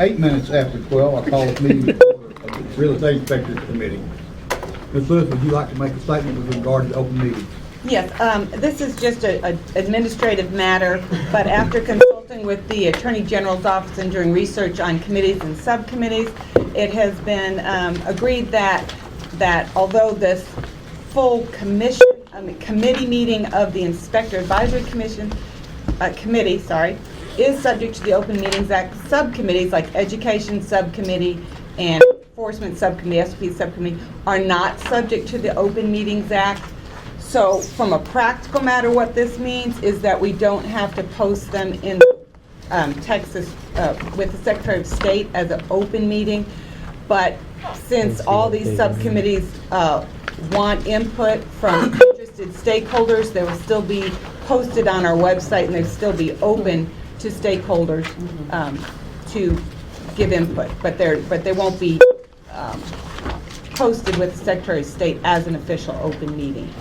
8 minutes after 12, I call this meeting to order of the Real Estate Inspectors Committee. Ms. Lewis, would you like to make a statement with regard to the open meeting? Yes, this is just an administrative matter, but after consulting with the Attorney General's office and doing research on committees and subcommittees, it has been agreed that although this full committee meeting of the Inspector Advisory Committee, is subject to the Open Meetings Act, subcommittees like Education Subcommittee and Enforcement Subcommittee, SP Subcommittee, are not subject to the Open Meetings Act. So from a practical matter, what this means is that we don't have to post them in Texas with the Secretary of State as an open meeting. But since all these subcommittees want input from interested stakeholders, they will still be posted on our website and they'll still be open to stakeholders to give input. But they won't be posted with the Secretary of State as an official open meeting.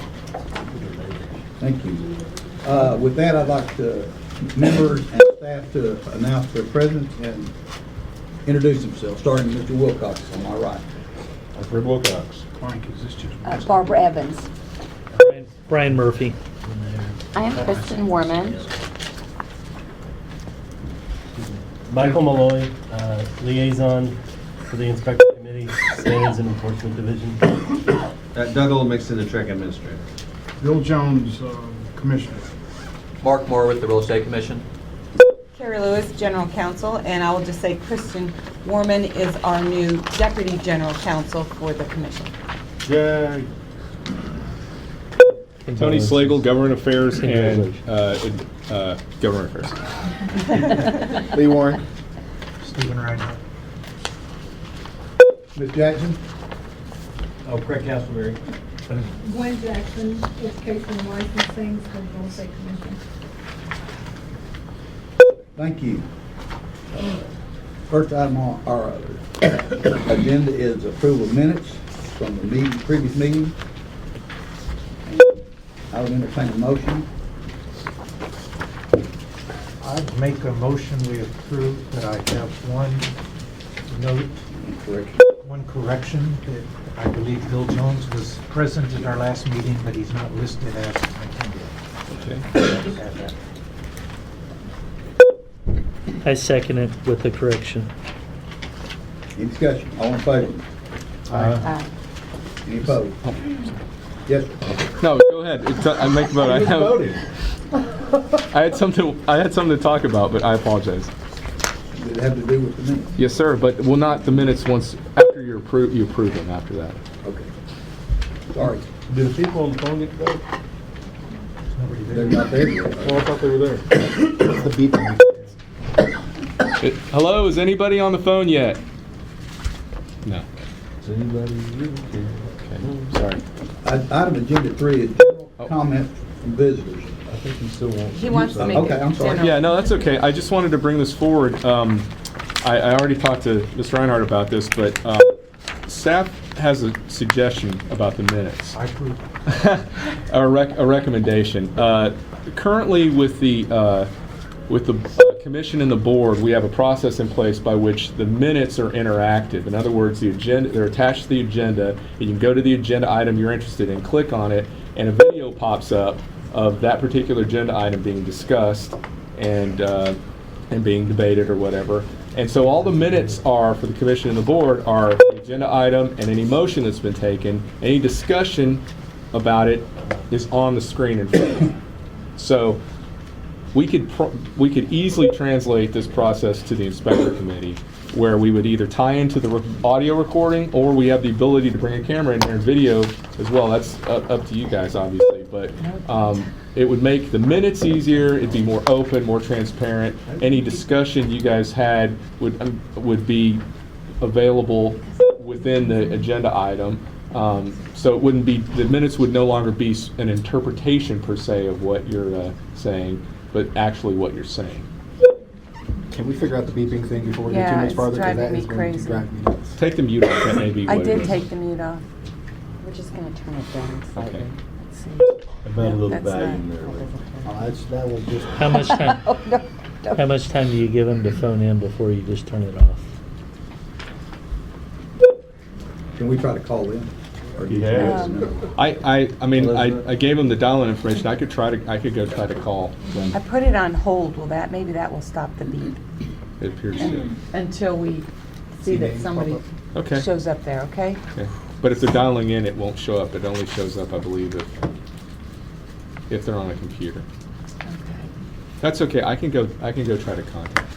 Thank you. With that, I'd like members and staff to announce their presence and introduce themselves, starting with Mr. Wilcox on my right. Fred Wilcox. Barbara Evans. Brian Murphy. I am Kristen Warman. Michael Malloy, liaison for the Inspector Committee, Standards and Enforcement Division. Doug Olmixon, the TREIC Administrator. Bill Jones, Commissioner. Mark Moore with the Real Estate Commission. Carrie Lewis, General Counsel, and I will just say Kristen Warman is our new Deputy General Counsel for the Commission. Yay. Tony Slagle, Government Affairs and Government Affairs. Lee Warren. Stephen Reinhardt. Ms. Jackson? Oh, Craig Castleberry. Gwen Jackson, Education and Licensing for the Real Estate Commission. Thank you. First item on our agenda is approval of minutes from the previous meeting. And I would entertain a motion. I'd make a motion we approve that I have one note, one correction. That I believe Bill Jones was present at our last meeting, but he's not listed as attending. Okay. I second it with the correction. Any discussion? All in favor? Aye. Any opposed? Yes, sir. No, go ahead. I make the vote. I had something to talk about, but I apologize. Did it have to do with the minutes? Yes, sir. But well, not the minutes. Once after you approve them after that. Okay. Sorry. Do the people on the phone get to vote? Nobody They're there. not there yet. Oh, I thought they were there. The beeping. Hello, is anybody on the phone yet? No. Is anybody Okay. Sorry. Item agenda 3 is general comments from visitors. I think he still wants. He wants to make Okay, it I'm sorry. general. Yeah, no, that's okay. I just wanted to bring this forward. I already talked to Mr. Reinhardt about this, but staff has a suggestion about the minutes. I approve. A recommendation. Currently, with the commission and the board, we have a process in place by which the minutes are interactive. In other words, the agenda, they're attached to the agenda. You can go to the agenda item you're interested in, click on it, and a video pops up of that particular agenda item being discussed and being debated or whatever. And so all the minutes are for the commission and the board are the agenda item and any motion that's been taken. Any discussion about it is on the screen in front of you. So we could easily translate this process to the inspector committee, where we would either tie into the audio recording, or we have the ability to bring a camera in there and video as well. That's up to you guys, obviously. But it would make the minutes easier. It'd be more open, more transparent. Any discussion you guys had would be available within the agenda item. So it wouldn't be, the minutes would no longer be an interpretation per se of what you're saying, but actually what you're saying. Can we figure out the beeping thing before we Yeah, get too much it's farther? 'Cause driving that me is going to crazy. drive me nuts. Take the mute off, that may be I what it did is. take the mute off. We're just going to turn it down slightly. Okay. Let's see. About a little That's volume not- there. That will just. How much time? Oh, no. How much time do you give them to phone in before you just turn it off? Can we try to call in? Or do you Yeah. I mean, Elizabeth? I gave them the dial-in information. I could go try to call I them. put it on hold. Will maybe that will stop the beep It appears to. until we see that somebody Okay. shows up there, okay? Okay. But if they're dialing in, it won't show up. It only shows up, I believe, if they're on a computer. Okay. That's okay. I can go try to contact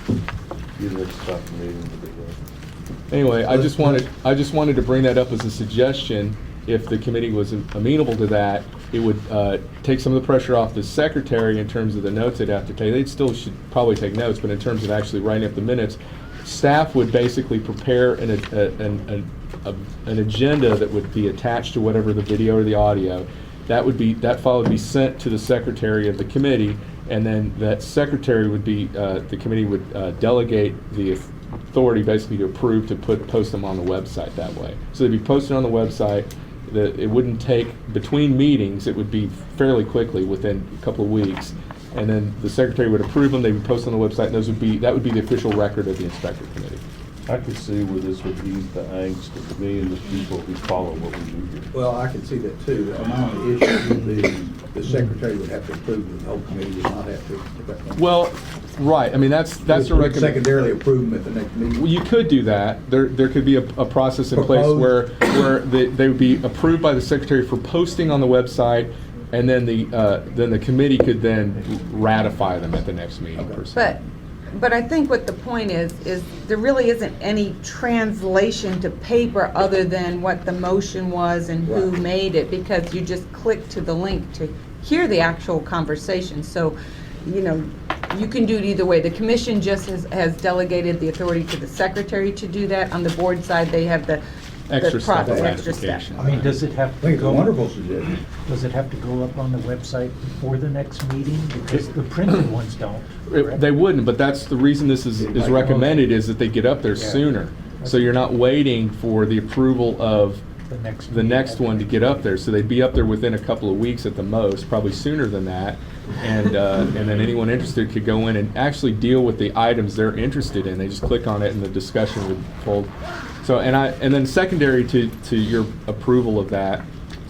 them. Usually stop the meeting to be there. Anyway, I just wanted to bring that up as a suggestion. If the committee was amenable to that, it would take some of the pressure off the secretary in terms of the notes they'd have to take. They still should probably take notes, but in terms of actually writing up the minutes, staff would basically prepare an agenda that would be attached to whatever the video or the audio. That file would be sent to the secretary of the committee, and then that secretary would be, the committee would delegate the authority basically to approve to post them on the website that way. So they'd be posted on the website. It wouldn't take, between meetings, it would be fairly quickly, within a couple of weeks. And then the secretary would approve them, they'd be posted on the website, and that would be the official record of the inspector committee. I could see where this would ease the angst of the millions of people who follow what we do here. Well, I can see that too. My only issue would be the secretary would have to approve it, the whole committee would not have to. Well, right, I mean, that's a We could recommendation. secondarily approve them at the next meeting. Well, you could do that. There could be a process in place Proposed. where they would be approved by the secretary for posting on the website, and then the committee could then ratify them at the next meeting, per se. But I think what the point is there really isn't any translation to paper other than what the motion was and who Right. made it, because you just click to the link to hear the actual conversation. So, you can do it either way. The commission just has delegated the authority to the secretary to do that. On the board side, they have the Extra step of process, extra step. ratification. I mean, does it have I to think it's a go, wonderful suggestion. does it have to go up on the website before the next meeting? Because the printed ones don't. correct? They wouldn't, but that's the reason this is recommended, is that they get up there Yeah. sooner. So you're not waiting for the approval of the next one to get up there. So they'd be up there within a couple of weeks at the most, probably sooner than that. And then anyone interested could go in and actually deal with the items they're interested in. They just click on it and the discussion would fold. So, and then secondary to your approval of that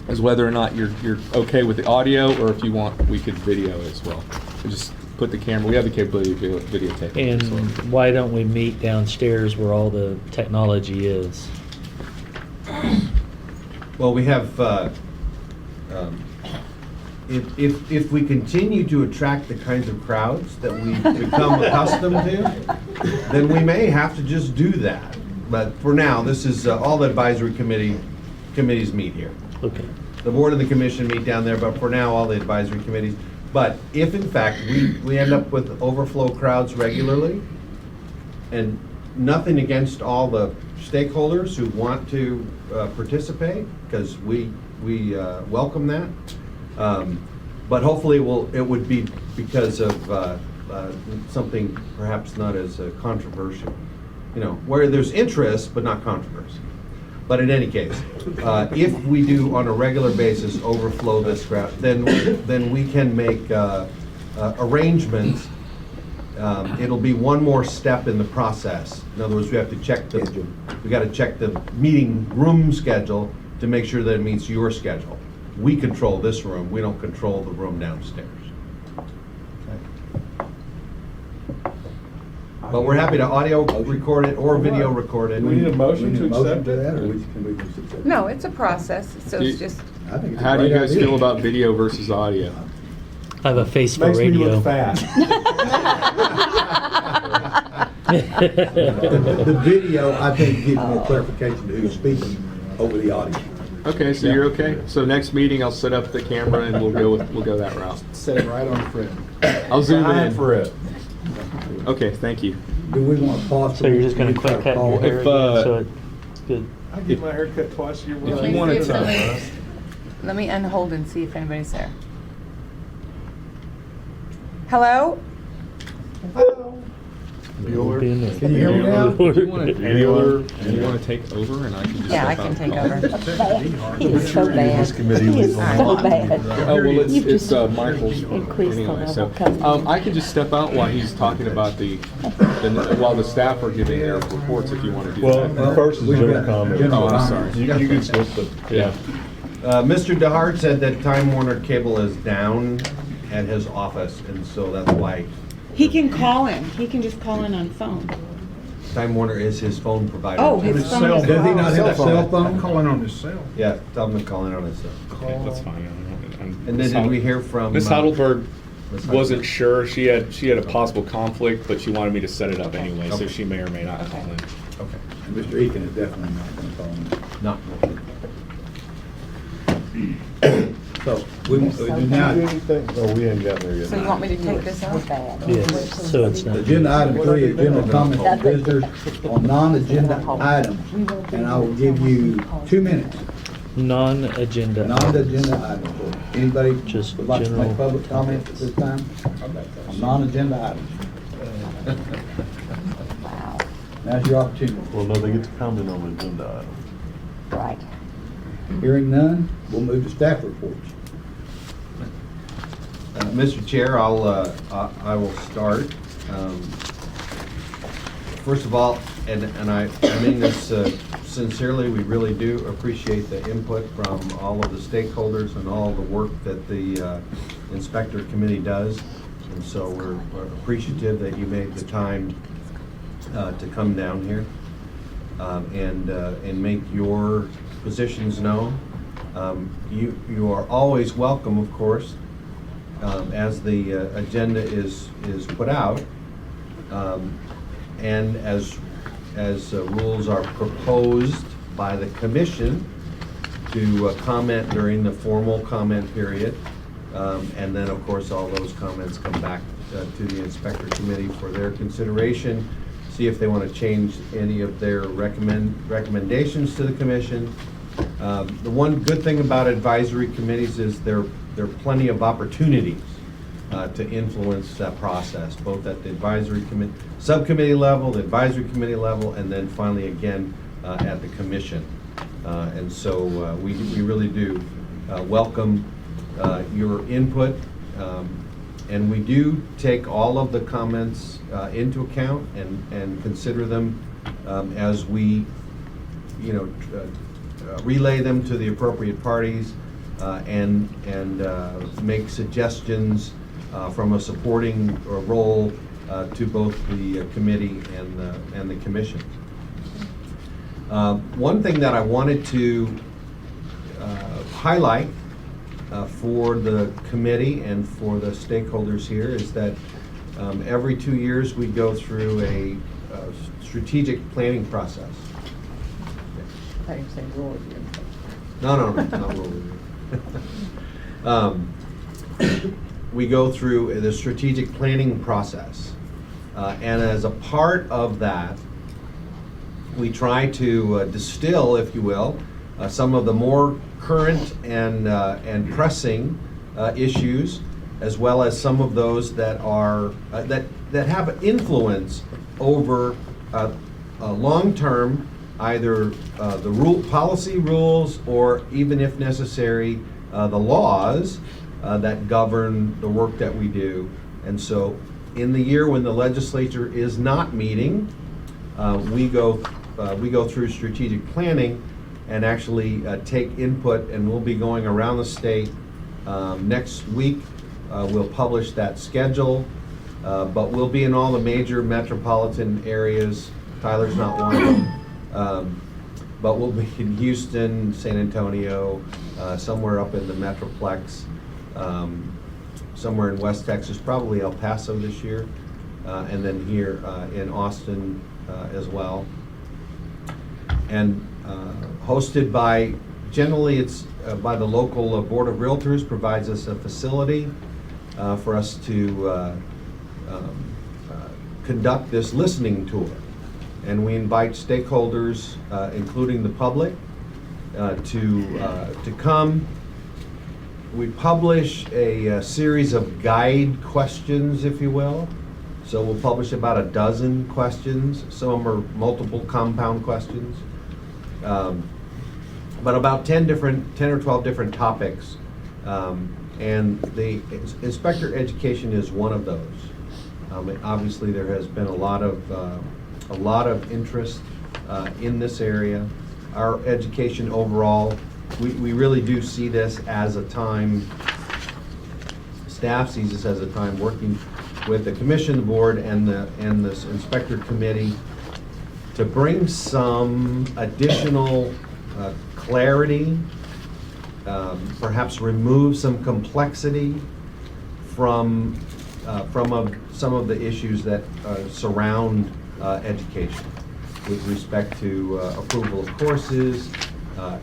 is whether or not you're okay with the audio, or if you want, we could video it as well. We just put the camera, we have the capability of videotaping. And So- why don't we meet downstairs where all the technology is? Well, we have, if we continue to attract the kinds of crowds that we become accustomed to, then we may have to just do that. But for now, this is, all the advisory committees meet here. Okay. The board and the commission meet down there, but for now, all the advisory committees. But if in fact we end up with overflow crowds regularly, and nothing against all the stakeholders who want to participate, because we welcome that. But hopefully it would be because of something perhaps not as controversial. Where there's interest but not controversy. But in any case, if we do on a regular basis overflow this crowd, then we can make arrangements. It'll be one more step in the process. In other words, we got to check the meeting room schedule to make sure that it meets your schedule. We control this room. We don't control the room downstairs. But we're happy to audio record it or video record it. We need a motion to accept that, or can we just accept it? No, it's a process, so it's just, I think it's a How do you great guys idea. feel about video versus audio? I have a face for radio. The video, I think, gives more clarification to who's speaking over the audio. Okay, so you're okay? So next meeting, I'll set up the camera and we'll go that route. Set it right on Fred. I'll zoom Behind in. Fred. Okay, thank you. Do we want to pause? So you're just gonna quick cut your hair If, again, so it's good. I get my hair cut twice a year. If you wanted to, let me unhold and see if anybody's there. Hello? Bueller. Can you hear me now? Do you want to take over and I can just Yeah, I step can out? take over. He is so bad. This committee He was is on. so bad. Oh, well, You've it's just Michael's increased the anyway, level so, coming. I can just step out while he's talking about while the staff are giving their reports if you want to do Well, that. first is we've general got comment. general Oh, I'm comments. sorry. You can skip the. Yeah. Mr. DeHart said that Time Warner Cable is down at his office, and so that's why He can call in. He can just call in on phone. Time Warner is his phone provider. Oh, his phone is. Does he not have a cell phone? Calling on his cell. Yeah, tell him to call in on his cell. Okay, that's fine. And then did we hear from? Ms. Heidelberg Ms. wasn't sure. She had a possible conflict, but she wanted me to set it up anyway, so Okay. she may or may not call in. Okay. And Mr. Eakin is definitely not going to call me. No. So, we do now, Anything? Oh, we ain't got there yet. So you want me to take this So off? bad. Yes, so it's not. agenda item 3 is general comments from visitors on non-agenda items. And I will give you 2 minutes, Non-agenda. non-agenda items. So anybody Just would like to make general public comments at this time? On non-agenda items. Wow, Now's your opportunity. Well, no, they get to comment on the agenda item. right. Hearing none, we'll move to staff reports. Mr. Chair, I will start. First of all, and I mean this sincerely, we really do appreciate the input from all of the stakeholders and all the work that the Inspector Committee does. And so we're appreciative that you made the time to come down here and make your positions known. You are always welcome, of course, as the agenda is put out, and as rules are proposed by the commission to comment during the formal comment period, and then of course all those comments come back to the Inspector Committee for their consideration. See if they want to change any of their recommendations to the commission. The one good thing about advisory committees is there are plenty of opportunities to influence that process, both at the advisory committee, subcommittee level, the advisory committee level, and then finally again at the commission. And so we really do welcome your input, and we do take all of the comments into account and consider them as we, relay them to the appropriate parties and make suggestions from a supporting role to both the committee and the commission. One thing that I wanted to highlight for the committee and for the stakeholders here is that every 2 years we go through a strategic planning process. I thought you said rule review. No, not rule review. We go through the strategic planning process. And as a part of that, we try to distill, if you will, some of the more current and pressing issues, as well as some of those that are that have influence over long-term, either the policy rules or even if necessary, the laws that govern the work that we do. And so in the year when the legislature is not meeting, we go through strategic planning and actually take input, and we'll be going around the state. Next week, we'll publish that schedule, but we'll be in all the major metropolitan areas. Tyler's not one of them. But we'll be in Houston, San Antonio, somewhere up in the Metroplex, somewhere in West Texas, probably El Paso this year, and then here in Austin as well. And hosted by, generally it's by the local Board of Realtors, provides us a facility for us to conduct this listening tour. And we invite stakeholders, including the public, to come. We publish a series of guide questions, if you will, So we'll publish about a dozen questions. Some are multiple compound questions. But about 10 or 12 different topics. And the inspector education is one of those. Obviously, there has been a lot of interest in this area. Our education overall, we really do see this as a time, staff sees this as a time working with the commission, the board, and this inspector committee to bring some additional clarity, perhaps remove some complexity from some of the issues that surround education with respect to approval of courses,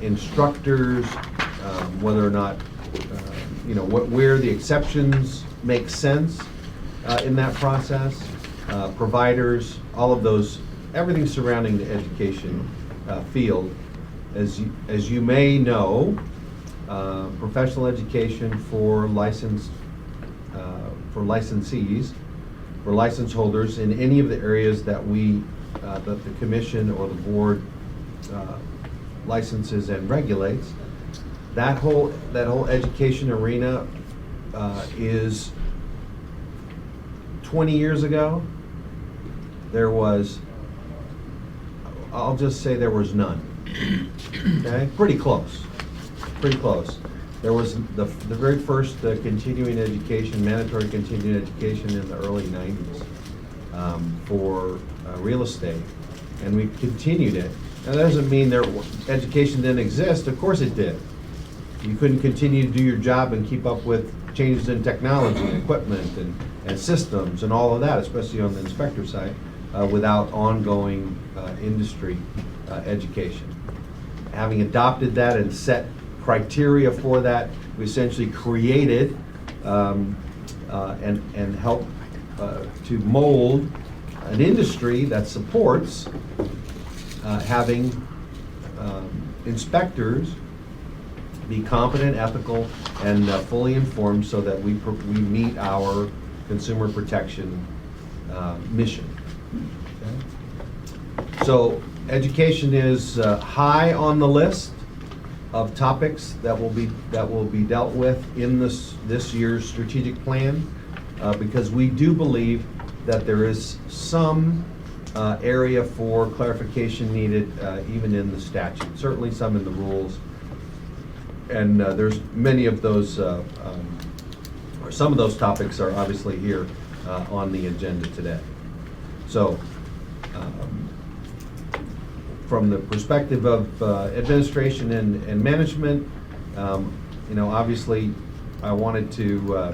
instructors, whether or not, where the exceptions make sense in that process, providers, all of those, everything surrounding the education field. As you may know, professional education for licensees, for license holders in any of the areas that that the commission or the board licenses and regulates. That whole education arena is 20 years ago. There was, I'll just say there was none. Okay, pretty close. There was the very first continuing education, mandatory continuing education in the early 90s for real estate, and we continued it. Now, that doesn't mean education didn't exist. Of course it did. You couldn't continue to do your job and keep up with changes in technology and equipment and systems and all of that, especially on the inspector side, without ongoing industry education. Having adopted that and set criteria for that, we essentially created and helped to mold an industry that supports having inspectors be competent, ethical, and fully informed so that we meet our consumer protection mission. Okay? So education is high on the list of topics that will be dealt with in this year's strategic plan, because we do believe that there is some area for clarification needed even in the statute, certainly some in the rules, and there's many of those, or some of those topics are obviously here on the agenda today. So from the perspective of administration and management, obviously I wanted to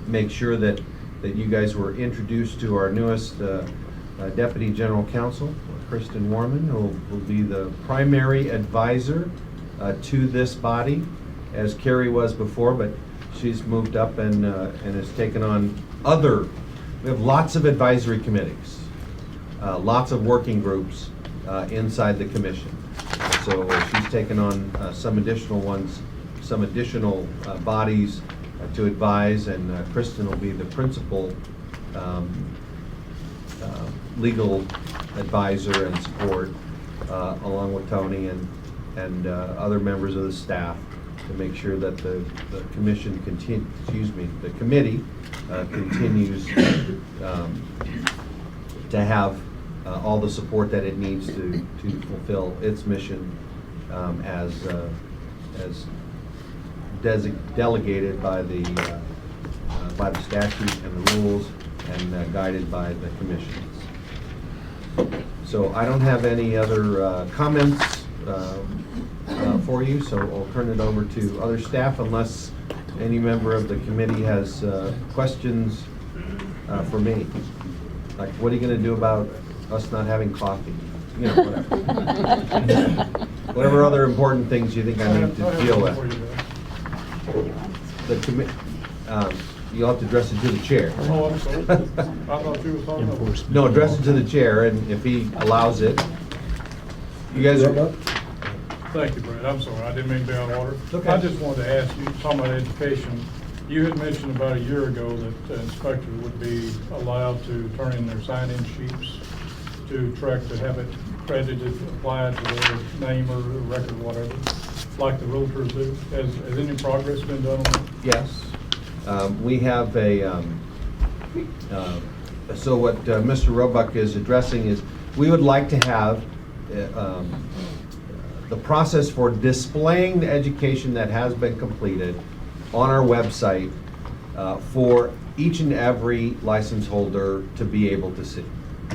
make sure that you guys were introduced to our newest Deputy General Counsel, Kristen Warman, who will be the primary advisor to this body, as Carrie was before, but she's moved up and has taken on we have lots of advisory committees, lots of working groups inside the commission. So she's taken on some additional ones, some additional bodies to advise, and Kristen will be the principal legal advisor and support, along with Tony and other members of the staff, to make sure that the commission the committee continues to have all the support that it needs to fulfill its mission as delegated by the statute and the rules, and guided by the commissions. So I don't have any other comments for you, so I'll turn it over to other staff unless any member of the committee has questions for me. Like, what are you going to do about us not having coffee? Whatever. Whatever other important things you think I need to deal with. You'll have to address it to the chair. Oh, I'm sorry. I thought you were talking about. No, address it to the chair, and if he allows it. You guys are... Thank you, Brad. I'm sorry, I didn't mean to be out of order. Okay. I just wanted to ask you, talking about education, You had mentioned about a year ago that inspectors would be allowed to turn in their sign-in sheets to TREIC to have it credited, applied to their name or record, whatever, like the realtors do. Has any progress been done on that? Yes. We have so what Mr. Roebuck is addressing is, we would like to have the process for displaying the education that has been completed on our website for each and every license holder to be able to see.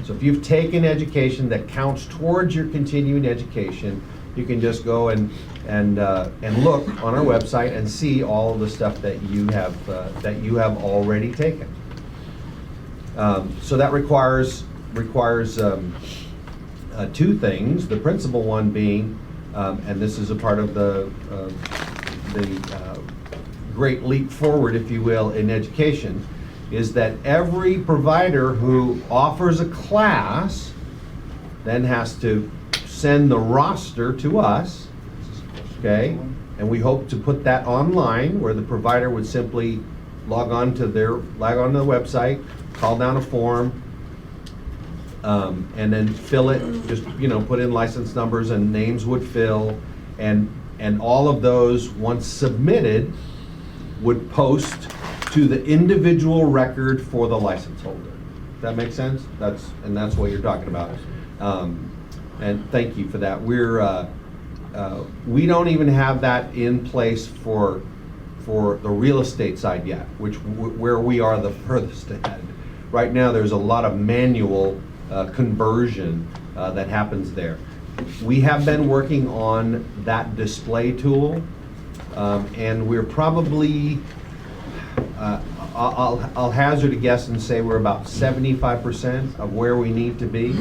So if you've taken education that counts towards your continuing education, you can just go and look on our website and see all of the stuff that you have already taken. So that requires two things. The principal one being, and this is a part of the great leap forward, if you will, in education, is that every provider who offers a class then has to send the roster to us, okay? And we hope to put that online, where the provider would simply log on to the website, call down a form, and then fill it, just, put in license numbers and names would fill, and all of those, once submitted, would post to the individual record for the license holder. Does that make sense? That's what you're talking about. And thank you for that. We don't even have that in place for the real estate side yet, where we are the furthest ahead. Right now, there's a lot of manual conversion that happens there. We have been working on that display tool, and we're probably, I'll hazard a guess and say we're about 75% of where we need to be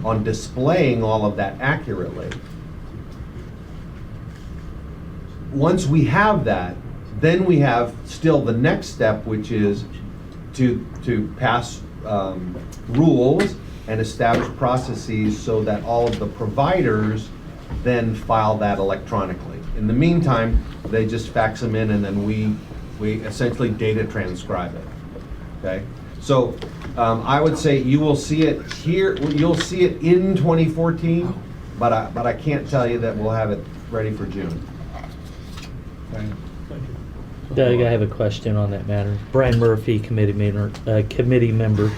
on displaying all of that accurately. Once we have that, then we have still the next step, which is to pass rules and establish processes so that all of the providers then file that electronically. In the meantime, they just fax them in, and then we essentially data transcribe it. Okay, so I would say you will see it here. You'll see it in 2014, but I can't tell you that we'll have it ready for June. Okay. Doug, I have a question on that matter. Brian Murphy, committee member.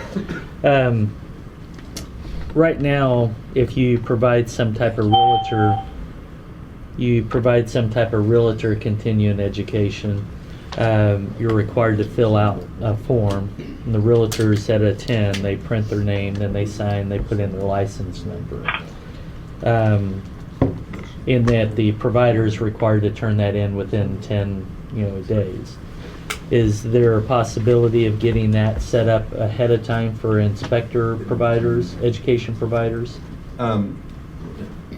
Right now, if you provide some type of realtor, continuing education, you're required to fill out a form. And the realtors at a 10, they print their name, then they sign, they put in their license number. In that the provider is required to turn that in within 10 days. Is there a possibility of getting that set up ahead of time for inspector providers, education providers?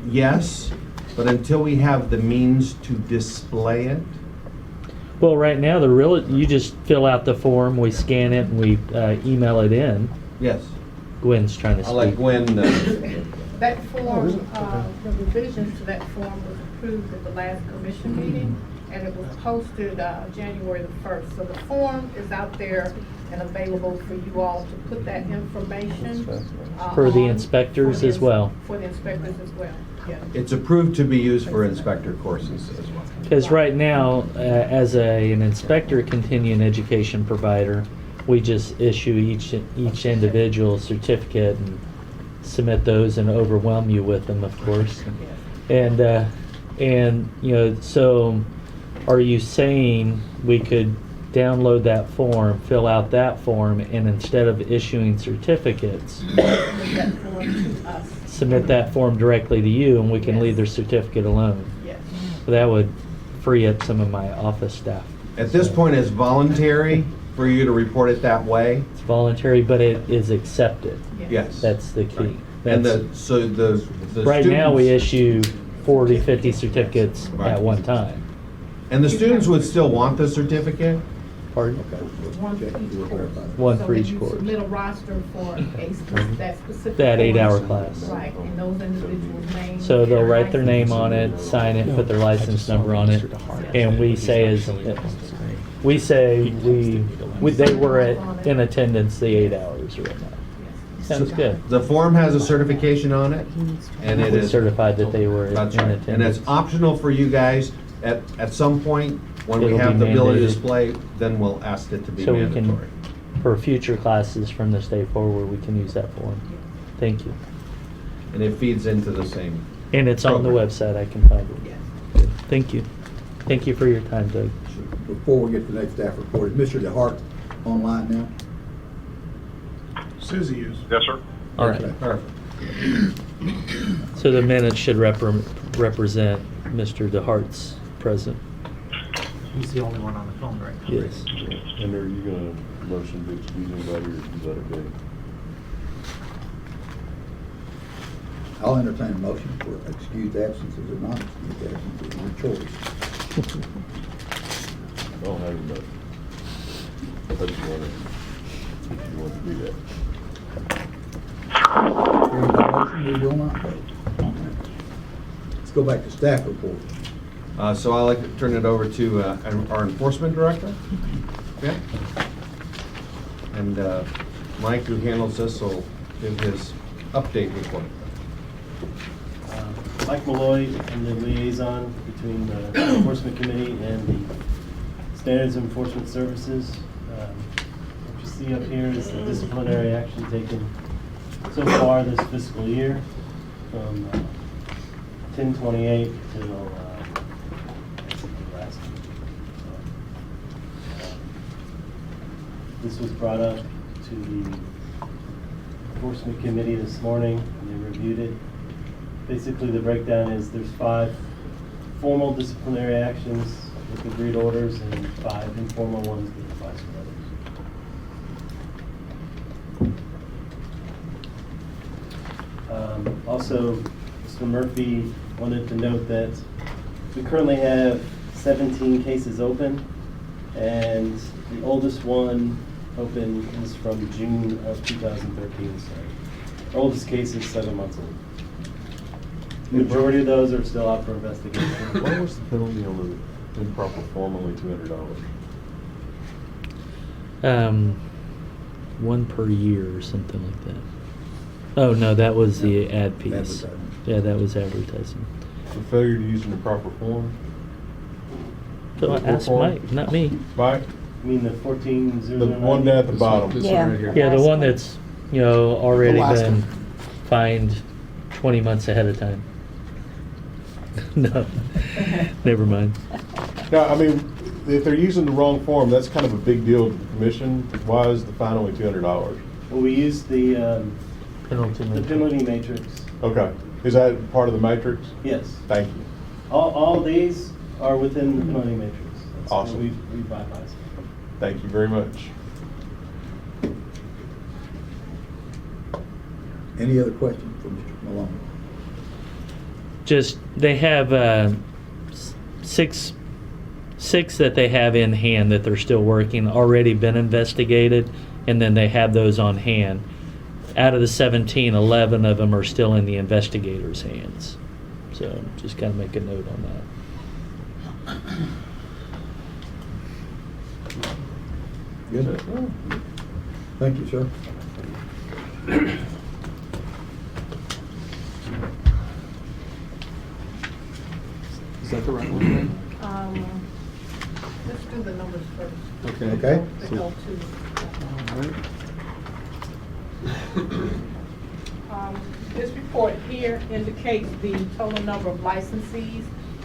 Yes, but until we have the means to display it. Well, right now you just fill out the form, we scan it, and we email it in. Yes. Gwen's trying to speak. I'll let Gwen. That form, the revisions to that form was approved at the last commission meeting, and it was posted January the 1st. So the form is out there and available for you all to put that information. For the inspectors as well. For the inspectors as well, yeah. It's approved to be used for inspector courses as well. Because right now, as an inspector continuing education provider, we just issue each individual certificate and submit those and overwhelm you with them, of course. And so are you saying we could download that form, fill out that form, and instead of issuing certificates, submit that form directly to you, and we can leave their certificate alone? Yes. That would free up some of my office staff. At this point, it's voluntary for you to report it that way. It's voluntary, but it is accepted. Yes. That's the key. And That's, the right now, we students- issue 40, 50 certificates Right. at one time. And the students would still want the certificate? Pardon? One for each course. One for each So course. when you submit a roster for that specific. That 8-hour course, class. Right, and those individuals' names. So they'll their write their name license on it, sign it, put their license number on it, and we say as We say they were in attendance the 8 hours or whatnot. Sounds good. The form has a certification on it, and it We is. certified that they were in That's right. attendance. And it's optional for you guys. At some point, when we It'll have be the ability to mandated. display, then we'll ask it to be So we mandatory. can, for future classes from this day forward, we can use that form. Thank you. And it feeds into the same. And it's on the program. website, I can find it. Thank you. Thank you for your time, Doug. Before we get to the next staff report, is Mr. DeHart online now? Says he is. Yes, sir. All right. Okay. Perfect. So the minutes should represent Mr. DeHart's present. He's the only one on the phone right now. Yes. And are you gonna motion to excuse anybody, or you let it be? I'll entertain a motion for excused absences or non-excused absences, your choice. I don't have enough. I just wanted, if you want to do that. Hearing no motion, we will not vote. Let's go back to staff report. So I'd like to turn it over to our enforcement director. Yeah. And Mike, who handles this, will give his update report. Mike Malloy, I'm the liaison between the Enforcement Committee and the Standards and Enforcement Services. What you see up here is the disciplinary action taken so far this fiscal year, from 10/28 till basically last week. This was brought up to the Enforcement Committee this morning, and they reviewed it. Basically, the breakdown is there's 5 formal disciplinary actions with agreed orders and 5 informal ones with advice from others. Also, Mr. Murphy wanted to note that we currently have 17 cases open, and the oldest one open is from June of 2013. So our oldest case is 7 months old. The majority of those are still out for investigation. What was the penalty on the improper form, only $200? One per year or something like that. Oh, no, that was the ad piece. Advertising. Yeah, that was advertising. For failure to use in the proper form? So ask Mike, not me. Mike? I mean, the 14,090. The one down at the bottom. This Yeah. one right here. Yeah, the one that's, already The last been one. fined 20 months ahead of time. No, never mind. No, I mean, if they're using the wrong form, that's kind of a big deal to the commission. Why is the fine only $200? Well, we used the Penalty. penalty matrix. Okay. Is that part of the matrix? Yes. Thank you. All these are within the penalty matrix. That's what Awesome. we bypassed. Thank you very much. Any other questions for Mr. Malone? Just, they have six that they have in hand that they're still working, already been investigated, and then they have those on hand. Out of the 17, 11 of them are still in the investigator's hands. So just gotta make a note on that. Good. Thank you, sir. Is that the right one? Let's do the numbers first. Okay. They go to- This report here indicates the total number of licensees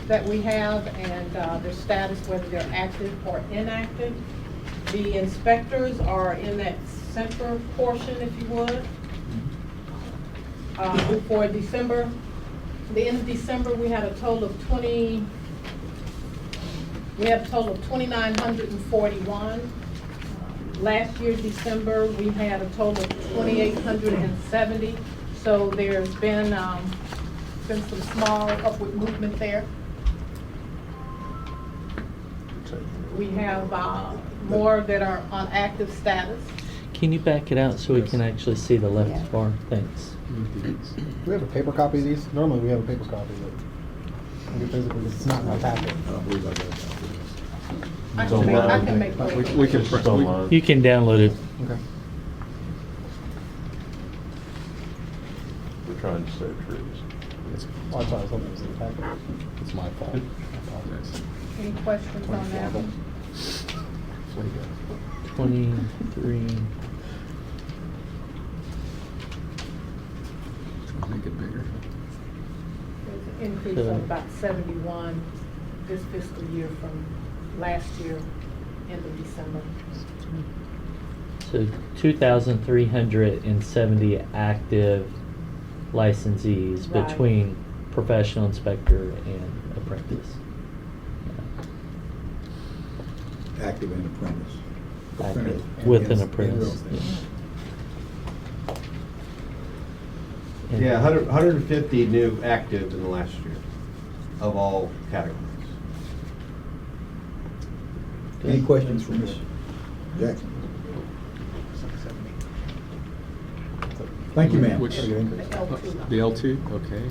that we have and their status, whether they're active or inactive. The inspectors are in that center portion, if you would. For December, the end of December, we had a total of 2,941. Last year, December, we had a total of 2,870. So there's been some small upward movement there. We have more that are on active status. Can you back it out so we can actually see the left bar? Thanks. Do we have a paper copy of these? Normally we have a paper copy, but I think physically it's not in my packet. I don't believe I got a copy of this. I can make motions. We can, You can download it. Okay. we're trying to save trees. Well, I thought I was hoping it was in the packet. It's my fault. I apologize. Any questions on that one? 23. Make it bigger. There's an increase of about 71 this fiscal year from last year, end of December. So 2,370 active licensees Right. between professional inspector and apprentice. Active and apprentice. Active with an Yes, apprentice. yes. And- Yeah, 150 new active in the last year of all categories. Any questions for Ms. Jackson? Thank you, ma'am. Which, The L2. the L2, okay.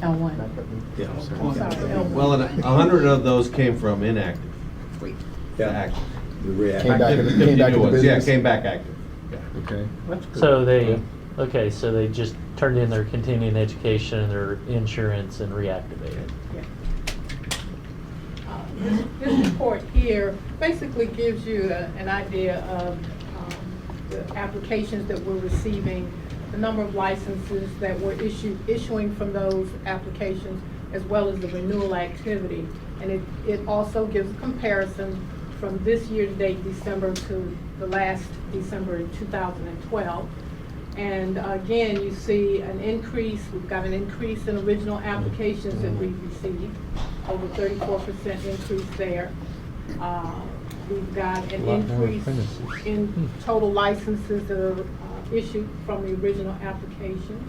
L1. Yeah. I'm sorry, L1. Well, and 100 of those came from inactive. Yeah. Active. The react- Came back 50 into- came back new into ones. Yeah, business. came back active. Okay. So so they just turned in their continuing education, their insurance, and reactivated. Yeah. This report here basically gives you an idea of the applications that we're receiving, the number of licenses that were issuing from those applications, as well as the renewal activity. And it also gives a comparison from this year-to-date December to the last December in 2012. And again, you see an increase, we've got an increase in original applications that we've received, over 34% increase there. We've got an A lot more increase apprentices. in total licenses that are issued from the original application.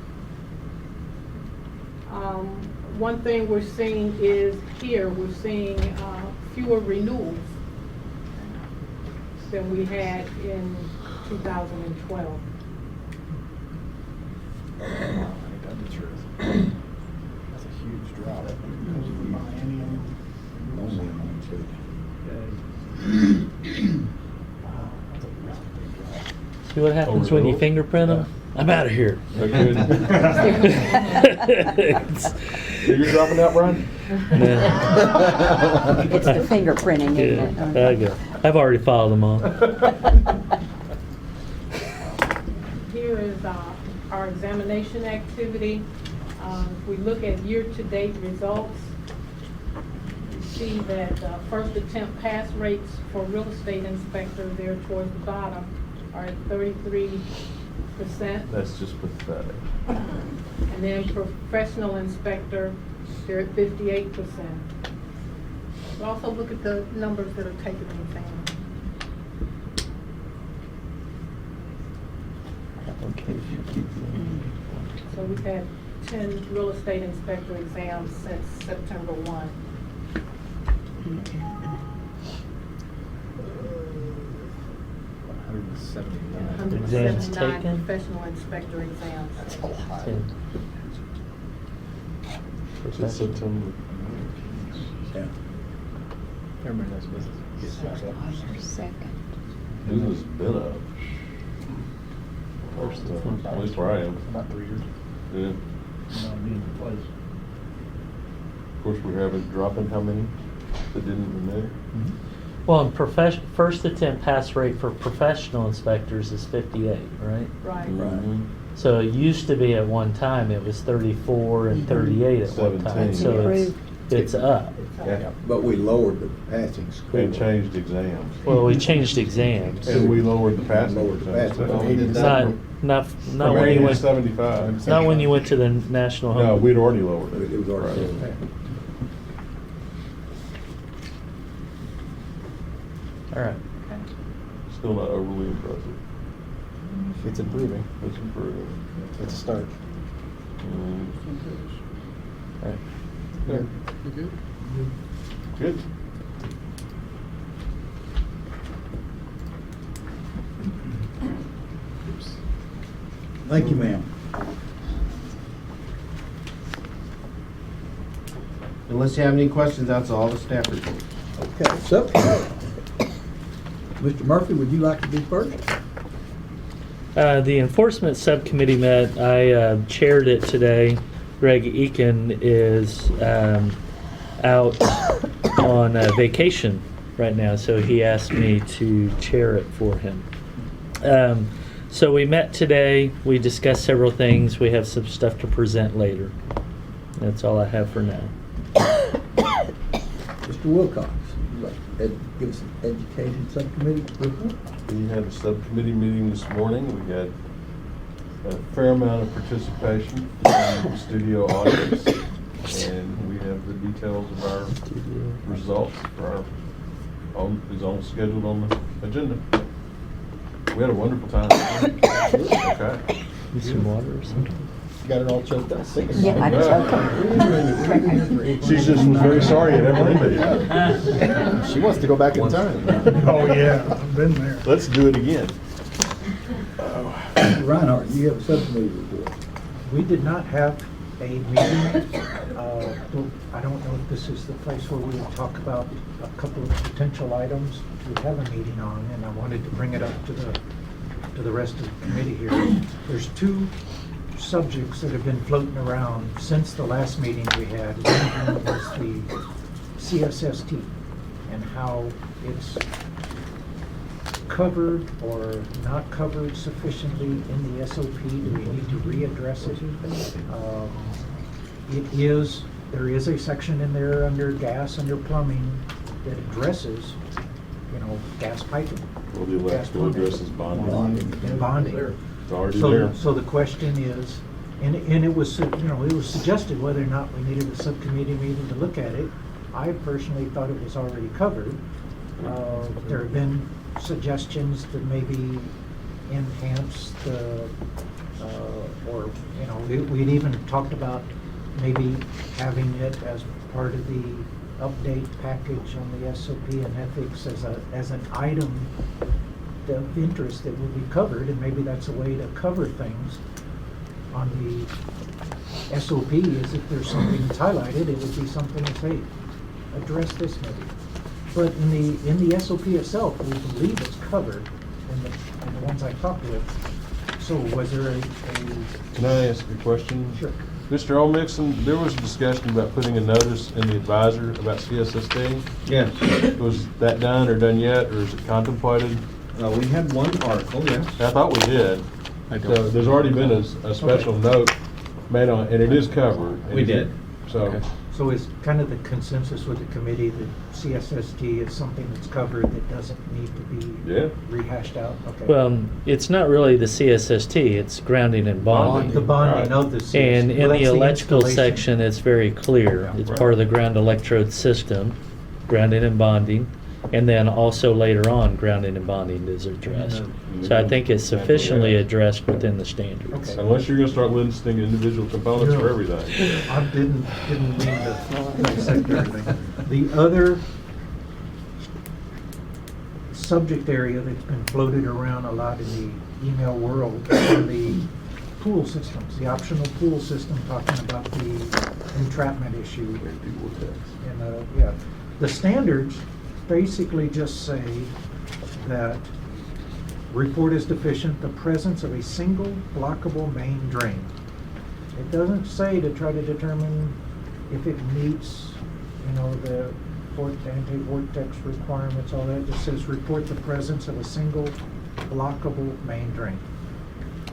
One thing we're seeing is here, we're seeing fewer renewals than we had in 2012. Ain't that the truth? That's a huge drop. Only among two. See what happens when you fingerprint them? I'm out of here. You're dropping out, Brian? It's the fingerprinting, isn't Yeah, I it? go. I've already filed them all. Here is our examination activity. If we look at year-to-date results, you see that first attempt pass rates for real estate inspector there towards the bottom are at 33%. That's just pathetic. And then professional inspector, they're at 58%. We also look at the numbers that are taken in exam. So we've had 10 real estate inspector exams since September 1. And Exams 179 taken? professional inspector exams. Yeah. Everybody knows business. Second. This has been a first, at least where I am. About 3 years. Yeah. Of course, we're having dropping how many that didn't renew? Well, first attempt pass rate for professional inspectors is 58, right? Right. Right. So it used to be at one time, it was 34 and 38 at one time. 17. So it's up. Yeah. But we lowered the passing score. And changed exams. Well, we changed exams. And we lowered the passing Lowered the exams. passing. Oh, we did Not, that. not, From not when 80 you to went, 75. not when you went to the national home. No, we'd already lowered it. It was already Right. lowered. All right. Still not overly impressive. It's improving. It's improving. It's a start. All right. Yeah. Good. Thank you, ma'am. Unless you have any questions, that's all the staff report. Okay, so, Mr. Murphy, would you like to be first? The enforcement subcommittee met. I chaired it today. Greg Eakin is out on vacation right now, so he asked me to chair it for him. So we met today. We discussed several things. We have some stuff to present later. That's all I have for now. Mr. Wilcox, would you like to give us an education subcommittee report? We had a subcommittee meeting this morning. We had a fair amount of participation from the studio audience, and we have the details of our results for our is all scheduled on the agenda. We had a wonderful time. Okay. Need some water or something? Got it all choked up. Yeah, I She just was very sorry it ever ended. She wants to go back in time. Oh, yeah, I've been there. Let's do it again. Mr. Reinhardt, you have a subcommittee report. We did not have a meeting. I don't know if this is the place where we will talk about a couple of potential items we have a meeting on, and I wanted to bring it up to the rest of the committee here. There's two subjects that have been floating around since the last meeting we had. One of them was the CSST and how it's covered or not covered sufficiently in the SOP. Do we need to readdress it? There is a section in there under gas, under plumbing, that addresses, gas piping. Well, the electrical addresses bonding. And bonding. It's already there. So the question is, and it was, it was suggested whether or not we needed a subcommittee meeting to look at it. I personally thought it was already covered. There have been suggestions to maybe enhance the, we'd even talked about maybe having it as part of the update package on the SOP and ethics as an item of interest that would be covered, and maybe that's a way to cover things on the SOP. Is if there's something that's highlighted, it would be something to say, address this maybe. But in the SOP itself, we believe it's covered in the ones I talked with. So was there a Can I ask a question? Sure. Mr. Olmixon, there was a discussion about putting a notice in the advisor about CSSD. Yes. Was that done or done yet, or is it contemplated? We had one article, yes. I thought we did. So there's already been a special note made on, and it is covered. We did. So, Okay. So is kind of the consensus with the committee that CSST is something that's covered that doesn't need to be rehashed out? Okay. Well, it's not really the CSST, it's grounding and bonding. The bonding of the CSST. And in Well, the that's electrical installation. section, it's very clear. It's part of the ground electrode system, grounding and bonding. And then also later on, grounding and bonding is addressed. So I think it's sufficiently addressed within the standards. Okay. unless you're gonna start listing individual components for No. everything. I didn't mean to dissect everything. The other subject area that's been floated around a lot in the email world are the pool systems, the optional pool system, talking about the entrapment issue. And, the standards basically just say that report is deficient, the presence of a single blockable main drain. It doesn't say to try to determine if it meets, the anti-vortex requirements, all that. It just says report the presence of a single blockable main drain.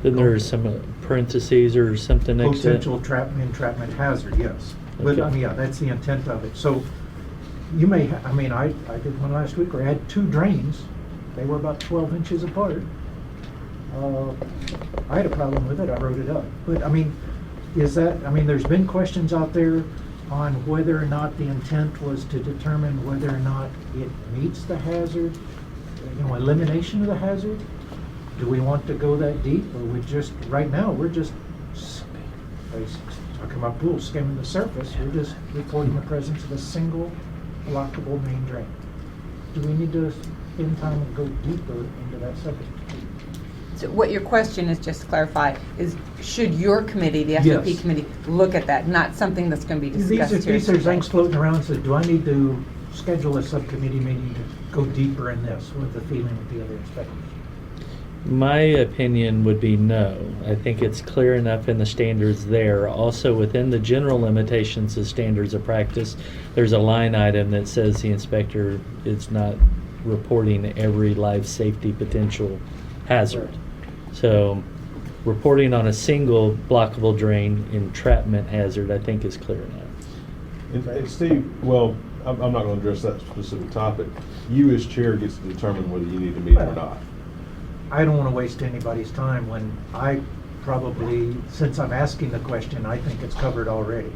Then there's some parentheses or something next to it. Potential entrapment hazard, yes. But, Okay. that's the intent of it. So you may, I did one last week where I had two drains. They were about 12 inches apart. I had a problem with it, I wrote it up. But, there's been questions out there on whether or not the intent was to determine whether or not it meets the hazard, elimination of the hazard. Do we want to go that deep, or right now, we're just talking about pools, skimming the surface, we're just reporting the presence of a single blockable main drain. Do we need to spend time and go deeper into that subject? So what your question is, just to clarify, is should your committee, the SOP Yes. committee, look at that, not something that's going to be discussed here These are today? things floating around, so do I need to schedule a subcommittee meeting to go deeper in this with the feeling of the other inspectors? My opinion would be no. I think it's clear enough in the standards there. Also, within the general limitations of standards of practice, there's a line item that says the inspector is not reporting every life safety potential hazard. So, reporting on a single blockable drain entrapment hazard, I think, is clear enough. And Steve, well, I'm not going to address that specific topic. You as chair gets to determine whether you need a meeting or not. I don't want to waste anybody's time when I probably, since I'm asking the question, I think it's covered already.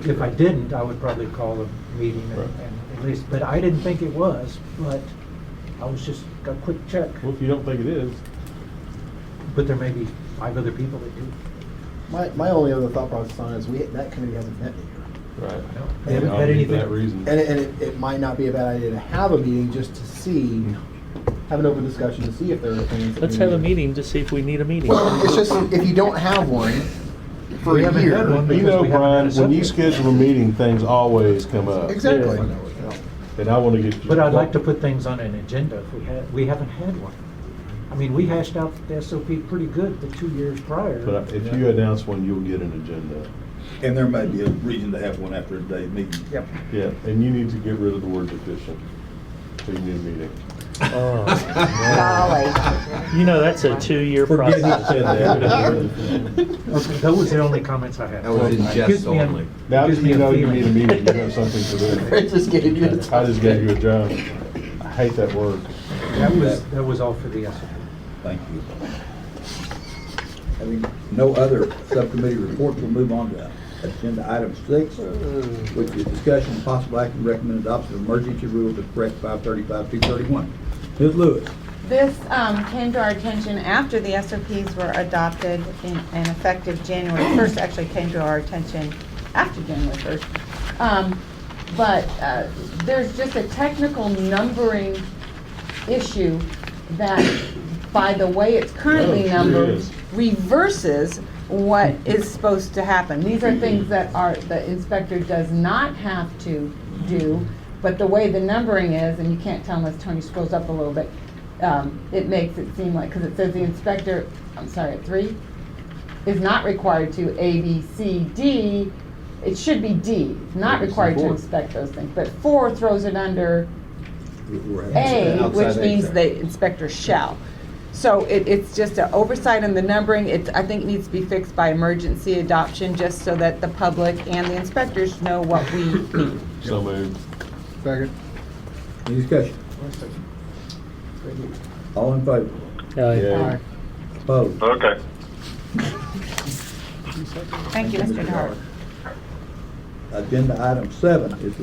If I didn't, I would probably call a meeting Right. and at least, but I didn't think it was, but I was just a quick check. Well, if you don't think it is, But there may be 5 other people that do. My only other thought process on it is that committee hasn't met yet. right. They haven't Yeah, had for anything. that reason. And it might not be a bad idea to have a meeting just to see, have an open discussion to see if there are things. that Let's we have a need. meeting to see if we need a meeting. Well, it's just, if you don't have one for We a haven't year. had one. You because know, we haven't Brian, had a when you subject. schedule a meeting, things always come up. Exactly. Yeah. And I want to get you. But I'd like to put things on an agenda if we haven't had one. I mean, we hashed out the SOP pretty good the 2 years prior. But if you announce one, you'll get an agenda. And there may be a reason to have one after a day meeting. Yep. Yeah, and you need to get rid of the word deficient. So you need a meeting. Oh, Golly. you know, that's a 2-year Forget he process. said that. Okay, that was the only comments I had. That was in It jest gives me a- only. Now that gives me you a know you feeling. need a meeting, you have something to do. I just gave you a I just gave you a job. I hate that word. That was all for the SOP. Thank you. Having no other subcommittee reports, we'll move on to agenda item 6, which is discussion and possible action recommended adoption of emergency rules to correct 535-231. Ms. Lewis. This came to our attention after the SOPs were adopted and effective January 1st, actually came to our attention after January 1st. But there's just a technical numbering issue that, by the way it's currently Oh, sure numbered, is. reverses what is supposed to happen. These are things that the inspector does not have to do, but the way the numbering is, and you can't tell unless Tony scrolls up a little bit, it makes it seem like, because it says the inspector, I'm sorry, at 3, is not required to A, B, C, D. It should be D, not required to inspect those things. But 4 throws it under A, Outside which A, means sorry. the inspector shall. So it's just an oversight in the numbering. I think it needs to be fixed by emergency adoption, just so that the public and the inspectors know what we need. So moved. Second. Any discussion? All in favor? Yeah. Opposed? Okay. Thank you, Mr. DeHart. Agenda item 7 is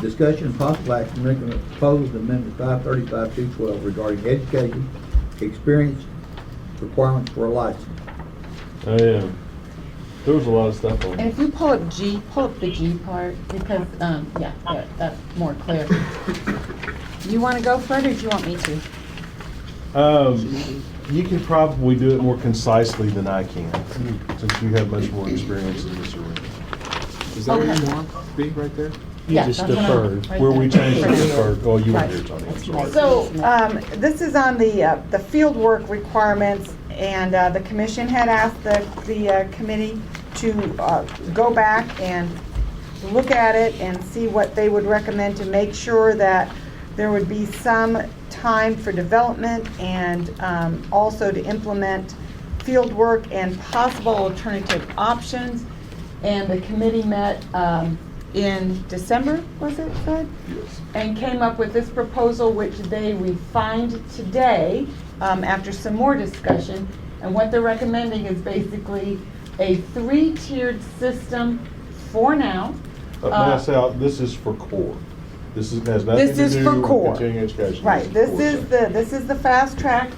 discussion and possible action recommending proposed amendment 535-212 regarding education, experience, requirements for a license. Oh, yeah. There was a lot of stuff on And it. if you pull up the G part, because, yeah, that's more clear. You want to go for it, or do you want me to? You can probably do it more concisely than I can, since you have much more experience in this arena. Is that Okay. what you want, B, right there? You Yeah, just that's what I'm- deferred. right Where we there. changed the Right. deferred, oh, you were Right. here, Tony, I'm sorry. So, this is on the field work requirements, and the commission had asked the committee to go back and look at it and see what they would recommend to make sure that there would be some time for development and also to implement field work and possible alternative options. And the committee met in December, was it, Fred? Yes. And came up with this proposal, which they refined today after some more discussion. And what they're recommending is basically a 3-tiered system for now. May I say, this is for core. This has nothing This to is do for with core. continuing education. Right, this core is stuff. this is the fast track.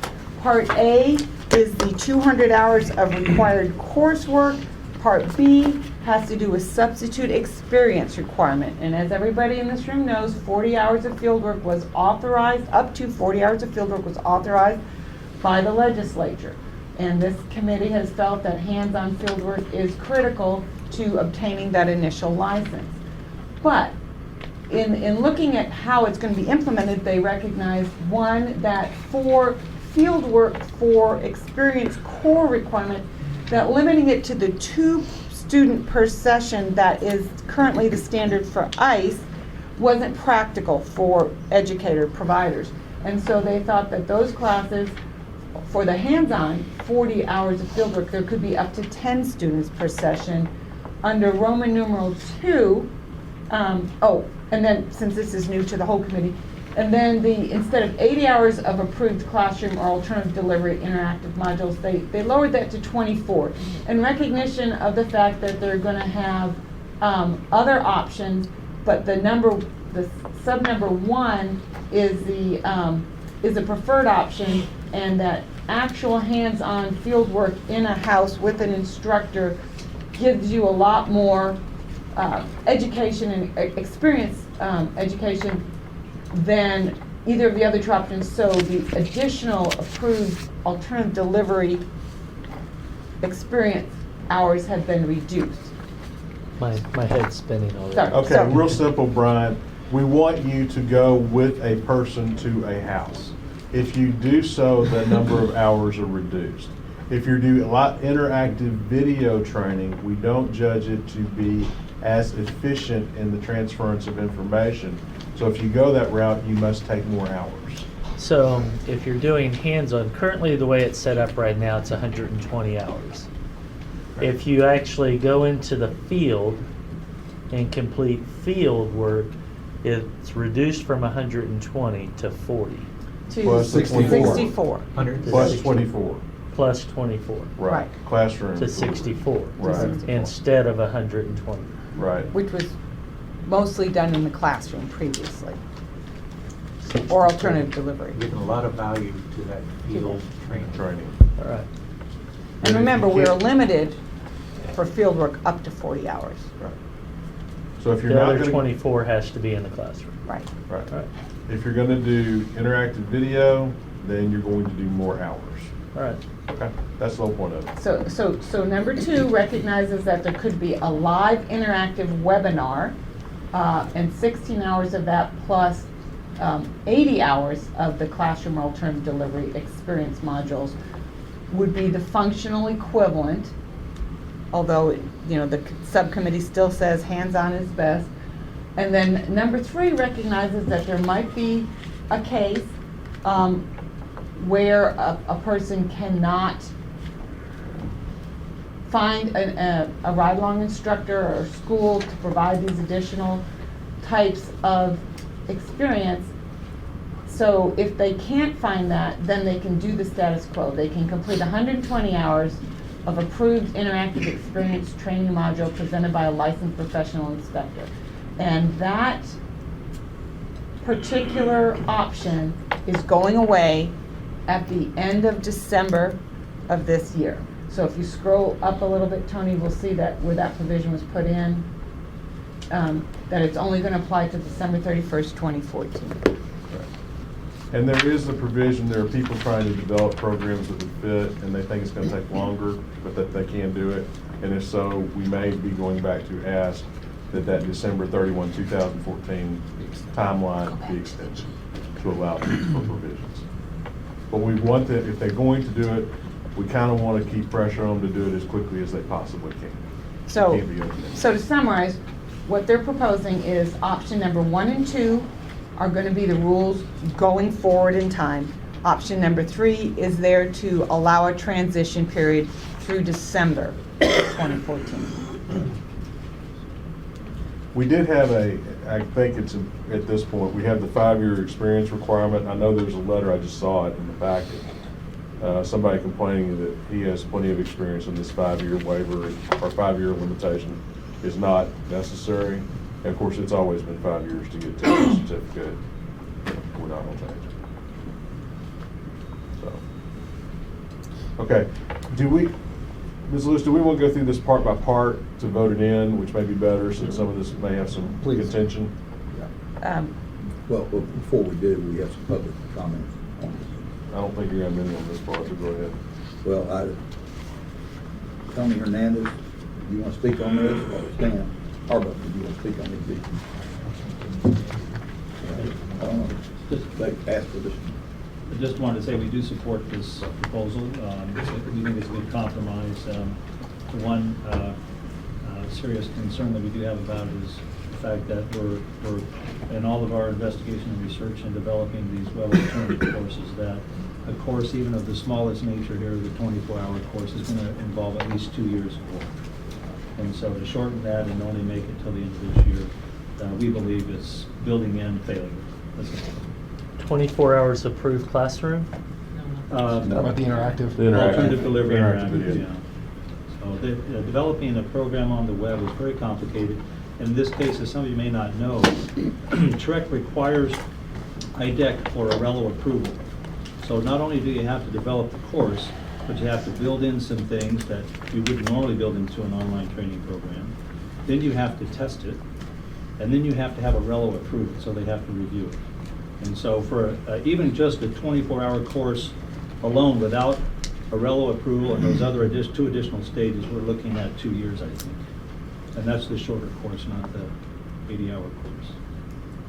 Part A is the 200 hours of required coursework. Part B has to do with substitute experience requirement. And as everybody in this room knows, 40 hours of fieldwork was authorized, up to 40 hours of fieldwork was authorized by the legislature. And this committee has felt that hands-on fieldwork is critical to obtaining that initial license. But in looking at how it's going to be implemented, they recognize, one, that for fieldwork for experience core requirement, that limiting it to the 2 student per session that is currently the standard for ICE wasn't practical for educator providers. And so they thought that those classes, for the hands-on 40 hours of fieldwork, there could be up to 10 students per session. Under Roman numeral 2, and then since this is new to the whole committee, and then instead of 80 hours of approved classroom or alternative delivery interactive modules, they lowered that to 24 in recognition of the fact that they're going to have other options, but the sub number 1 is the preferred option, and that actual hands-on field work in a house with an instructor gives you a lot more education and experience education than either of the other two options. So the additional approved alternative delivery experience hours have been reduced. My head's spinning already. Sorry. Okay, So- real simple, Brian. We want you to go with a person to a house. If you do so, the number of hours are reduced. If you're doing a lot interactive video training, we don't judge it to be as efficient in the transference of information. So if you go that route, you must take more hours. So if you're doing hands-on, currently the way it's set up right now, it's 120 hours. If you actually go into the field and complete field work, it's reduced from 120 to 40. To Plus 64. Plus 24. Plus 24. Right. Classroom. To 64. Right. Instead of 120. Right. Which was mostly done in the classroom previously, or alternative delivery. Giving a lot of value to that field training. All right. And remember, we're limited for field work up to 40 hours. Right. So if you're The not other going to 24 has to be in the classroom. Right. right. All right. If you're going to do interactive video, then you're going to do more hours. All right. Okay, that's the whole point of it. So number 2 recognizes that there could be a live interactive webinar, and 16 hours of that plus 80 hours of the classroom alternative delivery experience modules would be the functional equivalent, although the subcommittee still says hands-on is best. And then number 3 recognizes that there might be a case where a person cannot find a ride-along instructor or school to provide these additional types of experience. So if they can't find that, then they can do the status quo. They can complete 120 hours of approved interactive experience training module presented by a licensed professional inspector. And that particular option is going away at the end of December of this year. So if you scroll up a little bit, Tony, we'll see that where that provision was put in, that it's only going to apply to December 31st, 2014. And there is the provision, there are people trying to develop programs that would fit, and they think it's going to take longer, but that they can do it. And if so, we may be going back to ask that December 31, 2014 timeline be extended to allow for provisions. But we want that, if they're going to do it, we kind of want to keep pressure on them to do it as quickly as they possibly can. So, It can't be open-ended. so to summarize, what they're proposing is option number 1 and 2 are going to be the rules going forward in time. Option number 3 is there to allow a transition period through December 2014. We did have I think it's at this point, we have the 5-year experience requirement. I know there's a letter, I just saw it in the packet. Somebody complaining that he has plenty of experience in this 5-year waiver or 5-year limitation is not necessary. And of course, it's always been 5 years to get to a certificate. We're not gonna change it. So, okay, Ms. Lewis, do we want to go through this part by part to vote it in, which may be better since some of this may have some contention? Well, before we do, we have some public comments on this. I don't think you're gonna have many on this part, so go ahead. Well, Tony Hernandez, you want to speak on this, or Stan Harbuck, do you want to speak on these issues? I don't know, just like, ask for this. I just wanted to say we do support this proposal. We think it's a good compromise. The one serious concern that we do have about it is the fact that we're in all of our investigation and research and developing these well-determined courses, that a course even of the smallest nature here, the 24-hour course, is going to involve at least 2 years of work. And so to shorten that and only make it till the end of this year, we believe it's building in failure. That's it. 24 hours approved classroom? About the interactive? Alternative delivery Interactive interactive, video. yeah. So developing a program on the web is very complicated. In this case, as some of you may not know, TREIC requires IDEC for a RELO approval. So not only do you have to develop the course, but you have to build in some things that you wouldn't normally build into an online training program. Then you have to test it, and then you have to have a RELO approved, so they have to review it. And so for even just a 24-hour course alone, without a RELO approval and those other two additional stages, we're looking at 2 years, I think. And that's the shorter course, not the 80-hour course.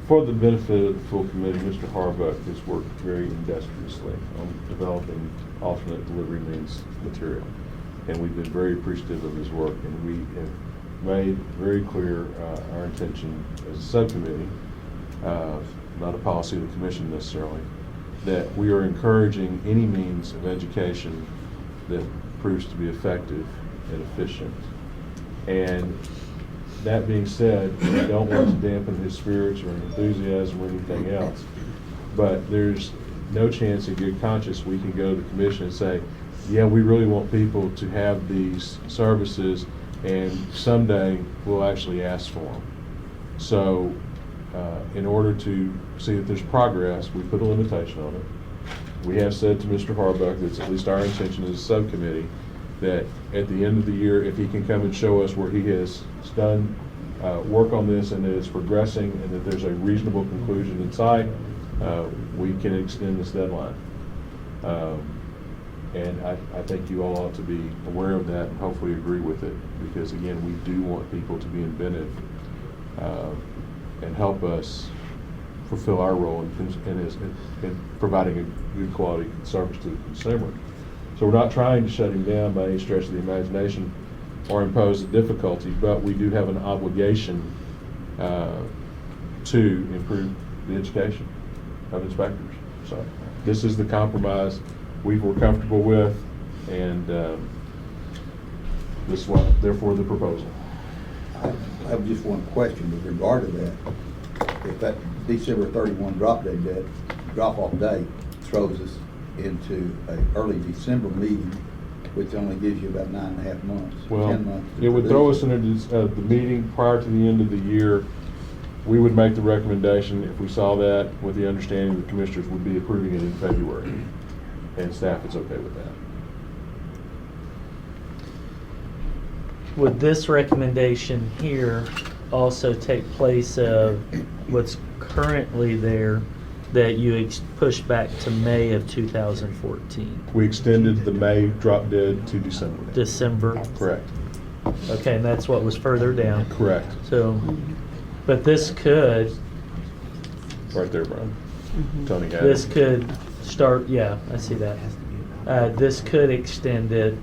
For the benefit of the full committee, Mr. Harbuck has worked very industriously on developing alternate delivery means material. And we've been very appreciative of his work, and we have made very clear our intention as a subcommittee, not a policy of the commission necessarily, that we are encouraging any means of education that proves to be effective and efficient. And that being said, we don't want to dampen his spirits or enthusiasm or anything else. But there's no chance in good conscience we can go to the commission and say, yeah, we really want people to have these services, and someday we'll actually ask for them. So in order to see that there's progress, we put a limitation on it. We have said to Mr. Harbuck, that's at least our intention as a subcommittee, that at the end of the year, if he can come and show us where he has done work on this and that it's progressing and that there's a reasonable conclusion in sight, we can extend this deadline. And I think you all ought to be aware of that and hopefully agree with it, because again, we do want people to be inventive and help us fulfill our role in providing a good quality service to the consumer. So we're not trying to shut him down by any stretch of the imagination or impose a difficulty, but we do have an obligation to improve the education of inspectors. So this is the compromise we were comfortable with, and this is what, therefore, the proposal. I have just one question with regard to that. If that December 31 drop-off day throws us into an early December meeting, which only gives you about 9.5 months, Well, 10 months. it would throw us into the meeting prior to the end of the year. We would make the recommendation if we saw that, with the understanding the commissioners would be approving it in February, and staff is okay with that. Would this recommendation here also take place of what's currently there that you pushed back to May of 2014? We extended the May drop dead to December. December? Correct. Okay, and that's what was further down. Correct. So, but this could, Right there, Brian. Tony had this it. could start, yeah, I see that. This could extend it.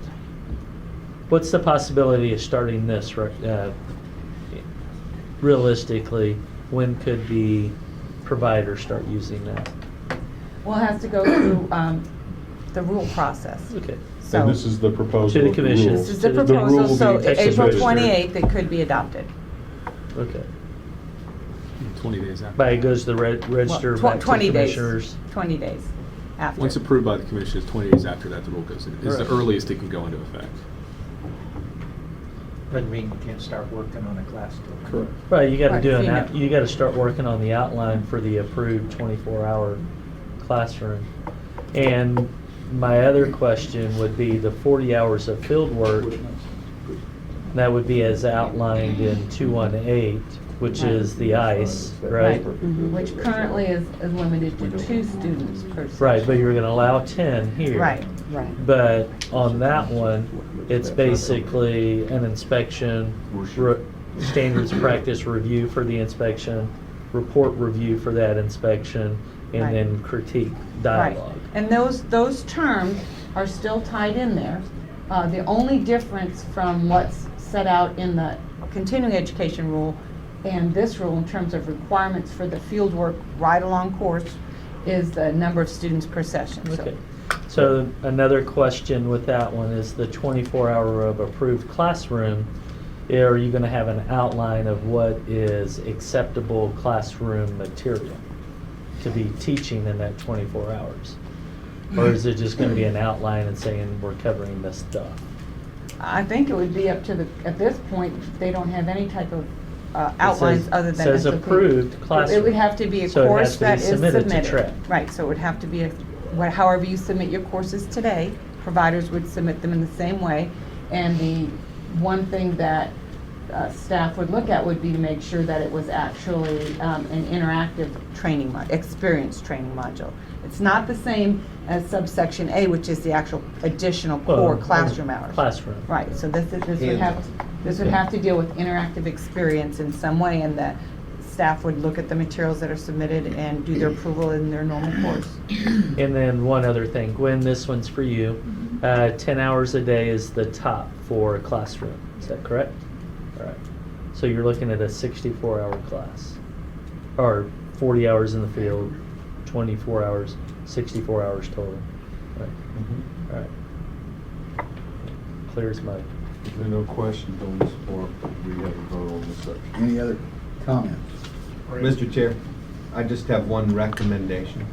What's the possibility of starting this, realistically? When could the provider start using that? Well, it has to go through the rule process. Okay. So And this is the proposal. To the of commission. rules. this is the The proposal, rule so being text April registered. 28th, it could be adopted. Okay. 20 days after. But it goes to the register Well, back to 20 days. commissioners. 20 days after. Once approved by the commission, it's 20 days after that the rule goes in. It's the Right. earliest it can go into effect. Doesn't mean you can't start working on a class still. Correct. Right, you gotta Right, do so you know. you gotta start working on the outline for the approved 24-hour classroom. And my other question would be the 40 hours of field work. That would be as outlined in 218. which Right. is the ICE, right? Which currently is limited to 2 students per section. Right, but you're gonna allow 10 here. Right. Right. But on that one, it's basically an inspection, standards practice review for the inspection, report review for that inspection, and Right. then critique, Right. dialogue. And those terms are still tied in there. The only difference from what's set out in the continuing education rule and this rule in terms of requirements for the fieldwork ride-along course is the number of students per session. So- Okay. So another question with that one is the 24-hour of approved classroom. Are you going to have an outline of what is acceptable classroom material to be teaching in that 24 hours? Or is it just going to be an outline and saying we're covering this stuff? I think it would be up to at this point, they don't have any type of outlines other than. Says it's approved classroom. It would have to be a So it course has to be that is submitted to submitted. TREIC. Right, so it would have to be, however you submit your courses today, providers would submit them in the same way. And the one thing that staff would look at would be to make sure that it was actually an interactive training, experience training module. It's not the same as subsection A, which is the actual additional core classroom hours. Classroom. Right, so this would have to deal with interactive experience in some way, and that staff would look at the materials that are submitted and do their approval in their normal course. And then one other thing, Gwen, this one's for you. 10 hours a day is the top for a classroom. Is that correct? All right. So you're looking at a 64-hour class, or 40 hours in the field, 24 hours, 64 hours total. Right. All right. Clear as mud. If there are no questions on this form, we have a vote on this section. Any other comments? Mr. Chair, I just have one recommendation.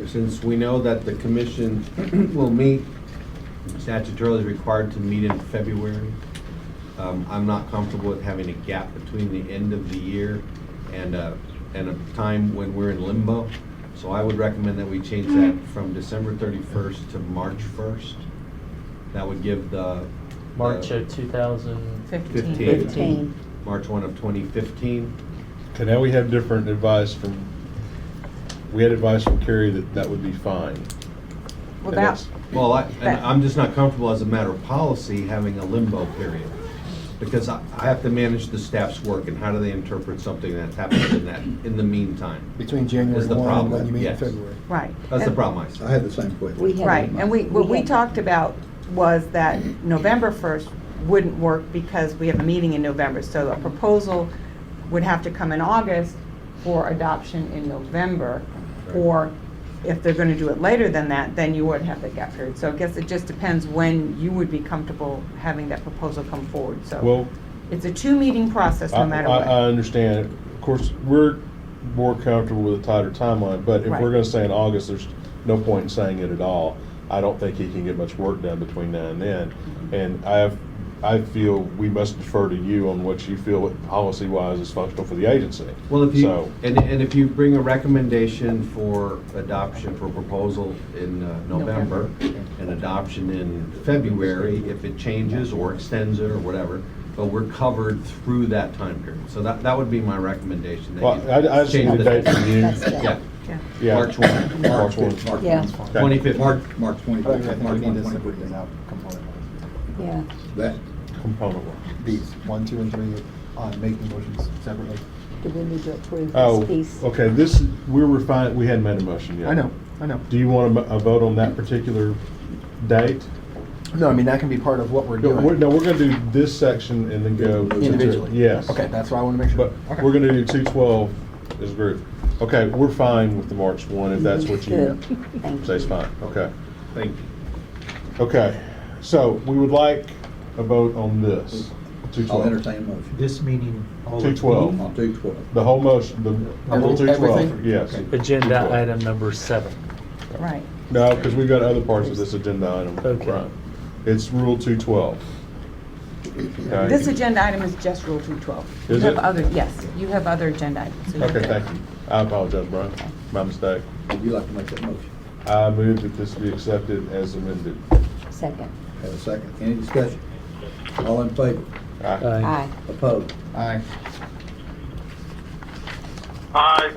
Since we know that the commission will meet, statutorily required to meet in February, I'm not comfortable with having a gap between the end of the year and a time when we're in limbo. So I would recommend that we change that from December 31st to March 1st. That would give the March of 2015. 15. March 1 of 2015. Okay, now we have different advice we had advice from Carrie that would be fine. Well, And that, that's- Well, I'm just not comfortable as a matter of policy having a limbo period. Because I have to manage the staff's work and how do they interpret something that's happened in the meantime. Between January Is the 1 and problem, when you meet in yes. February. right. That's the And- problem I see. I had the same question. We have- Right, and what we had- talked about was that November 1st wouldn't work because we have a meeting in November. So a proposal would have to come in August for adoption in November. Or if they're going to do it later than that, then you would have the gap period. So I guess it just depends when you would be comfortable having that proposal come forward. So Well, it's a 2-meeting process no matter what. I understand. Of course, we're more comfortable with a tighter timeline, but if Right. we're gonna say in August, there's no point in saying it at all. I don't think he can get much work done between now and then. And I feel we must defer to you on what you feel policy-wise is functional for the agency. Well, if you, So- and if you bring a recommendation for adoption for proposal in November and adoption in February, if it changes or extends it or whatever, but we're covered through that time period. So that would be my recommendation. that Well, you I just change need the date from you. That's it. Yeah, Yeah. Yeah. March 1. March 1. Yeah. 2015. March 25th. March 1, 2015. Yeah. That, Component one. These, 1, 2, and 3, on making motions separately. Do we need to approve Oh, this piece? okay, we hadn't made a motion yet. I know. Do you want a vote on that particular date? No, I mean, that can be part of what we're No, doing. we're gonna do this section and then go. Individually. Yes. Okay, that's why I want to make sure. But Okay. we're gonna do 212 as a group. Okay, we're fine with the March 1 if that's what you Good. Thank say is you. fine. Okay. Thank you. Okay, so we would like a vote on this. I'll 212. entertain a motion. This meeting, all of 212. On 212. The whole motion, the whole 212, Everything? yes. Agenda 212. item number 7. Right. No, because we've got other parts of this agenda item. Okay. Right. It's Rule 212. Okay? This agenda item is just Rule 212. You Is have it? other, yes, you have other agenda items. so you're Okay, good. thank you. I apologize, Brian. My mistake. Would you like to make that motion? I move that this be accepted as amended. Second. Have a second. Any discussion? All in favor? Aye. Aye. Aye. Opposed? Aye. Aye.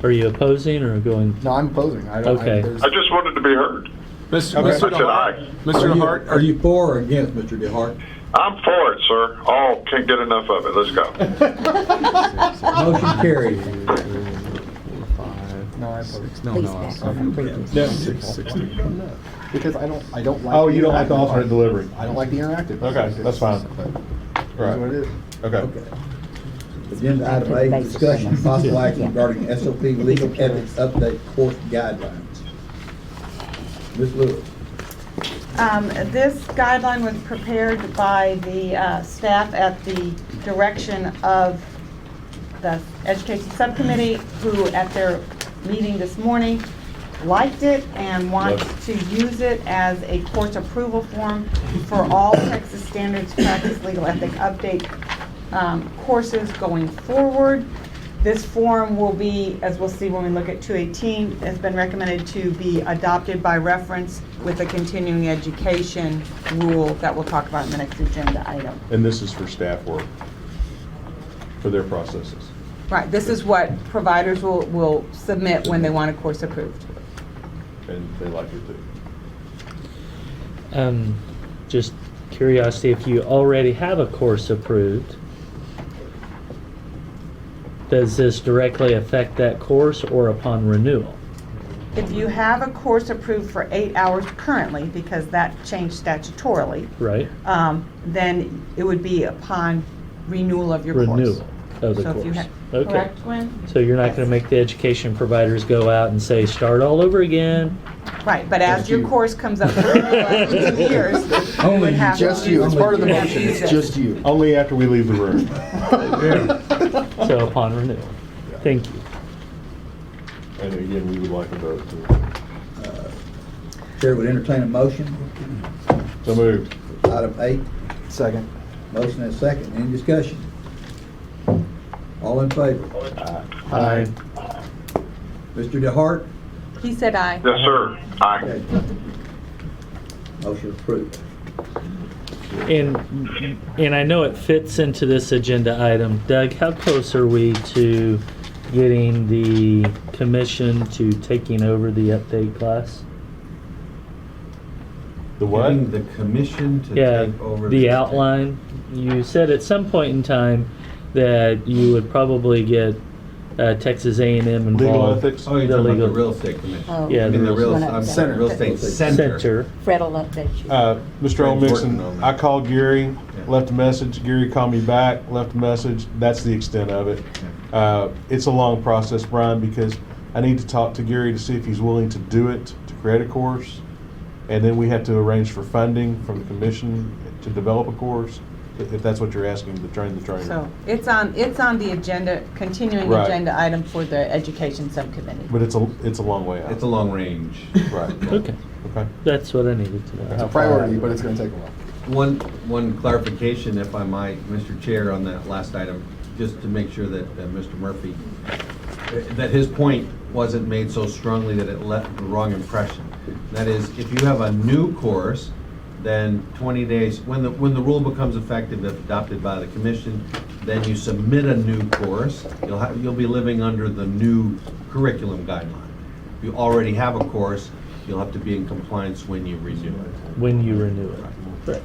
Are you opposing or going? No, I'm opposing. I don't. Okay. I just wanted to be heard. Mr. I Mr. said DeHart, aye. Mr. DeHart, are you for or against Mr. DeHart? I'm for it, sir. Oh, can't get enough of it. Let's go. Motion carried. No, I oppose. Please back up. Because I don't like. Oh, the you don't like the interactive alternate part. delivery? I don't like the interactive. Okay, that's fine. But it Right. is what it is. Okay. Okay. Agenda item A, discussion possible action regarding SOP legal ethics update course guidelines. Ms. Lewis. This guideline was prepared by the staff at the direction of the Education Subcommittee, who at their meeting this morning liked it and wants to use it as a course approval form for all Texas Standards Practice Legal Ethic Update courses going forward. This form will be, as we'll see when we look at 218, has been recommended to be adopted by reference with a continuing education rule that we'll talk about in the next agenda item. And this is for staff work, for their processes. Right, this is what providers will submit when they want a course approved. And they like it too. Just curiosity, if you already have a course approved, does this directly affect that course or upon renewal? If you have a course approved for 8 hours currently, because that changed statutorily, Right? then it would be upon renewal of your course. Renewal of the So if you course. ha- Okay. Correct, Gwen? So you're not going to make the education providers go out and say, start all over again? Right, but as your course comes up for renewal after 2 years, you would have to. Just you. It's part of the you have to motion. use It's it. just you. Only after we leave the room. So upon renewal. Thank you. And again, we would like a vote too. Chair would entertain a motion. So moved. Item 8, Second. motion and second. Any discussion? All in favor? Aye. Mr. DeHart? He said aye. Yes, sir. Aye. Okay. Motion approved. And I know it fits into this agenda item. Doug, how close are we to getting the commission to taking over the update class? The what? Getting the commission to Yeah, take over. the outline. You said at some point in time that you would probably get Texas A&M involved. Legal ethics? Oh, you're The talking about legal- the real estate commission. Oh. Yeah, I mean, the the real, real- I'm sorry, real estate center. Center. Fred will update you. Mr. Frank's working Mixon, on that. I called Gary, Yeah. left a message. Gary called me back, left a message. That's the extent of it. It's a long process, Brian, because I need to talk to Gary to see if he's willing to do it, to create a course. And then we have to arrange for funding from the commission to develop a course, if that's what you're asking, to train the trainer. So it's on the agenda, continuing Right. agenda item for the Education Subcommittee. But it's a long way out. It's a long range. Right. Okay. Okay. That's what I needed to know. It's a priority, but it's going to take a while. One clarification, if I might, Mr. Chair, on that last item, just to make sure that Mr. Murphy, that his point wasn't made so strongly that it left the wrong impression. That is, if you have a new course, then 20 days, when the rule becomes effective, if adopted by the commission, then you submit a new course. You'll be living under the new curriculum guideline. If you already have a course, you'll have to be in compliance when you renew it. When you renew it. Right.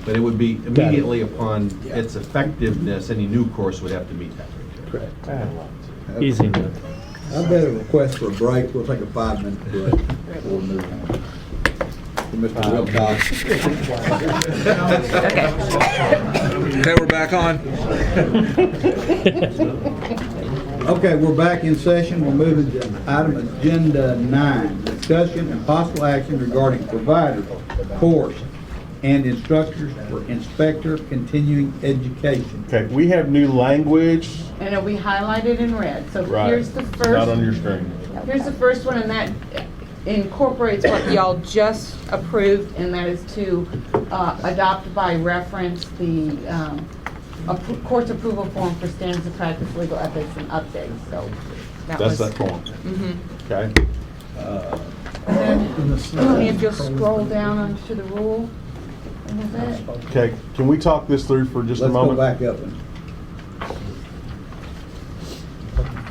But it would be immediately upon its effectiveness, any new course would have to meet that criteria. Correct. Easy enough. I've got a request for a break. We'll take a 5-minute break. We'll move on. For Mr. Wilcox. Okay, we're back on. Okay, we're back in session. We're moving to item agenda 9, discussion and possible action regarding providers, course, and instructors for inspector continuing education. Okay, we have new language. And it'll be highlighted in red. So Right. here's the first. Not on your screen. Here's the first one, and that incorporates what y'all just approved, and that is to adopt by reference the course approval form for standards of practice, legal ethics, and updates. So That's that form. Mm-hmm. Okay. And then, Tony, if you'll scroll down onto the rule a little bit. Okay, can we talk this through for just a Let's go moment? back up.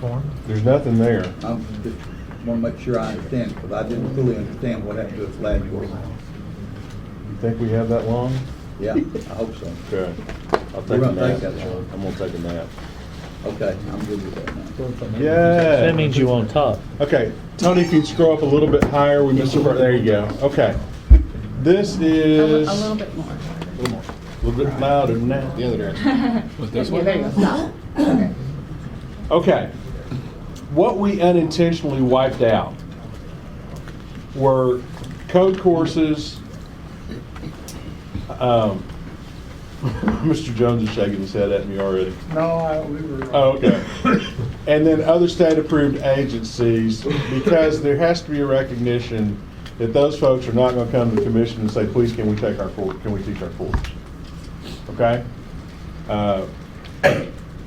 form? There's nothing there. I just want to make sure I understand, because I didn't fully understand what happened to us last year. You think we have that long? Yeah, I hope so. Okay. I'll We're take a gonna nap. take that long. I'm gonna take a nap. Okay, I'm good with that now. Yeah. That means you won't talk. Okay, Tony, if you'd scroll up a little bit higher, we missed the part. There you go. Okay. This is A little bit more. a little bit louder than that. The other direction. Yeah, there you go. Stop. Okay. Okay. What we unintentionally wiped out were code courses. Mr. Jones is shaking his head at me already. No, we were. Oh, okay. And then other state-approved agencies, because there has to be a recognition that those folks are not going to come to the commission and say, please, can we take our course, can we teach our course? Okay?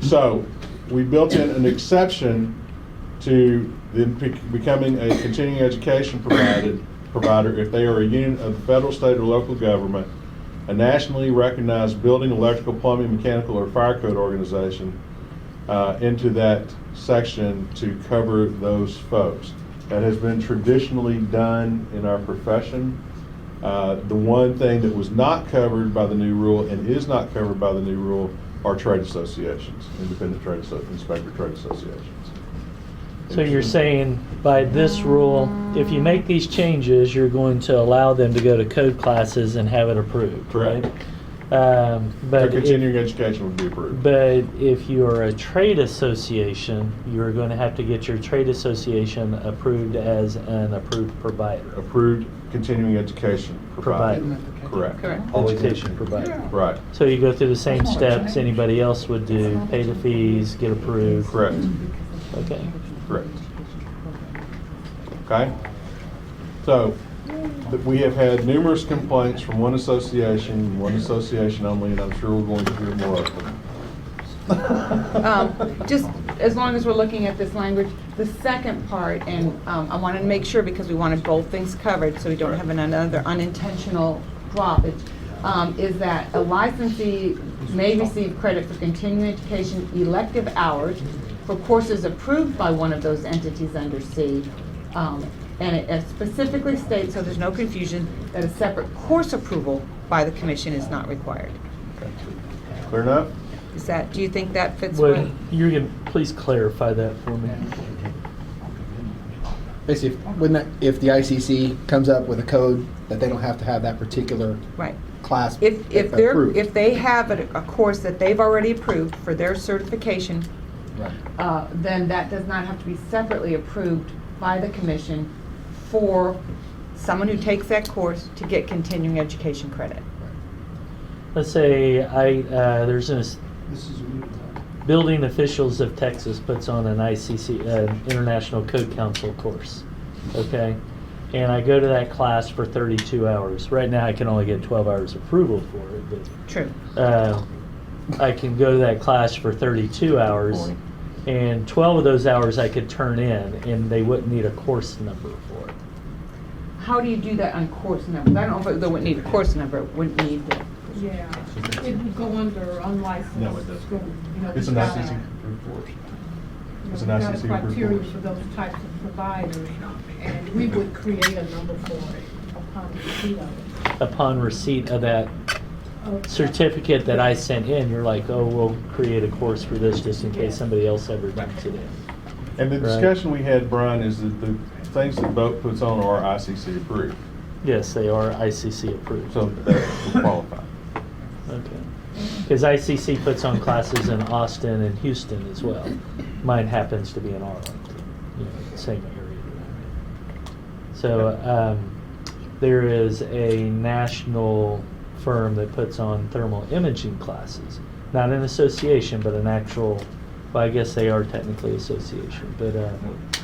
So we built in an exception to them becoming a continuing education provider if they are a unit of the federal, state, or local government, a nationally recognized building, electrical, plumbing, mechanical, or fire code organization, into that section to cover those folks. That has been traditionally done in our profession. The one thing that was not covered by the new rule and is not covered by the new rule are trade associations, independent inspector trade associations. So you're saying by this rule, if you make these changes, you're going to allow them to go to code classes and have it approved, right? Correct. Their But continuing education would be approved. But if you're a trade association, you're going to have to get your trade association approved as an approved provider. Approved continuing education provider. Correct. Correct. Education provider. Right. So you go through the same steps anybody else would do, pay the fees, get approved. Correct. Okay. Correct. Okay? So, we have had numerous complaints from one association only, and I'm sure we're going to hear more of them. Just as long as we're looking at this language, the second part, and I wanted to make sure because we wanted both things covered so we don't have another unintentional droppage, is that a licensee may receive credit for continuing education elective hours for courses approved by one of those entities under C. And it specifically states, so there's no confusion, that a separate course approval by the commission is not required. Clear enough? Is that, do you think that fits Well, with? you're going to please clarify that for me. Basically, if the ICC comes up with a code that they don't have to have that particular Right. class If approved. if they have a course that they've already approved for their certification, Right. then that does not have to be separately approved by the commission for someone who takes that course to get continuing education credit. Let's say there's a Building Officials of Texas puts on an ICC, International Code Council course, okay? And I go to that class for 32 hours. Right now, I can only get 12 hours approval for it, but True. I can go to that class for 32 hours, and 12 of those hours I could turn in, and they wouldn't need a course number for it. How do you do that on course numbers? I don't know if they wouldn't need a course number, it wouldn't need, Yeah, it would go under unlicensed No, it doesn't. school. You know, It's an we've got ICC a- approved course. you know, It's an we've got a ICC approved criteria course. for those types of providers, and we would create a number for it upon receipt of it. Upon receipt of that Okay. certificate that I sent in, you're like, oh, we'll create a course for this just in case somebody else ever brings it in. And the Right. discussion we had, Brian, is that the things that BOAT puts on are ICC approved. Yes, they are ICC approved. So that will qualify. Okay. Because ICC puts on classes in Austin and Houston as well. Mine happens to be in Arlington, same area. So there is a national firm that puts on thermal imaging classes. Not an association, but an actual, well, I guess they are technically association, but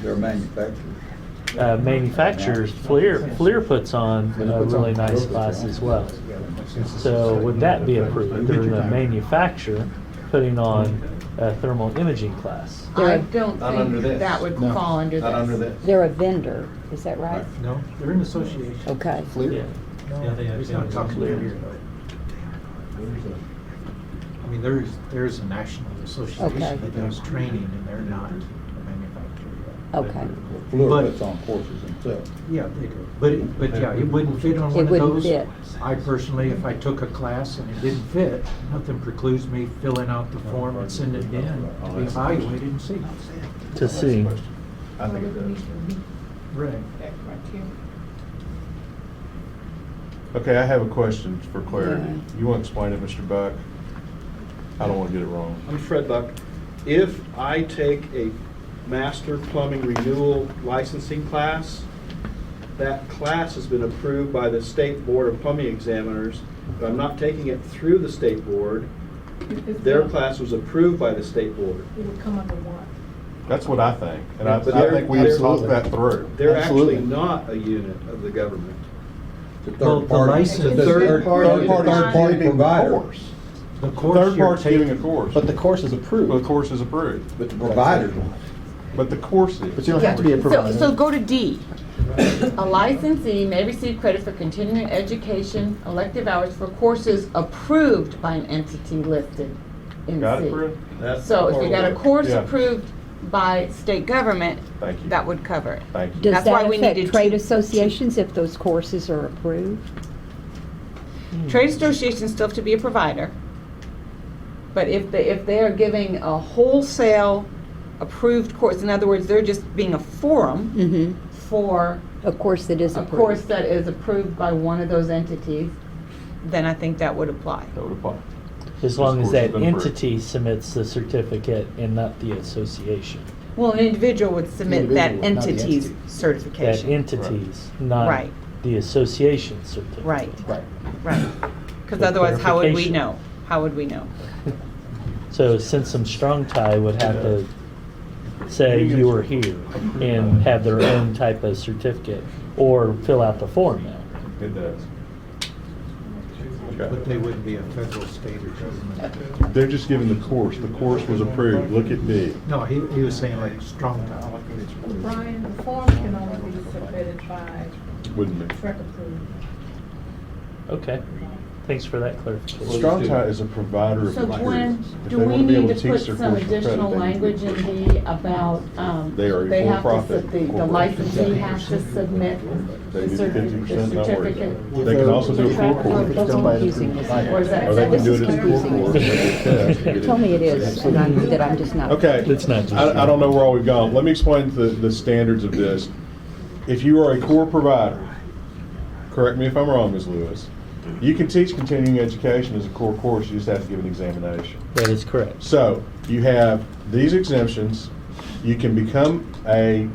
They're manufacturers. manufacturers, FLIR puts on a really nice class as well. So would that be approved? They're the manufacturer putting on a thermal imaging class. I don't Not under think this. that would No, fall under this. Not under this. They're a vendor, is that right? No, they're an association. Okay. Yeah. No, he's not talking about here. I mean, there's a national association Okay. that does training, and they're not a Okay. Fluor But- puts on courses himself. Yeah, they do. But yeah, it wouldn't fit on It one of wouldn't those. fit. I personally, if I took a class and it didn't fit, nothing precludes me filling out the form and sending it in to be evaluated and see. To see. I think it does. Right. That criteria. Okay, I have a question for clarity. You want to explain it, Mr. Buck? I don't want to get it wrong. I'm Fred Buck. If I take a master plumbing renewal licensing class, that class has been approved by the State Board of Plumbing Examiners. But I'm not taking it through the state board. Their class was approved by the state board. It would come under what? That's what I think, and I But they're- think we have talked that through. They're Absolutely. actually not a unit of the government. It's a Well, third the party. license- It's a Third party third-party giving provider. course. The The course third you're part's giving a taking, course. But the course is approved. Well, the course is approved, But the provider's not. but the course But is. you don't have to be a provider. So go to D. A licensee may receive credit for continuing education, elective hours for courses approved by an entity listed in Got C. it, Fred? So if you got a course Yeah. approved by state government, Thank you. that would cover it. Thank you. Does That's why that we affect needed trade two- associations if those courses are approved? Trade associations still have to be a provider, but if they are giving a wholesale approved course, in other words, they're just being a forum Mm-hmm. for A course that is a approved. course that is approved by one of those entities, then I think that would apply. That would apply. As long as course has that been approved. entity submits the certificate and not the association. Well, an individual would submit that Individual, not the entity's entity. That certification. entities, not Right. the association certificate. Right, Right. right. Because For otherwise, how would we clarification. know? How would we know? So since some strong tie would have to say you were here and have their own type of certificate or fill out the form now. It does. but Okay. they wouldn't be a federal, state, or government. They're just giving the course. The course was approved. Look at B. No, he was saying like strong tie. Brian, the form can only be submitted by Wouldn't be. TREC approved. Okay, thanks for that clarification. Strong Tie is a provider of So materials. Gwen, If do they we want to be able need to to teach put their some course for credit, additional they need to. language in D about, They are a they have to, for-profit the corporation. licensee has to submit They the do 50%, not worry about certificate? it. They can also do a full course. If it's done by an Confusing, approved isn't it? provider. Or is that? Or they can do it as a full confusing. course. and they test to get it. Tell me it is, and that I'm just not. Okay. It's not just I don't know where all we've gone. Let me explain the standards of this. If you are a core provider, correct me if I'm wrong, Ms. Lewis, you can teach continuing education as a core course, you just have to give an examination. That is correct. So, you have these exemptions, you can become a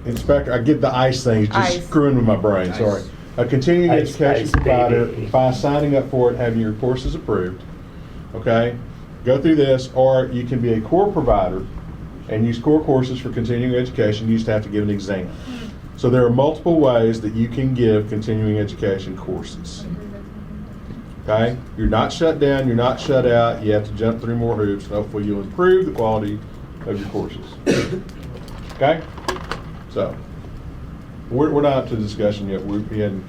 inspector, I get the ICE thing, it's just ICE. screwing with my brain, sorry. A continuing ICE, education ICE, provider, baby. by signing up for it, having your courses approved, okay? Go through this, or you can be a core provider and use core courses for continuing education, you just have to give an exam. So there are multiple ways that you can give continuing education courses. Okay? You're not shut down, you're not shut out, you have to jump through more hoops, and hopefully you'll improve the quality of your courses. Okay? So, we're not up to the discussion yet, we're in.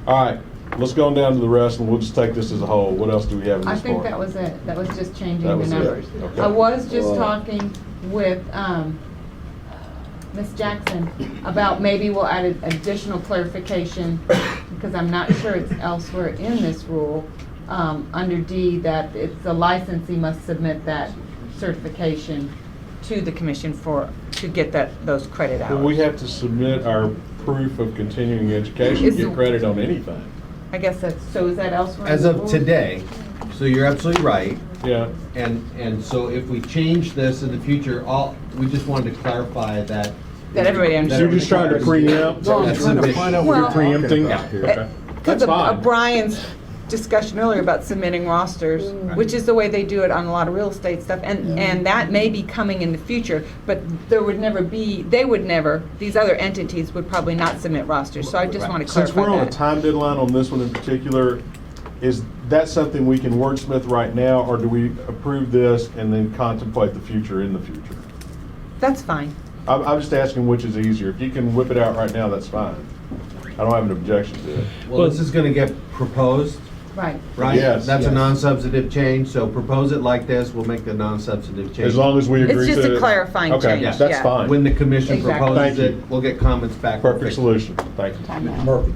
All right, let's go on down to the rest, and we'll just take this as a whole. What else do we have in I this think part? that was it. That was just changing That the was it. numbers. Okay. I was just Well- talking with Ms. Jackson about maybe we'll add an additional clarification, because I'm not sure it's elsewhere in this rule, under D, that it's the licensee must submit that certification to the commission to get those credit hours. Well, we have to submit our proof of continuing education to Is get the- credit on anything. I guess that's, so is that elsewhere? in As the of rule? today, so you're absolutely right. Yeah. And so if we change this in the future, we just wanted to clarify that. That everybody So understands. you're just trying to preempt? That's trying to sufficient. find out what You're you're preempting? Yeah. Okay. Because That's of fine. Brian's discussion earlier about submitting rosters, which is the way they do it on a lot of real estate stuff, and that may be coming in the future, but there would never be, these other entities would probably not submit rosters, so I just want to Since clarify we're on a that. time deadline on this one in particular, is that something we can wordsmith right now, or do we approve this and then contemplate the future in the future? That's fine. I'm just asking which is easier. If you can whip it out right now, that's fine. I don't have an objection to it. Well, this is gonna get proposed Right. Right? Yes. That's a Yes. non-substantive change, so propose it like this, we'll make the non-substantive change. As long as we agree It's to. just a clarifying Okay, change, that's yeah. fine. When the commission Exactly. proposes Thank you. it, we'll get comments back. Perfect solution. Thank you. Mr. Murphy.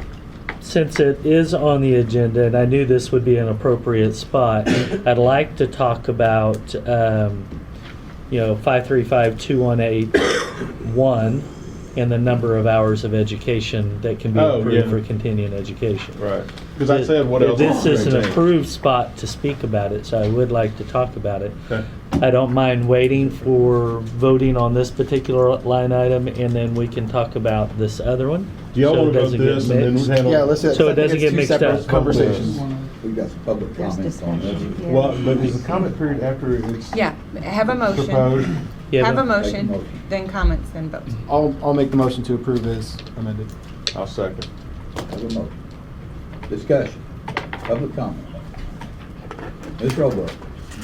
Since it is on the agenda, and I knew this would be an appropriate spot, I'd like to talk about, 535-218-1 and the number of hours of education that can be Oh, approved yeah. for continuing education. Right. Because I said what else. This is an Change. approved spot to speak about it, so I would like to talk about it. Okay. I don't mind waiting for voting on this particular line item, and then we can talk about this other one. Do y'all so it want to vote doesn't get this and then mixed. handle? Yeah, let's. So it I think doesn't it's get two mixed separate up. Conversations. We got some public There's comments on this. discussion, yeah. Well, but is the comment period after it's Yeah, have a motion. proposed? Yeah, Have a but- Take a motion, motion. then comments, then vote. I'll make the motion to approve as amended. I'll second. Have a motion. Discussion. Public comment. Ms. Roebuck.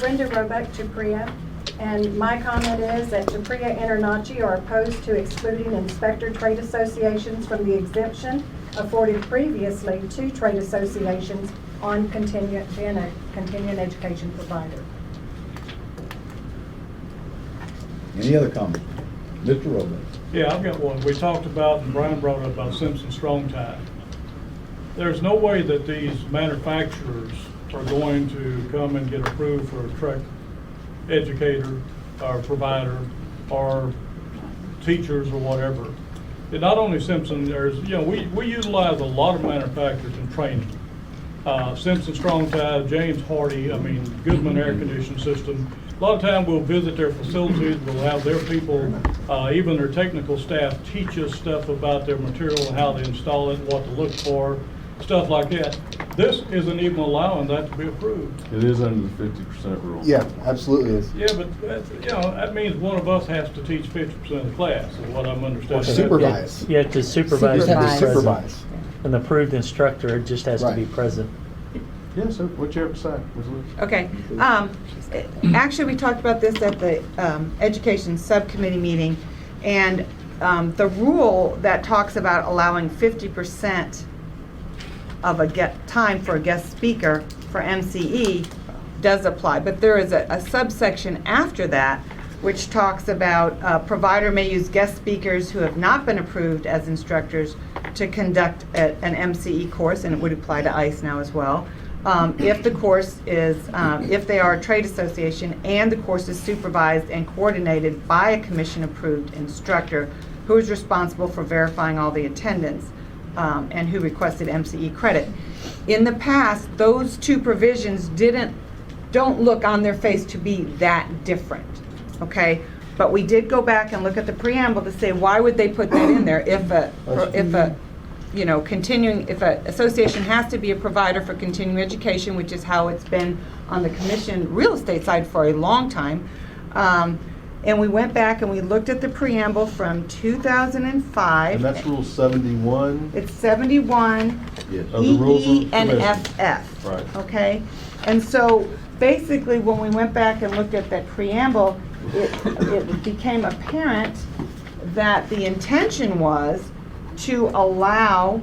Brenda Roebuck, TREIC, and my comment is that TREIC Internachi are opposed to excluding inspector trade associations from the exemption afforded previously to trade associations on being a continuing education provider. Any other comments? Mr. Roebuck. Yeah, I've got one. We talked about, and Brian brought up about Simpson Strong Tie. There's no way that these manufacturers are going to come and get approved for a truck educator or provider or teachers or whatever. And not only Simpson, there's, we utilize a lot of manufacturers in training. Simpson Strong Tie, James Hardy, Goodman Air Conditioning System. A lot of time we'll visit their facilities, we'll have their people, even their technical staff teach us stuff about their material and how to install it, what to look for, stuff like that. This isn't even allowing that to be approved. It is under the 50% rule. Yeah, absolutely is. Yeah, but that's, that means one of us has to teach 50% of the class, is what I'm Or understanding. supervise. You have to supervise. You have to and be present. supervise. An approved instructor just has to be Right. present. Yeah, so what you have to say, Ms. Lewis? Okay. Actually, we talked about this at the Education Subcommittee meeting, and the rule that talks about allowing 50% of time for a guest speaker for MCE does apply. But there is a subsection after that which talks about provider may use guest speakers who have not been approved as instructors to conduct an MCE course, and it would apply to ICE now as well. If the course is, if they are a trade association and the course is supervised and coordinated by a commission-approved instructor who is responsible for verifying all the attendance and who requested MCE credit. In the past, those two provisions don't look on their face to be that different, okay? But we did go back and look at the preamble to say, why would they put that in there if if an association has to be a provider for continuing education, which is how it's been on the commission real estate side for a long time. And we went back and we looked at the preamble from 2005. And that's Rule 71. It's 71, Yes. Of the rules of EE and commission. FF. Right. Okay? And so basically, when we went back and looked at that preamble, it became apparent that the intention was to allow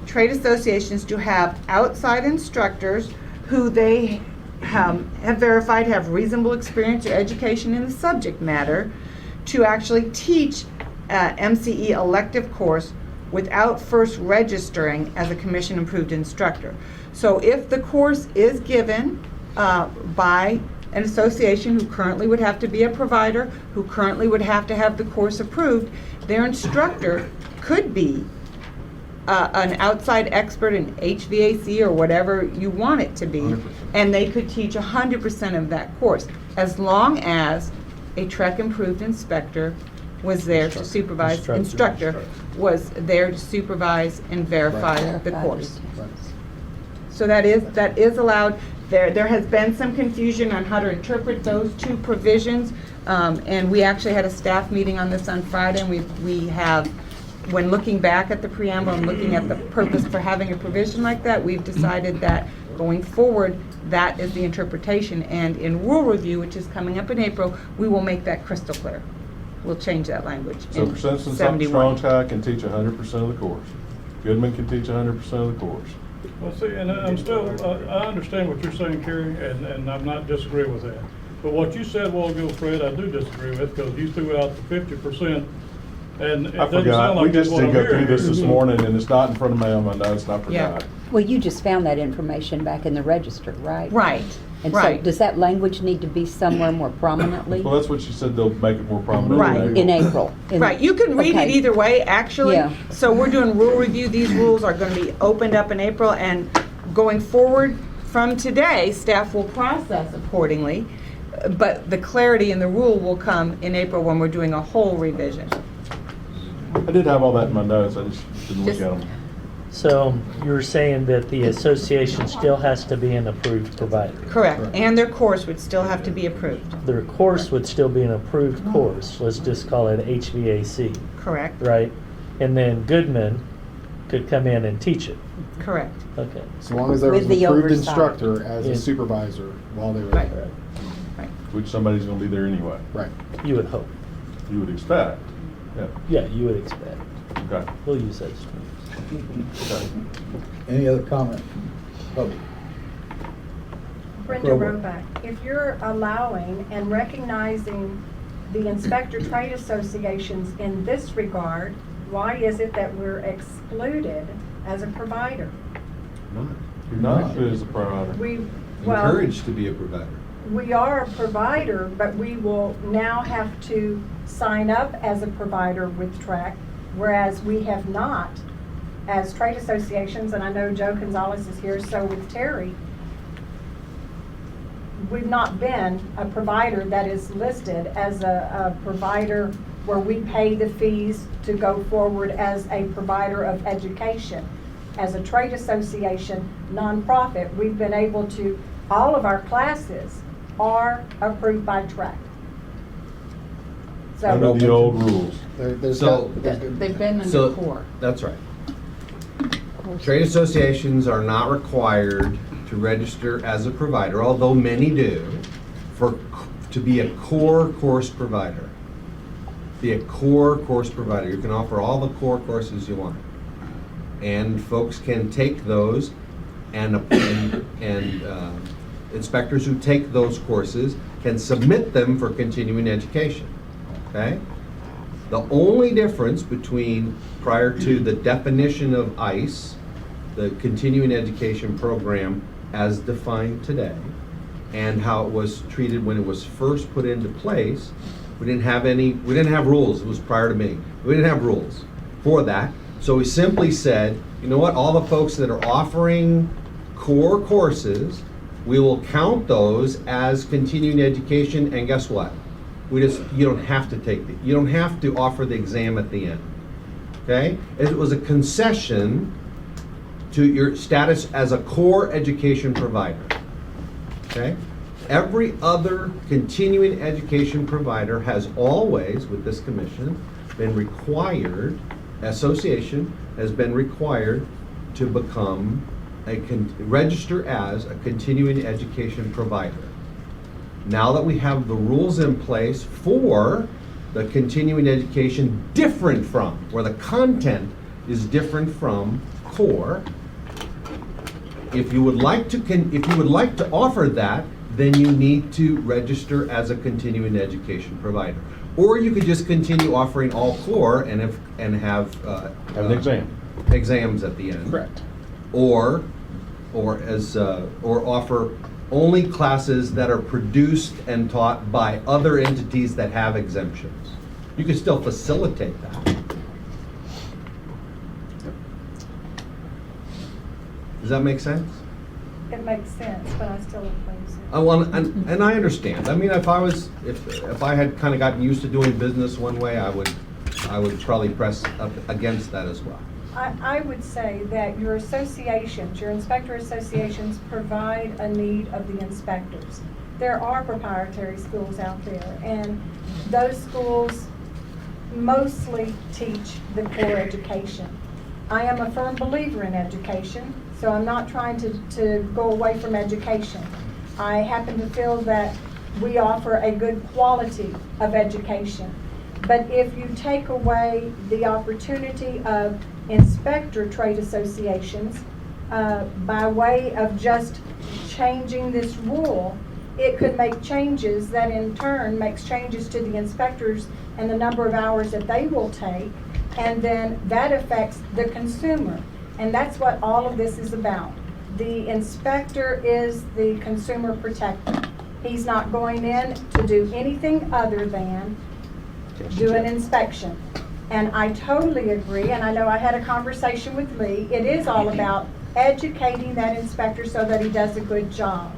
trade associations to have outside instructors who they have verified have reasonable experience or education in the subject matter to actually teach MCE elective course without first registering as a commission-approved instructor. So if the course is given by an association who currently would have to be a provider, who currently would have to have the course approved, their instructor could be an outside expert in HVAC or whatever you want it to be, 100%. and they could teach 100% of that course, as long as a TREC approved inspector was there to supervise, instructor was there to supervise and verify the course. So that is allowed. There has been some confusion on how to interpret those two provisions, and we actually had a staff meeting on this on Friday, and we have, when looking back at the preamble and looking at the purpose for having a provision like that, we've decided that going forward, that is the interpretation. And in rule review, which is coming up in April, we will make that crystal clear. We'll change that language. So in for Simpson 71. Strong Tie can teach 100% of the course. Goodman can teach 100% of the course. Well, see, and I'm still, I understand what you're saying, Kerry, and I'm not disagreeing with that. But what you said a while ago, Fred, I do disagree with, because you threw out the 50%, and it I doesn't forgot, sound we like that's just what did I'm go hearing. through this morning, and it's not in front of me on my notes, and I forgot. Well, you just found that information back in the register, right? Right, And so right. does that language need to be somewhere more prominently? Well, that's what she said, they'll make it more prominent. Right. In April? Right, you can read it Okay. either way, actually. Yeah. So we're doing rule review. These rules are going to be opened up in April, and going forward from today, staff will process accordingly. But the clarity in the rule will come in April when we're doing a whole revision. I did have all that in my notes, I just didn't look at them. So you're saying that the association still has to be an approved provider? Correct, and their course would still have to be approved. Their course would still be an approved course, let's just call it HVAC, Correct, right? And then Goodman could come in and teach it. correct. Okay. So long as there was With an the approved oversight. instructor as Yeah. a supervisor while they were Right. there. Which somebody's gonna be there anyway, Right. You would hope. you would expect. Yeah, Yeah, you would expect. okay. We'll use those terms. Okay. Any other comment? Public? Brenda Grover. Roback, if you're allowing and recognizing the inspector trade associations in this regard, why is it that we're excluded as a provider? You're not included as a provider. Encouraged to be a provider. We are a provider, but we will now have to sign up as a provider with TREIC, whereas we have not as trade associations, and I know Joe Gonzalez is here, so with Terry, we've not been a provider that is listed as a provider where we pay the fees to go forward as a provider of education. As a trade association, nonprofit, we've been able to, all of our classes are approved by TREIC. Under the old rules. They've been under core. That's right. Trade associations are not required to register as a provider, although many do, to be a core course provider. Be a core course provider. You can offer all the core courses you want. And folks can take those, and inspectors who take those courses can submit them for continuing education. Okay? The only difference between prior to the definition of ICE, the continuing education program as defined today, and how it was treated when it was first put into place, we didn't have rules. It was prior to me. We didn't have rules for that. So we simply said, you know what, all the folks that are offering core courses, we will count those as continuing education, and guess what? You don't have to you don't have to offer the exam at the end. Okay? It was a concession to your status as a core education provider. Okay? Every other continuing education provider has always, with this commission, been required, association has been required to become register as a continuing education provider. Now that we have the rules in place for the continuing education different from, where the content is different from core, if you would like to offer that, then you need to register as a continuing education provider. Or you could just continue offering all core and have an exam. Exams at the end. Correct. Or offer only classes that are produced and taught by other entities that have exemptions. You can still facilitate that. Does that make sense? It makes sense, but I still don't think so. Well, and I understand. I mean, if I had kind of gotten used to doing business one way, I would probably press up against that as well. I would say that your associations, your inspector associations provide a need of the inspectors. There are proprietary schools out there, and those schools mostly teach the core education. I am a firm believer in education, so I'm not trying to go away from education. I happen to feel that we offer a good quality of education. But if you take away the opportunity of inspector trade associations by way of just changing this rule, it could make changes that in turn makes changes to the inspectors and the number of hours that they will take, and then that affects the consumer. And that's what all of this is about. The inspector is the consumer protector. He's not going in to do anything other than do an inspection. And I totally agree, and I know I had a conversation with Lee. It is all about educating that inspector so that he does a good job.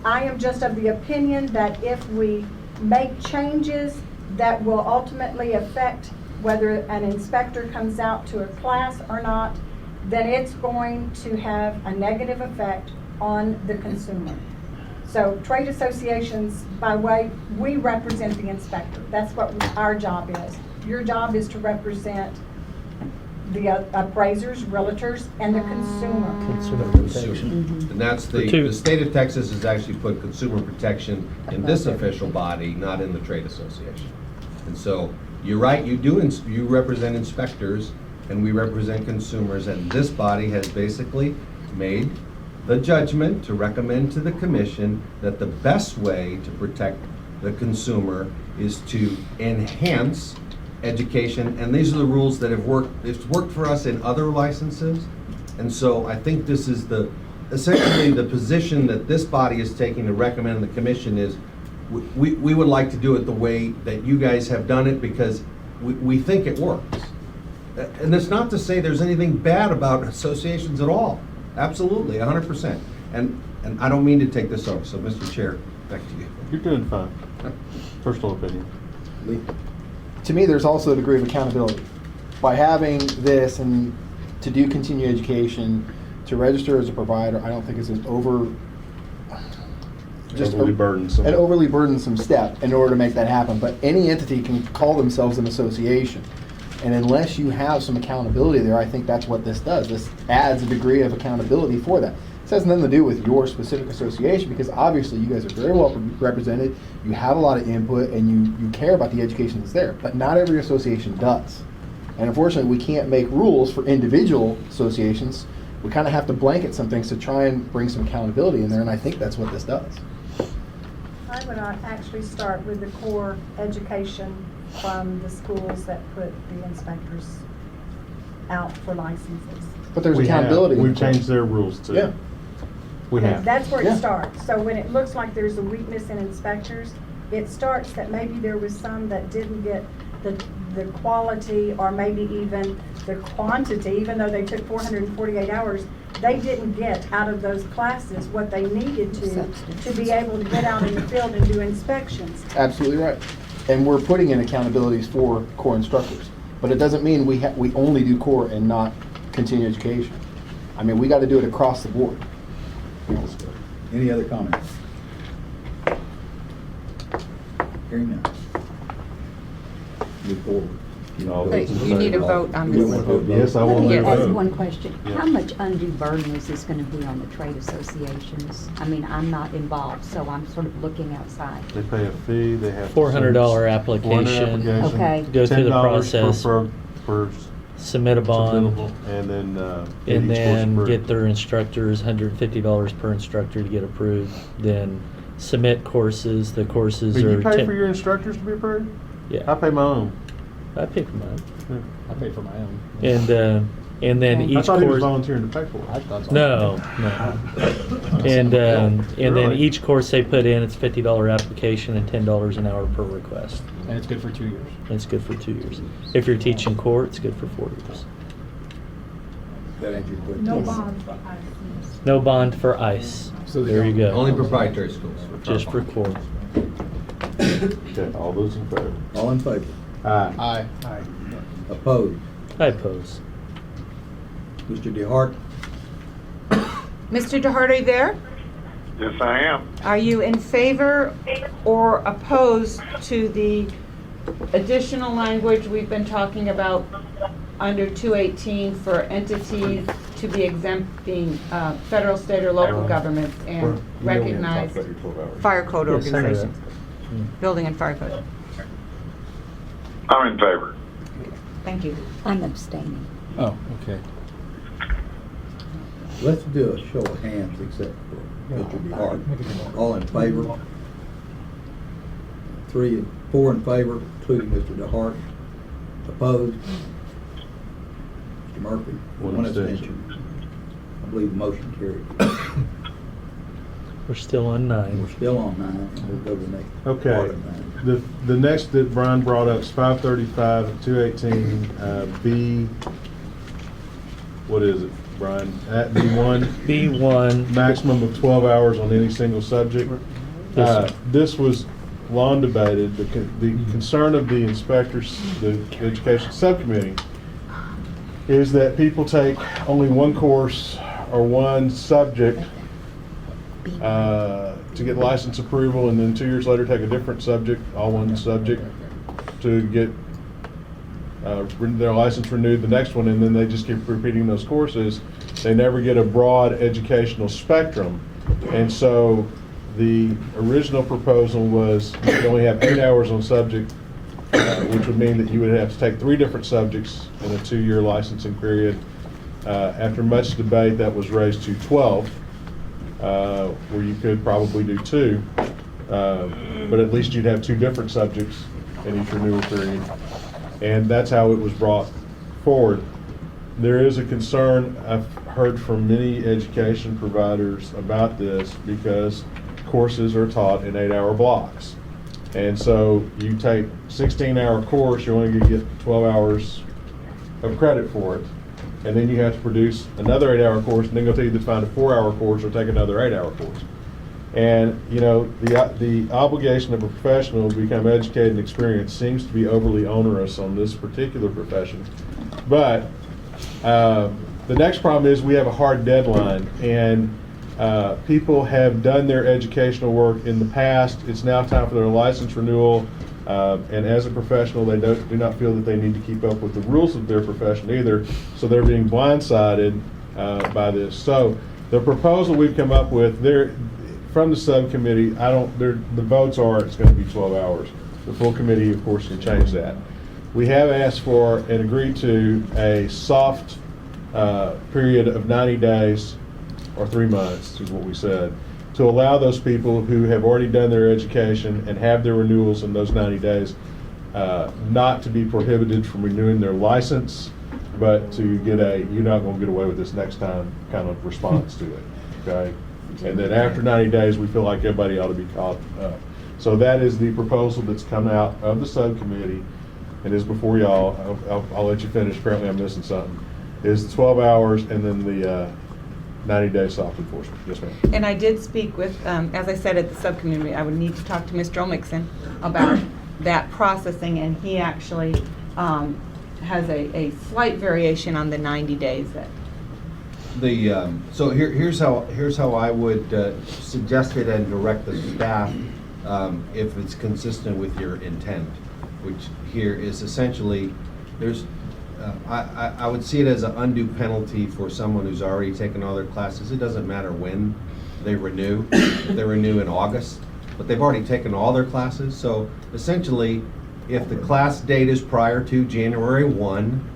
I am just of the opinion that if we make changes that will ultimately affect whether an inspector comes out to a class or not, then it's going to have a negative effect on the consumer. So trade associations, we represent the inspector. That's what our job is. Your job is to represent the appraisers, realtors, and the consumer. Consumer protection. And that's the state of Texas has actually put consumer protection in this official body, not in the trade association. And so you're right, you represent inspectors and we represent consumers, and this body has basically made the judgment to recommend to the commission that the best way to protect the consumer is to enhance education, and these are the rules that have worked. It's worked for us in other licenses, and so I think this is essentially the position that this body is taking to recommend the commission is we would like to do it the way that you guys have done it because we think it works. And it's not to say there's anything bad about associations at all. Absolutely, 100%. And I don't mean to take this over, so Mr. Chair, back to you. You're doing fine. Personal opinion. Lee? To me, there's also a degree of accountability. By having this and to do continuing education, to register as a provider, I don't think is an overly burdensome step in order to make that happen. But any entity can call themselves an association. And unless you have some accountability there, I think that's what this does. This adds a degree of accountability for that. This has nothing to do with your specific association because obviously you guys are very well represented, you have a lot of input, and you care about the education that's there. But not every association does. And unfortunately, we can't make rules for individual associations. We kind of have to blanket some things to try and bring some accountability in there, and I think that's what this does. I would actually start with the core education from the schools that put the inspectors out for licenses. But there's accountability. We've changed their rules too. Yeah. We have. That's where it starts. So when it looks like there's a weakness in inspectors, it starts that maybe there was some that didn't get the quality or maybe even the quantity, even though they took 448 hours, they didn't get out of those classes what they needed to be able to get out in the field and do inspections. Absolutely right. And we're putting in accountabilities for core instructors. But it doesn't mean we only do core and not continuing education. I mean, we got to do it across the board. Any other comments? Hearing none. Move forward. You need a vote on this. Yes, I will. Yeah, ask one question. How much undue burden is this going to be on the trade associations? I mean, I'm not involved, so I'm sort of looking outside. They pay a fee, they have. $400 application. Okay. Go through the $10 process. per Submit a bond. And then, And then get get their instructors, $150 per instructor to get approved. Then submit courses. The courses But are. you pay for your instructors to be approved? Yeah. I pay my own. I pay for mine. I pay for my own. And then each I thought he was course. volunteering to pay for it. I thought so. No. And then Really? each course they put in, it's $50 application and $10 an hour per request. And it's good for 2 years. And it's good for 2 years. If you're teaching core, it's good for 4 years. That answer your question? No Yes. bond for ICE. No bond for ICE. So There you go. Only proprietary schools. Just for core. Okay, all those in favor? All in favor? Aye. Aye. Opposed? I oppose. Mr. DeHart? Mr. DeHart, are you there? Yes, I am. Are you in favor or opposed to the additional language we've been talking about under 218 for entities to be exempting federal, state, or local governments and recognize fire code Yes, I know that. organizations? Building and fire code. I'm in favor. Thank you. I'm abstaining. Oh, okay. Let's do a show of hands except for Mr. DeHart. All in favor? 4 in favor, including Mr. DeHart. Opposed? Mr. Murphy? One abstention. I believe the motion carried. We're still on 9. We're still on 9. We'll go to the next part Okay. of 9. The next that Brian brought up is 535 and 218 B. What is it, Brian? At B1. B1. Maximum of 12 hours on any single subject. Yes, sir. This was long debated. The concern of the inspectors, the education subcommittee, is that people take only one course or one subject to get license approval, and then 2 years later take a different subject, all one subject, to get their license renewed the next one, and then they just keep repeating those courses. They never get a broad educational spectrum. And so the original proposal was you could only have 8 hours on subject, which would mean that you would have to take 3 different subjects in a 2-year licensing period. After much debate, that was raised to 12, where you could probably do 2, but at least you'd have 2 different subjects in each renewal period. And that's how it was brought forward. There is a concern I've heard from many education providers about this because courses are taught in 8-hour blocks. And so you take 16-hour course, you're only going to get 12 hours of credit for it. And then you have to produce another 8-hour course, and then go to either find a 4-hour course or take another 8-hour course. And, you know, the obligation of a professional to become educated and experienced seems to be overly onerous on this particular profession. But the next problem is we have a hard deadline, and people have done their educational work in the past. It's now time for their license renewal. And as a professional, they do not feel that they need to keep up with the rules of their profession either, so they're being blindsided by this. So the proposal we've come up with from the subcommittee, the votes are it's going to be 12 hours. The full committee, of course, can change that. We have asked for and agreed to a soft period of 90 days or 3 months is what we said, to allow those people who have already done their education and have their renewals in those 90 days not to be prohibited from renewing their license, but to get you're not going to get away with this next time kind of response to it, okay? And then after 90 days, we feel like everybody ought to be caught up. So that is the proposal that's come out of the subcommittee and is before y'all. I'll let you finish. Apparently I'm missing something. Is 12 hours and then the 90-day soft enforcement. Yes, ma'am. And I did speak with, as I said at the subcommittee, I would need to talk to Mr. Olmixon about that processing, and he actually has a slight variation on the 90 days. So here's how I would suggest it and direct the staff if it's consistent with your intent, which here is essentially I would see it as an undue penalty for someone who's already taken all their classes. It doesn't matter when they renew, if they renew in August, but they've already taken all their classes. So essentially, if the class date is prior to January 1,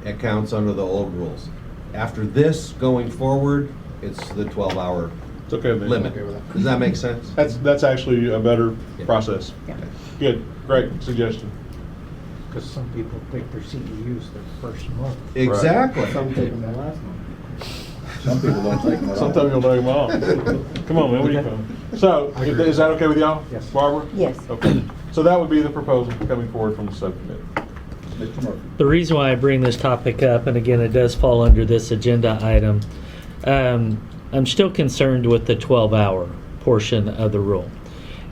it counts under the old rules. After this, going forward, it's the 12-hour limit. Does that make sense? That's actually a better process. Yeah. Good, great suggestion. Because some people take their CEUs their first month. Exactly. Some take them the last month. Some people don't take them at all. Sometimes you'll take them all. Come on, man, what are you doing? So, is that okay with y'all? Yes. Barbara? Yes. Okay. So that would be the proposal coming forward from the subcommittee. Mr. Murphy. The reason why I bring this topic up, and again, it does fall under this agenda item, I'm still concerned with the 12-hour portion of the rule.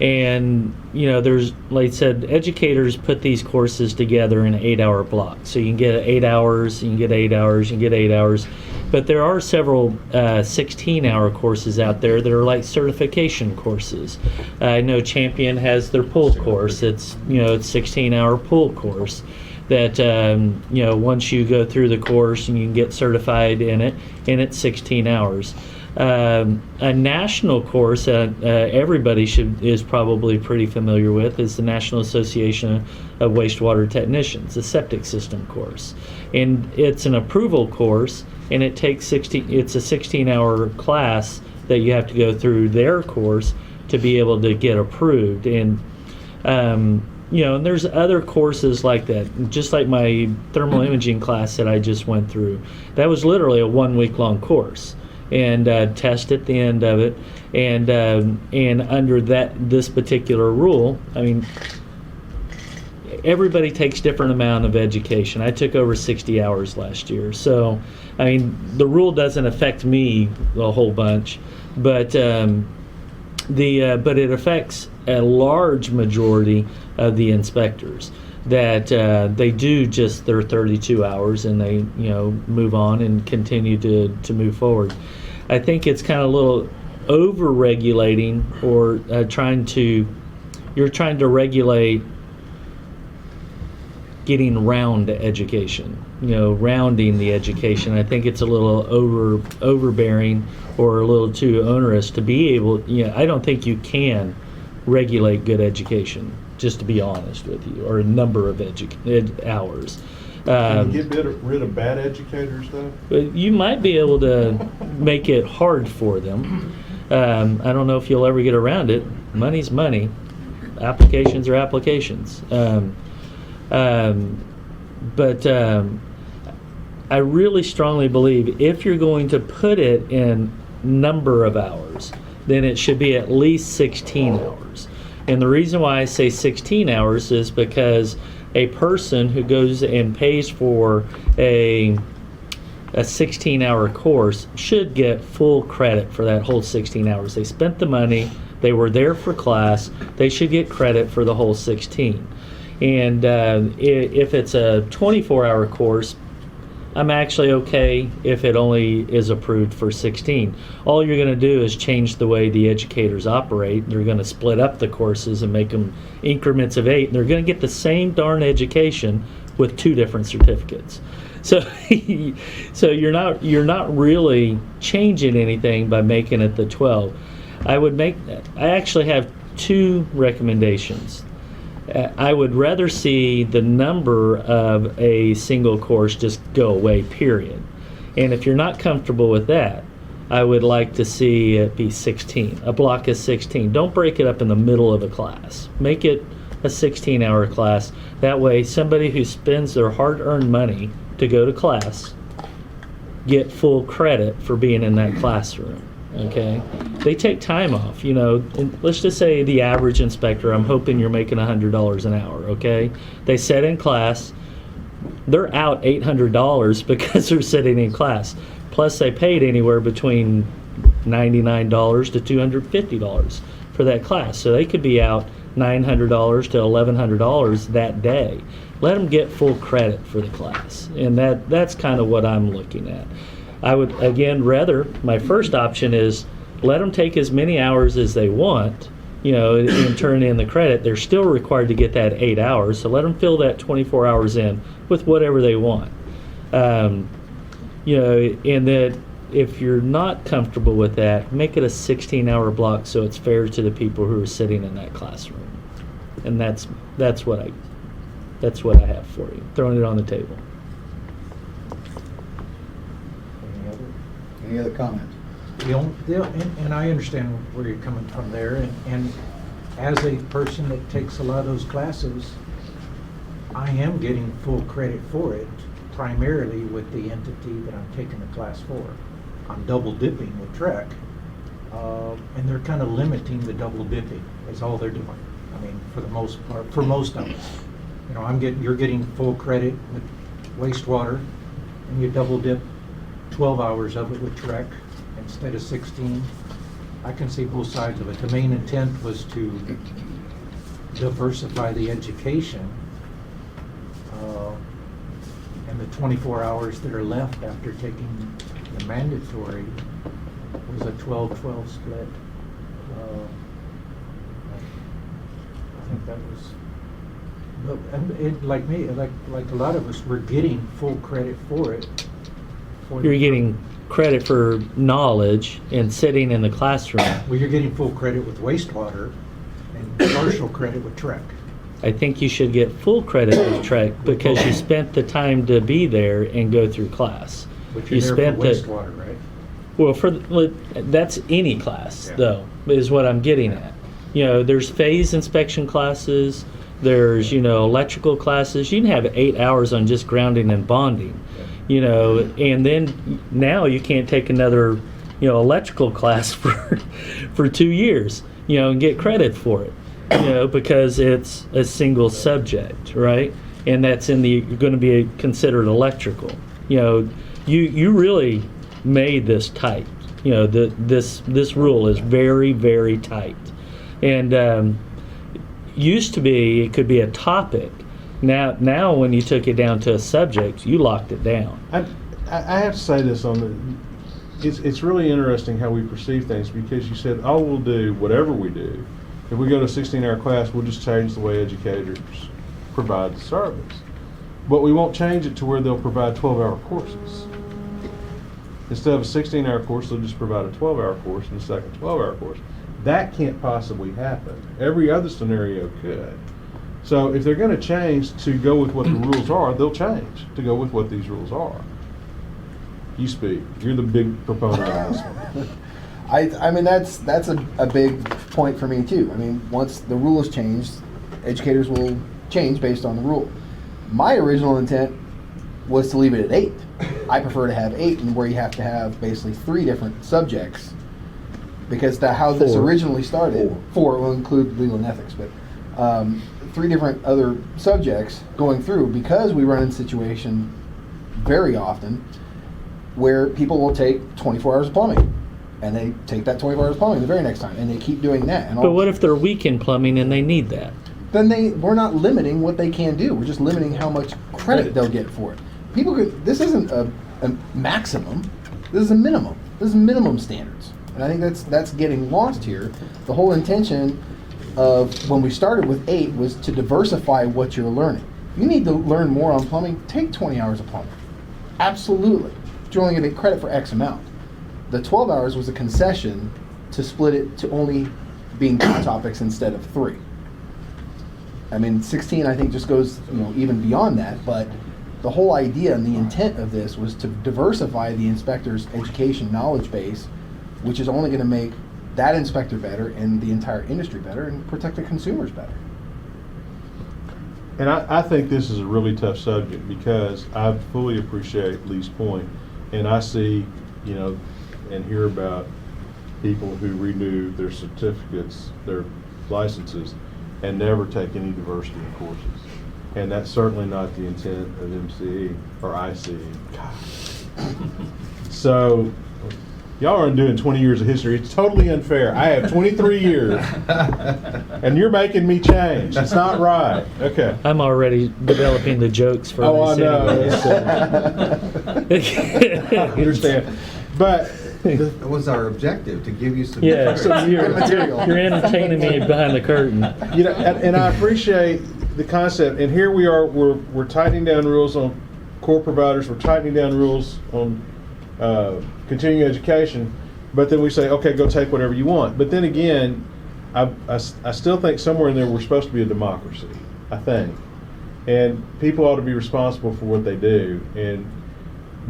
And, you know, there's, like I said, educators put these courses together in 8-hour blocks. So you can get 8 hours, you can get 8 hours, you can get 8 hours. But there are several 16-hour courses out there that are like certification courses. I know Champion has their pool course. It's, you know, it's 16-hour pool course that, you know, once you go through the course and you can get certified in it, and it's 16 hours. A national course everybody is probably pretty familiar with is the National Association of Wastewater Technicians, the septic system course. And it's an approval course and it takes 16. It's a 16-hour class that you have to go through their course to be able to get approved. And you know, and there's other courses like that, just like my thermal imaging class that I just went through. That was literally a 1 week long course, and test at the end of it. And under this particular rule, I mean, everybody takes different amount of education. I took over 60 hours last year, so I mean, the rule doesn't affect me a whole bunch, but but it affects a large majority of the inspectors, that they do just their 32 hours and they, you know, move on and continue to move forward. I think it's kind of a little over-regulating, or you're trying to regulate getting around education, you know, rounding the education. I think it's a little overbearing or a little too onerous to be able, you know, I don't think you can regulate good education, just to be honest with you, or a number of hours. Can you get rid of bad educators, though? But you might be able to make it hard for them. I don't know if you'll ever get around it. Money's money. Applications are applications. But I really strongly believe if you're going to put it in number of hours, then it should be at least 16 hours. And the reason why I say 16 hours is because a person who goes and pays for a 16-hour course should get full credit for that whole 16 hours. They spent the money, they were there for class, they should get credit for the whole 16. And if it's a 24-hour course, I'm actually okay if it only is approved for 16. All you're going to do is change the way the educators operate. They're going to split up the courses and make them increments of 8. And they're going to get the same darn education with 2 different certificates. So, you're not really changing anything by making it the 12. I actually have 2 recommendations. I would rather see the number of a single course just go away, period. And if you're not comfortable with that, I would like to see it be 16. A block is 16. Don't break it up in the middle of a class. Make it a 16-hour class. That way, somebody who spends their hard-earned money to go to class get full credit for being in that classroom. Okay, they take time off, you know, and let's just say the average inspector, I'm hoping you're making $100 an hour, okay? They sit in class, they're out $800 because they're sitting in class. Plus they paid anywhere between $99 to $250 for that class. So they could be out $900 to $1,100 that day. Let them get full credit for the class. And that's kind of what I'm looking at. I would, again, rather, my first option is let them take as many hours as they want, you know, and turn in the credit. They're still required to get that 8 hours, so let them fill that 24 hours in with whatever they want. You know, and that if you're not comfortable with that, make it a 16-hour block so it's fair to the people who are sitting in that classroom. And that's what I have for you. Throwing it on the table. Any other comments? And I understand where you're coming from there, and as a person that takes a lot of those classes, I am getting full credit for it, primarily with the entity that I'm taking the class for. I'm double dipping with TREIC, and they're kind of limiting the double dipping, is all they're doing. I mean, for the most part, for most of us. You know, you're getting full credit with wastewater, and you double dip 12 hours of it with TREIC instead of 16. I can see both sides of it. The main intent was to diversify the education, and the 24 hours that are left after taking the mandatory was a 12-12 split. I think that was, like me, like a lot of us, we're getting full credit for it. You're getting credit for knowledge and sitting in the classroom. Well, you're getting full credit with wastewater and partial credit with TREIC. I think you should get full credit with TREIC because you spent the time to be there and go through class. But You you're there spent for the wastewater, right? well, that's any class though, is what I'm getting at. There's phase inspection classes. There's electrical classes. You can have 8 hours on just grounding and bonding. And then now you can't take another electrical class for 2 years, and get credit for it, because it's a single subject, right? And that's you're going to be considered electrical. You really made this tight. This rule is very, very tight. And used to be, it could be a topic. Now when you took it down to a subject, you locked it down. I have to say this it's really interesting how we perceive things, because you said, oh, we'll do whatever we do. If we go to a 16-hour class, we'll just change the way educators provide the service. But we won't change it to where they'll provide 12-hour courses. Instead of a 16-hour course, they'll just provide a 12-hour course and a second 12-hour course. That can't possibly happen. Every other scenario could. So if they're going to change to go with what the rules are, they'll change to go with what these rules are. You speak. You're the big proponent on this one. I mean, that's a big point for me too. I mean, once the rule is changed, educators will change based on the rule. My original intent was to leave it at 8. I prefer to have 8, and where you have to have basically 3 different subjects, because how this originally started. 4 will include legal and ethics, but 3 different other subjects going through, because we run in situation very often where people will take 24 hours of plumbing, and they take that 24 hours of plumbing the very next time, and they keep doing that. But what if they're weak in plumbing and they need that? Then we're not limiting what they can do. We're just limiting how much credit they'll get for it. This isn't a maximum. This is a minimum. This is minimum standards. And I think that's getting lost here. The whole intention of when we started with 8 was to diversify what you're learning. If you need to learn more on plumbing, take 20 hours of plumbing. Absolutely. But you're only going to get credit for X amount. The 12 hours was a concession to split it to only being 2 topics instead of 3. I mean, 16 I think just goes even beyond that, but the whole idea and the intent of this was to diversify the inspector's education knowledge base, which is only going to make that inspector better and the entire industry better and protect the consumers better. And I think this is a really tough subject, because I fully appreciate Lee's point, and I see, and hear about people who renew their certificates, their licenses, and never take any diversity in courses. And that's certainly not the intent of MCE or ICE. So, y'all aren't doing 20 years of history. It's totally unfair. I have 23 years, and you're making me change. It's not right. Okay. I'm already developing the jokes for I this know. anyway, I understand. But That was our objective, to give you some so you're entertaining me behind the curtain. and I appreciate the concept. And here we are, we're tightening down rules on core providers. We're tightening down rules on continuing education. But then we say, okay, go take whatever you want. But then again, I still think somewhere in there we're supposed to be a democracy, I think. And people ought to be responsible for what they do and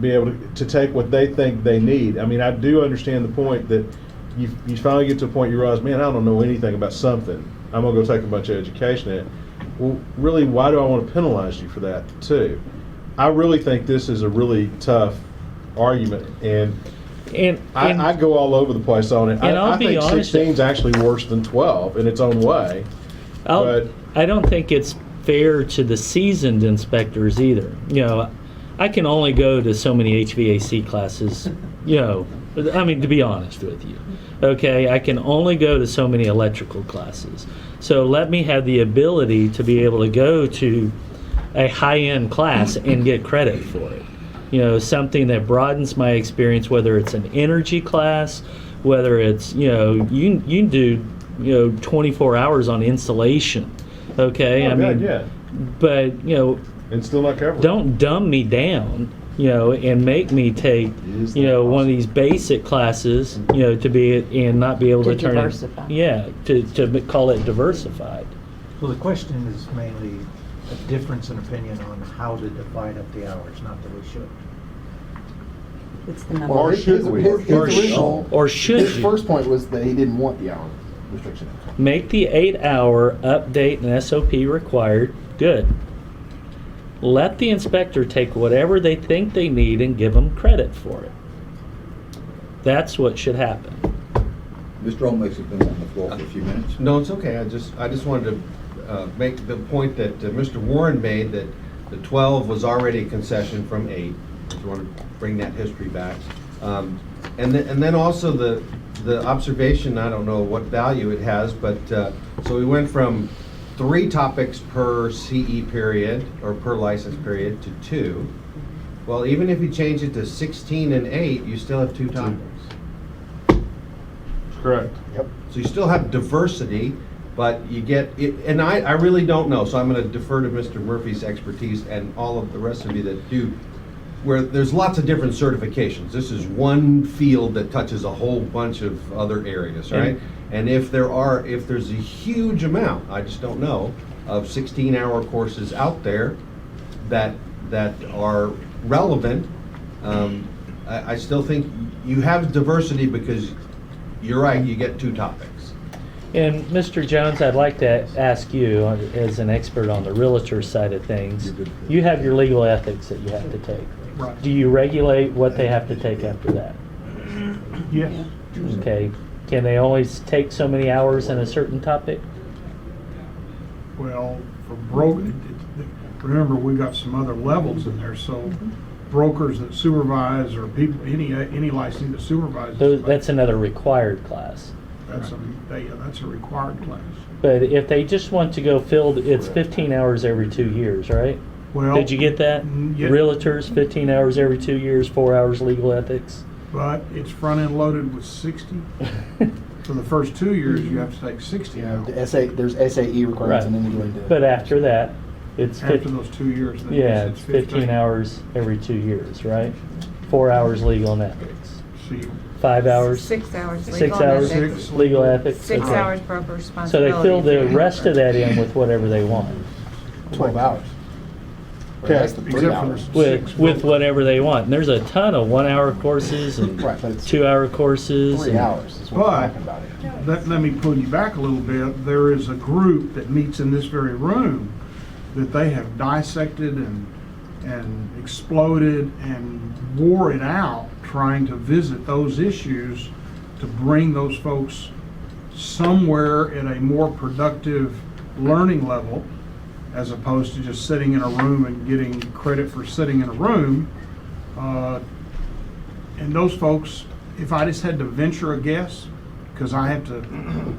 be able to take what they think they need. I mean, I do understand the point that you finally get to a point you realize, man, I don't know anything about something. I'm going to go take a bunch of education in it. Well, really, why do I want to penalize you for that, too? I really think this is a really tough argument, and I go all over the place on it. I think 16 is actually worse than 12 in its own way. I don't think it's fair to the seasoned inspectors either. I can only go to so many HVAC classes, I mean, to be honest with you. Okay, I can only go to so many electrical classes. So let me have the ability to be able to go to a high-end class and get credit for it. Something that broadens my experience, whether it's an energy class, whether it's, you can do, 24 hours on installation. Okay, but, and still not covered. Don't dumb me down, and make me take, one of these basic classes, to be and not be able to turn diversify. to call it diversified. Well, the question is mainly a difference in opinion on how to divide up the hours, not that we should. It's the number. Well, Or his, should we? his original, Or should his you? first point was that he didn't want the hour restriction. Make the 8-hour update and SOP required. Good. Let the inspector take whatever they think they need and give them credit for it. That's what should happen. Mr. Olmec has been on the floor for a few minutes. No, it's okay. I just wanted to make the point that Mr. Warren made, that the 12 was already a concession from 8. Just want to bring that history back. And then also the observation, I don't know what value it has, but so we went from 3 topics per CE period or per license period to 2. Well, even if you change it to 16 and 8, you still have 2 topics. Correct. Yep. So you still have diversity, but you get it, and I really don't know, so I'm going to defer to Mr. Murphy's expertise and all of the rest of you that do, where there's lots of different certifications. This is one field that touches a whole bunch of other areas, right? And if there's a huge amount, I just don't know, of 16-hour courses out there that are relevant, I still think you have diversity because you're right, you get 2 topics. And Mr. Jones, I'd like to ask you, as an expert on the realtor side of things, you have your legal ethics that you have to take. Right. Do you regulate what they have to take after that? Yes. Okay. Can they always take so many hours in a certain topic? Well, for broker, remember, we got some other levels in there, so brokers that supervise or people, any licensing that supervises. That's another required class. That's a required class. But if they just want to go field, it's 15 hours every 2 years, right? Well, did you get that? yeah. Realtors, 15 hours every 2 years, 4 hours legal ethics. But it's front-end loaded with 60. For the first 2 years, you have to take 60 hours. There's SAE requirements, and then you go into. But after that, it's After those 2 years, then yeah, it's it's 15 hours every 2 years, right? 4 hours legal and ethics. See, 5 hours. 6 hours 6 legal hours ethics. legal ethics. 6 Okay. hours broker So responsibility. they fill the rest of that in with whatever they want. 12 hours. Okay. That's the 3 hours. With whatever they want. And there's a ton of 1-hour courses and Right, but it's 2-hour courses. 3 and- hours is what we're talking about here. let me pull you back a little bit. There is a group that meets in this very room that they have dissected and exploded and wore it out trying to visit those issues to bring those folks somewhere at a more productive learning level, as opposed to just sitting in a room and getting credit for sitting in a room. And those folks, if I just had to venture a guess, because I have to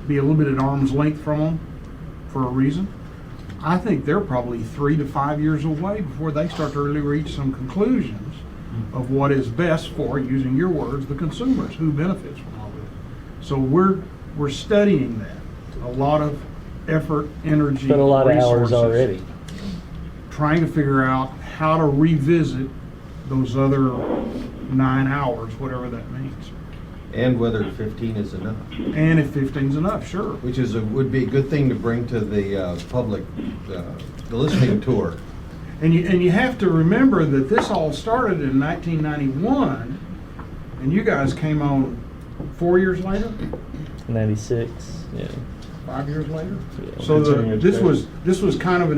be a little bit at arm's length from them for a reason, I think they're probably 3 to 5 years away before they start to really reach some conclusions of what is best for, using your words, the consumers, who benefits from all this. So we're studying that. A lot of effort, energy, But a lot of hours resources, already. trying to figure out how to revisit those other 9 hours, whatever that means. And whether 15 is enough. And if 15's enough, sure. Which would be a good thing to bring to the public, the listening tour. And you have to remember that this all started in 1991, and you guys came on 4 years later, 96, yeah. 5 years later. Yeah. So this Continuing was kind of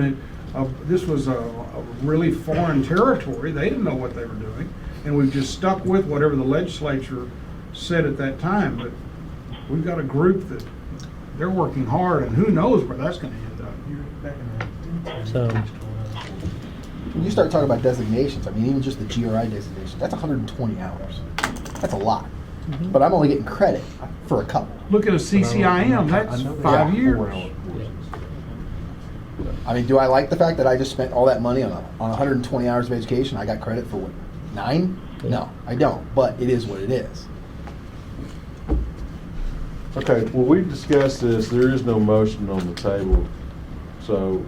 a really foreign territory. They didn't know what they were doing, and we've just stuck with whatever the legislature said at that time. But we've got a group that they're working hard, and who knows where that's going to end up. So When you start talking about designations, I mean, even just the GRI designation, that's 120 hours. That's a lot. But I'm only getting credit for a couple. Look at a CCIM, that's 5 years. I mean, do I like the fact that I just spent all that money on 120 hours of education? I got credit for what, 9? No, I don't. But it is what it is. Okay, well, we've discussed this, there is no motion on the table, so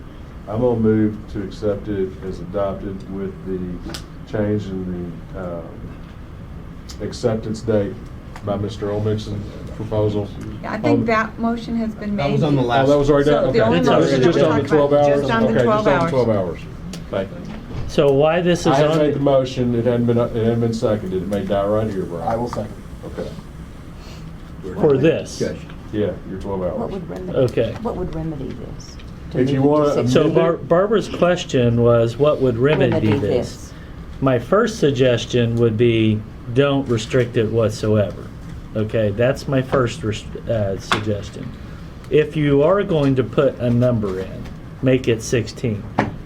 I'm gonna move to accept it as adopted with the change in the acceptance date by Mr. Olmec's proposal. Yeah, I think that motion has been made. That was on the last. Oh, that was already done? So Okay. the only Just motion on the we're 12 talking hours? about, just on the Okay, 12 just on the hours. 12 hours. Thank you. So why this is I have on made the the, motion, it hadn't been seconded, it may die right here, Brian. I will second. Okay, for this? yeah, your 12 What hours. would remedy? Okay. What would remedy this? If you move wanna to amend So it- Barbara's question was, what would remedy this? My first suggestion would be, don't restrict it whatsoever. Okay, that's my first suggestion. If you are going to put a number in, make it 16.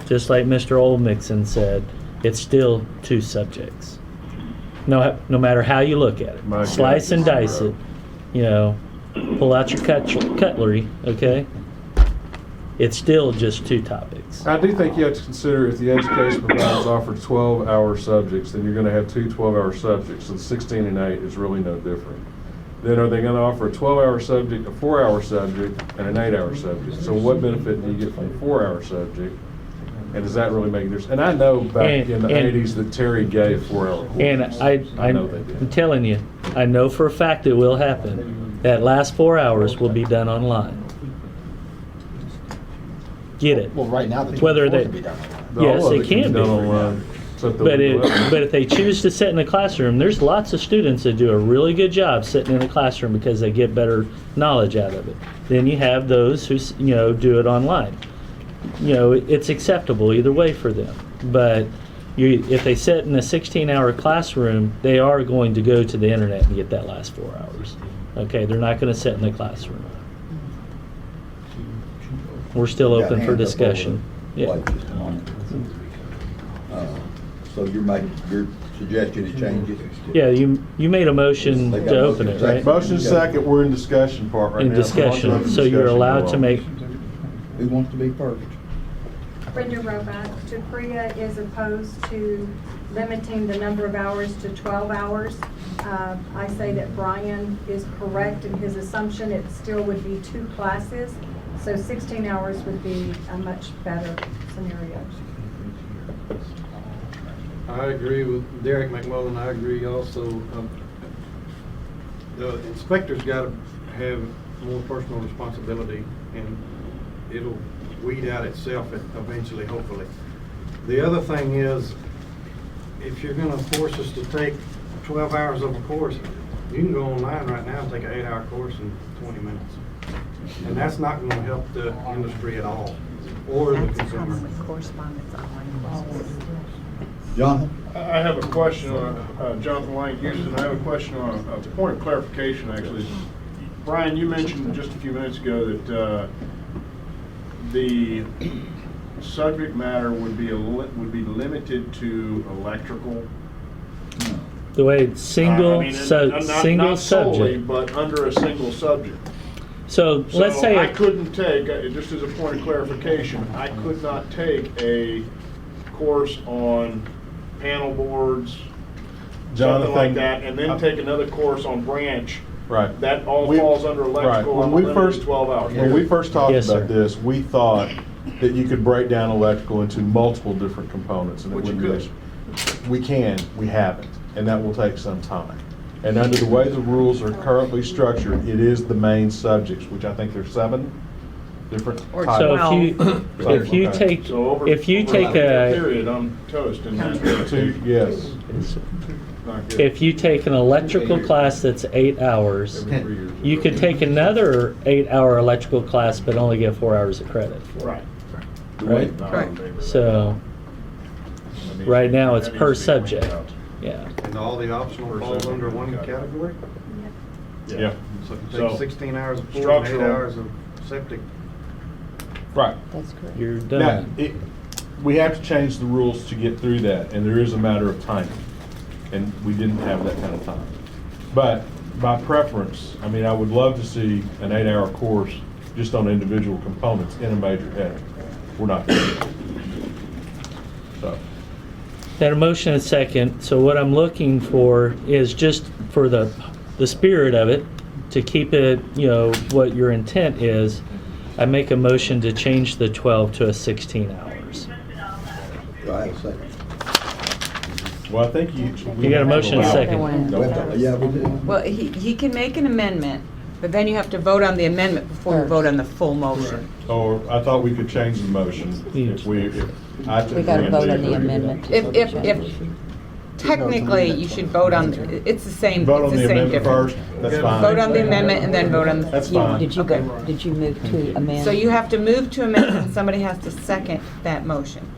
Just like Mr. Olmixon said, it's still 2 subjects. No matter how you look at it. My Slice and goodness. dice it, you know, pull out your cutlery, okay? It's still just 2 topics. I do think you have to consider if the education providers offer 12-hour subjects, then you're going to have 2 12-hour subjects. So 16 and 8 is really no different. Then are they going to offer a 12-hour subject, a 4-hour subject, and an 8-hour subject? So what benefit do you get from a 4-hour subject? And does that really make a difference? And I know back in the 80s that Terry gave 4-hour courses. And I know they did. I'm telling you, I know for a fact it will happen. That last 4 hours will be done online. Get it? Well, right now, the Whether 24 they- can be done. Yes, All of it can be done be. online, except But they'll do it. but if they choose to sit in the classroom, there's lots of students that do a really good job sitting in the classroom because they get better knowledge out of it. Then you have those who do it online. It's acceptable either way for them. But if they sit in a 16-hour classroom, they are going to go to the internet and get that last 4 hours. Okay, they're not going to sit in the classroom. We're still Got open for hands up discussion. over Yeah. like just a moment. So you're making, your suggestion to change it? Yeah, you made a motion They got to a open motion it, right? Motion second, we're in discussion part right In now. discussion, so you're allowed to make, Who wants to be first? Brenda Roback, TREIC is opposed to limiting the number of hours to 12 hours. I say that Brian is correct in his assumption. It still would be 2 classes, so 16 hours would be a much better scenario. I agree with Derek McMullen. I agree also. The inspector's got to have more personal responsibility, and it'll weed out itself eventually, hopefully. The other thing is, if you're going to force us to take 12 hours of a course, you can go online right now and take an 8-hour course in 20 minutes. And that's not going to help the industry at all, or the consumer. Correspondence online. Jonathan? I have a question on, Jonathan Lang, Houston, I have a question on, a point of clarification, actually. Brian, you mentioned just a few minutes ago that the subject matter would be limited to electrical. the way it's single, I mean, single not solely, subject. but under a single subject. So let's say, I couldn't take, just as a point of clarification, I could not take a course on panel boards, something like that, and then take another course on branch. Right. That all We- falls under Right. electrical, When and we limited first to 12 hours. When we first talked Yes, about sir. this, we thought that you could break down electrical into multiple different components, and it Which you wouldn't be. could. We can, we haven't, and that will take some time. And under the way the rules are currently structured, it is the main subjects, which I think there's 7 different Or types. so Well, if you Okay. take, So over if you over take a a, period, I'm toast in that. 2, yes. Not good. if you take an electrical class that's 8 hours, Every 3 years. you could take another 8-hour electrical class, but only get 4 hours of credit. Right. Right? Correct. So, right now it's per subject. Yeah. And all the optional falls under one category? Yeah. So if you So, take 16 hours of pool and 8 structural- hours of septic. Right. That's correct. You're Now, done. we have to change the rules to get through that, and there is a matter of timing. And we didn't have that kind of time. But by preference, I mean, I would love to see an 8-hour course just on individual components in a major header. We're not doing it. So, That a motion and second, so what I'm looking for is just for the spirit of it, to keep it, what your intent is, I make a motion to change the 12 to a 16 hours. Do I have a second? well, I think You got a motion and a second. Yeah, we do. Well, he can make an amendment But then you have to vote on the amendment before you vote on the full motion. Or I thought we could change the motion if I took We gotta the vote on the amendment. amendment. If technically, you should vote on, it's the same, Vote it's on the the same amendment difference. first, that's fine. Vote on the amendment and then vote on the. That's fine. Did you go, did you move to amend? So you have to move to amend and somebody has to second that motion.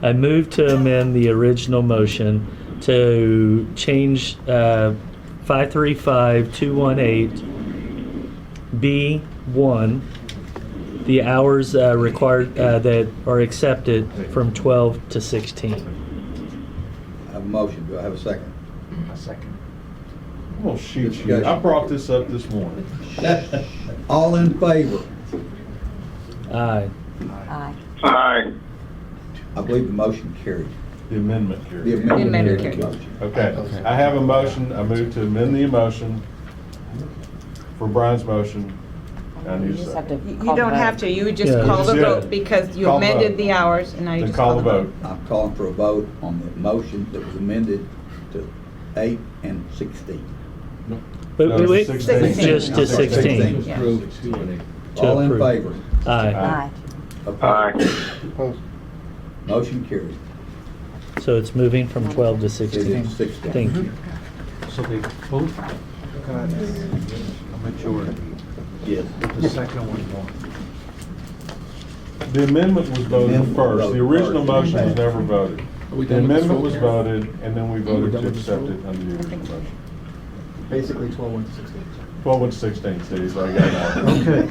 I move to amend the original motion to change 535218B1, the hours required that are accepted from 12 to 16. I have a motion. Do I have a second? A second. I'm gonna shoot you. I brought this up this morning. All in favor? Aye. Aye. Aye. I believe the motion carried. The amendment carried. The amendment carried. carried the motion. Okay, I have a motion. I move to amend the motion for Brian's motion. I need a just have second. to You don't have to, you would just Yeah. call the Just vote did. because you Call the amended vote. the hours and now you Then just call the vote. I'm calling for a vote on the motion that was amended to 8 and 16. Wait, No, wait, wait. 16. Just to 16. Yeah. To All in approve. favor? Aye. Aye. Opposed? Opposed? Motion carried. So it's moving from 12 to It 16. is 16. Thank you. So they both, a majority. Yes. The second one won. The amendment was voted Amendment first. voted The original first. motion was never voted. we The done with this amendment vote was now? voted, and then we voted done to with this accept vote? it under the original motion. Basically 12 went to 16. 12 went to 16, Steve, so I got that. Okay.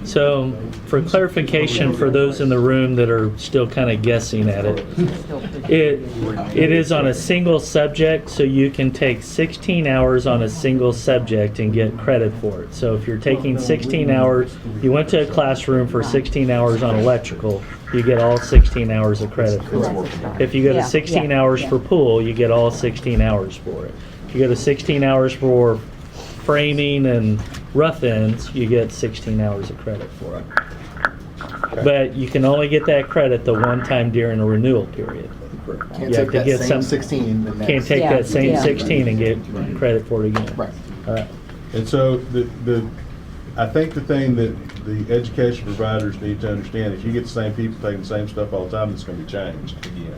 So for clarification for those in the room that are still kind of guessing at it, it is on a single subject, so you can take 16 hours on a single subject and get credit for it. So if you're taking 16 hours, you went to a classroom for 16 hours on electrical, you get all 16 hours of credit for it. If you go to Yeah, 16 yeah, hours yeah. for pool, you get all 16 hours for it. If you go to 16 hours for framing and rough ends, you get 16 hours of credit for it. But you can only get that credit the one time during a renewal period. Can't You have take to that get same some- 16 the next. Can't take Yeah, that same yeah. 16 and get credit for it again. Right. All right. And so I think the thing that the education providers need to understand, if you get the same people taking the same stuff all the time, it's gonna be changed again.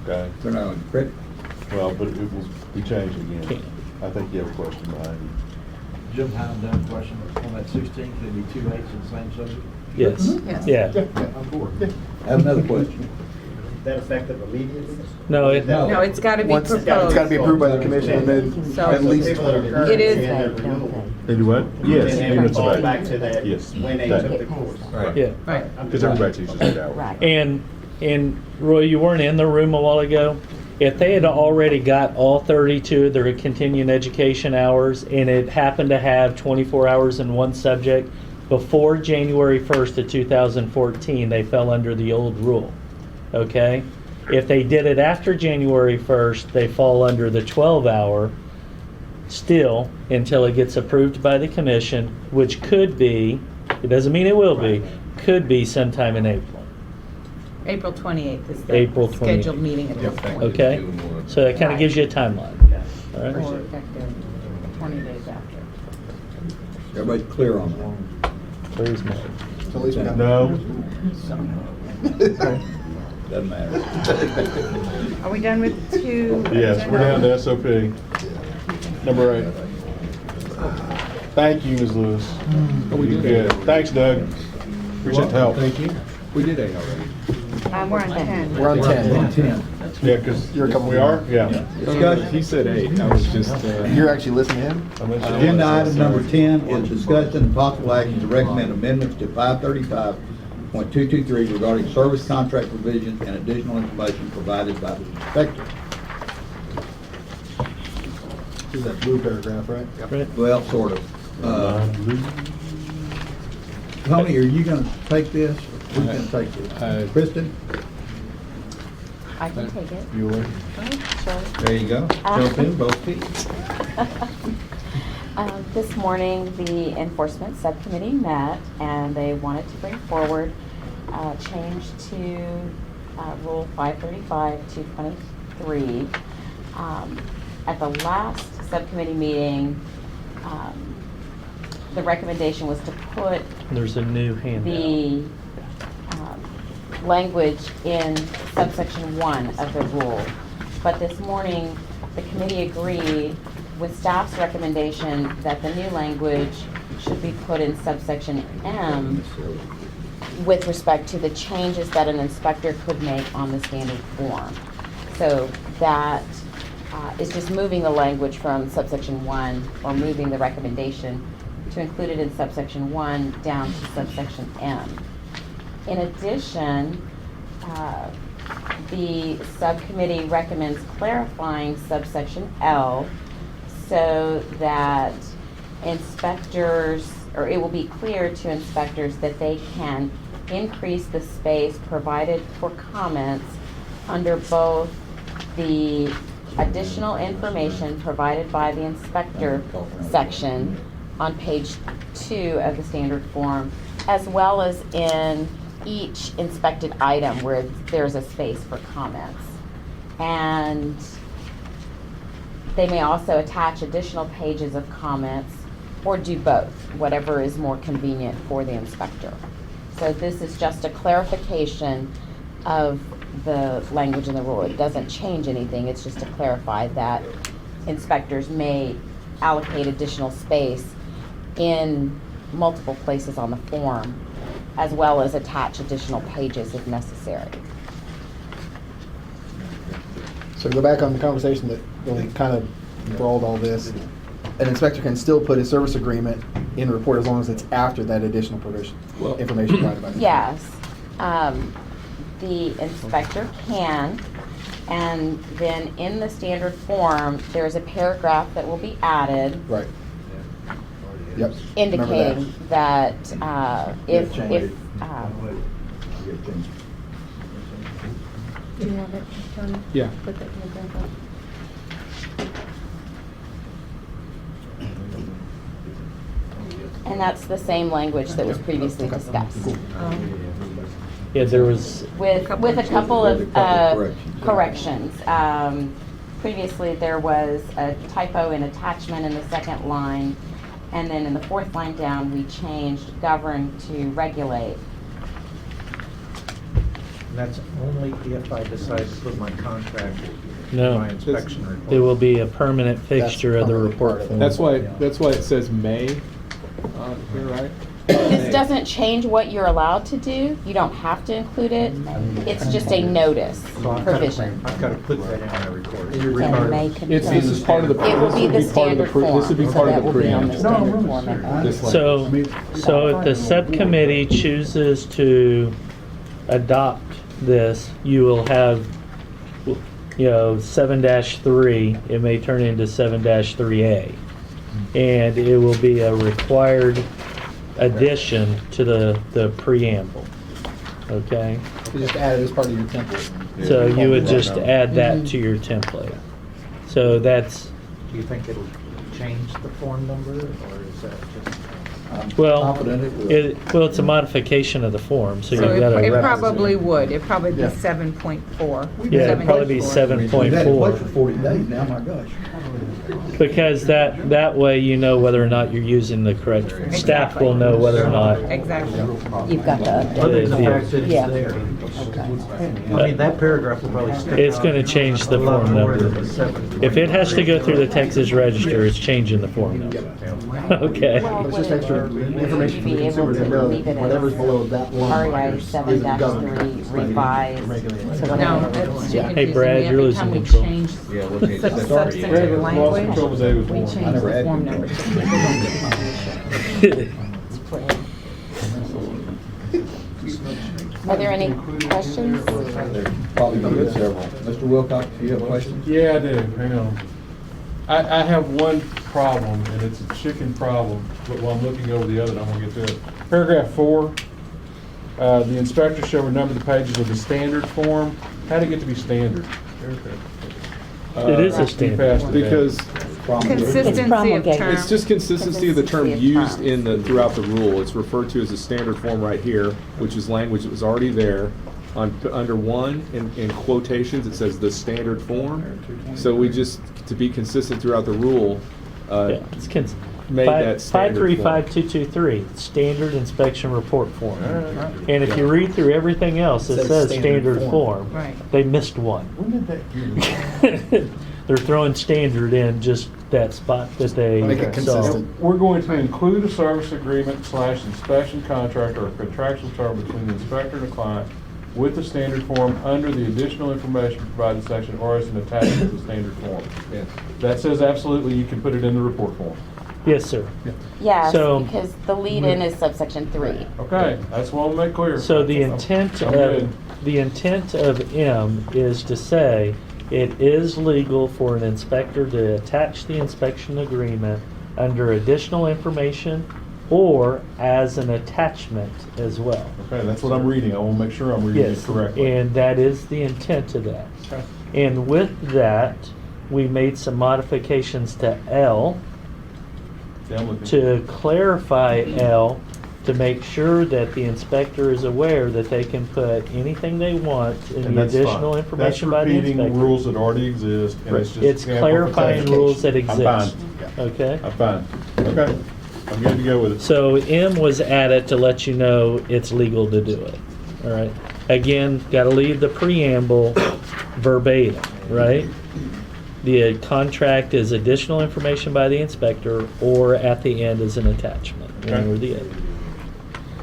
Okay? They're not on credit. Well, but it will be changed again. I think you have a question behind you. Jim Howden, question on that 16, could it be 2 8s in the same subject? Yes. Yes. Yeah. I'm for it. I have another question. That effective immediately? No, it, No, it's got to be Once, it's proposed. got to be approved by the commission and then So- at least. People that are currently It is- in their renewal, They do what? Yes. and then units of fall eight. back to that Yes. when they That- took the course. Right. yeah. Right. Because everybody teaches 8 hours. Right. And Roy, you weren't in the room a while ago. If they had already got all 32 of their continuing education hours and it happened to have 24 hours in one subject, before January 1st of 2014, they fell under the old rule. Okay? If they did it after January 1st, they fall under the 12-hour still until it gets approved by the commission, which could be, it doesn't mean it will be, could be sometime in April. April 28th is April the 28th. scheduled meeting at this point. Okay? So that kind of gives you a timeline. All Or right? effective 20 days after. Everybody's clear on that? Clear as mud. So at least we got- No. Doesn't matter. Are we done with 2? Yes, we're down to SOP. Number 8. Thank you, Ms. Lewis. You good. Thanks, Doug. Appreciate the help. Thank you. We did 8 already. We're on 10. We're on 10. Yeah, because You're a couple we are, yeah. Discussion. He said 8. I was just. You're actually listening to him? Agenda item number 10 is discussion and possible action to recommend amendments to 535.223 regarding service contract provisions and additional information provided by the inspector. This is that blue paragraph, right? Right. Well, sort of. Tony, are you going to take this? Who's going to take this? Kristen? I can take it. You will. Oh, sure. There you go. Jump in both feet. This morning, the enforcement subcommittee met and they wanted to bring forward a change to Rule 535-223. At the last subcommittee meeting, the recommendation was to put There's a new handout. the language in subsection 1 of the rule. But this morning, the committee agreed with staff's recommendation that the new language should be put in subsection M with respect to the changes that an inspector could make on the standard form. So that is just moving the language from subsection 1, or moving the recommendation to include it in subsection 1 down to subsection M. In addition, the subcommittee recommends clarifying subsection L so that inspectors, or it will be clear to inspectors that they can increase the space provided for comments under both the additional information provided by the inspector section on page 2 of the standard form, as well as in each inspected item where there's a space for comments. And they may also attach additional pages of comments, or do both, whatever is more convenient for the inspector. So this is just a clarification of the language in the rule. It doesn't change anything, it's just to clarify that inspectors may allocate additional space in multiple places on the form, as well as attach additional pages if necessary. So to go back on the conversation that really kind of enthralled all this, an inspector can still put a service agreement in the report as long as it's after that additional provision, information provided by the Yes, the inspector can, and then in the standard form, there's a paragraph that will be added. Right. Yep. Indicating that if Do you have it, Tony? Yeah. Put that paragraph up. and that's the same language that was previously discussed. Yeah, there was, With a couple of corrections. Previously, there was a typo in attachment in the second line, and then in the fourth line down, we changed govern to regulate. And that's only if I decide to put my contract in no, my inspection report. it will be a permanent fixture of the report form. That's why it says may here, right? This doesn't change what you're allowed to do. You don't have to include it. It's just a notice So provision. I've got to put that in my report. And may This is part of the. It will be the standard form. This would be So part that of the will be on the preamble. standard form. This So, language. so if the subcommittee chooses to adopt this, you will have, 7-3, it may turn into 7-3A. And it will be a required addition to the preamble, okay? You just add it as part of your template. So you would just add that to your template. So that's, Do you think it'll change the form number, or is that just? well, Confident it will. well, it's a modification of the form, so So you've got to. it probably would, it'd probably be Yeah. 7.4. Yeah, it'd probably be 7.4. We've had it in place 7.4. for 40 days now, my gosh. Because that way you know whether or not you're using the correct, staff will know whether or not. Exactly. You've got the Other than the fact that Yeah. it's there. I mean, that paragraph will probably stick It's out going to change the a lot form more than number. the 7. If it has to go through the Texas Register, it's changing the form number. Okay. Well, But it's just extra would it information for be the able consumer to to know leave it whatever's as below that line. REI is the government. 7-3 revised? So No, whatever. it's too Yeah. confusing. Hey, Brad, you're losing Every control. time we change Yeah, we'll change such that. substantive Lost control was language, A we was change one. the form number. So people don't get confused. Are there any questions? There's probably going to be several. Mr. Wilcox, do you have questions? Yeah, I do. Hang on. I have one problem, and it's a chicken problem, but while I'm looking over the other, I'm gonna get to it. Paragraph 4, the inspector shall renumber the pages of the standard form. How did it get to be standard? It is a You standard. passed it down. Because Consistency of promulgated. term. it's just consistency of the term Consistency of used in the, throughout the rule. It's referred to as a standard form right here, which is language that was already there. Under 1, in quotations, it says the standard form. So we just, to be consistent throughout the rule, Yeah, made that standard form. 535223, standard inspection report form. All right. And if you read through everything else, it says standard form. Right. They missed one. When did that They're throwing standard in just that spot that they Make it saw. consistent. We're going to include a service agreement / inspection contract or a contractual term between the inspector and the client with the standard form under the additional information provided in section or as an attachment to the standard form. Yeah. That says absolutely you can put it in the report form. Yes, sir. Yes, So- because the lead-in is subsection 3. Okay, that's what I'll make clear. So the intent I'm good. of, the intent of M is to say it is legal for an inspector to attach the inspection agreement under additional information or as an attachment as well. Okay, that's what I'm reading. I want to make sure I'm reading it Yes, correctly. and that is the intent of that. Okay. And with that, we made some modifications to L Yeah, I'm looking. to clarify L, to make sure that the inspector is aware that they can put anything they want in And the that's additional fine. information by the That's repeating inspector. rules that already exist, and it's just. It's clarifying rules that exist. I'm fine. Okay? I'm fine. Okay. I'm good to go with it. So M was added to let you know it's legal to do it. All right? Again, got to leave the preamble verbatim, right? The contract is additional information by the inspector or at the end as an attachment, one or the other.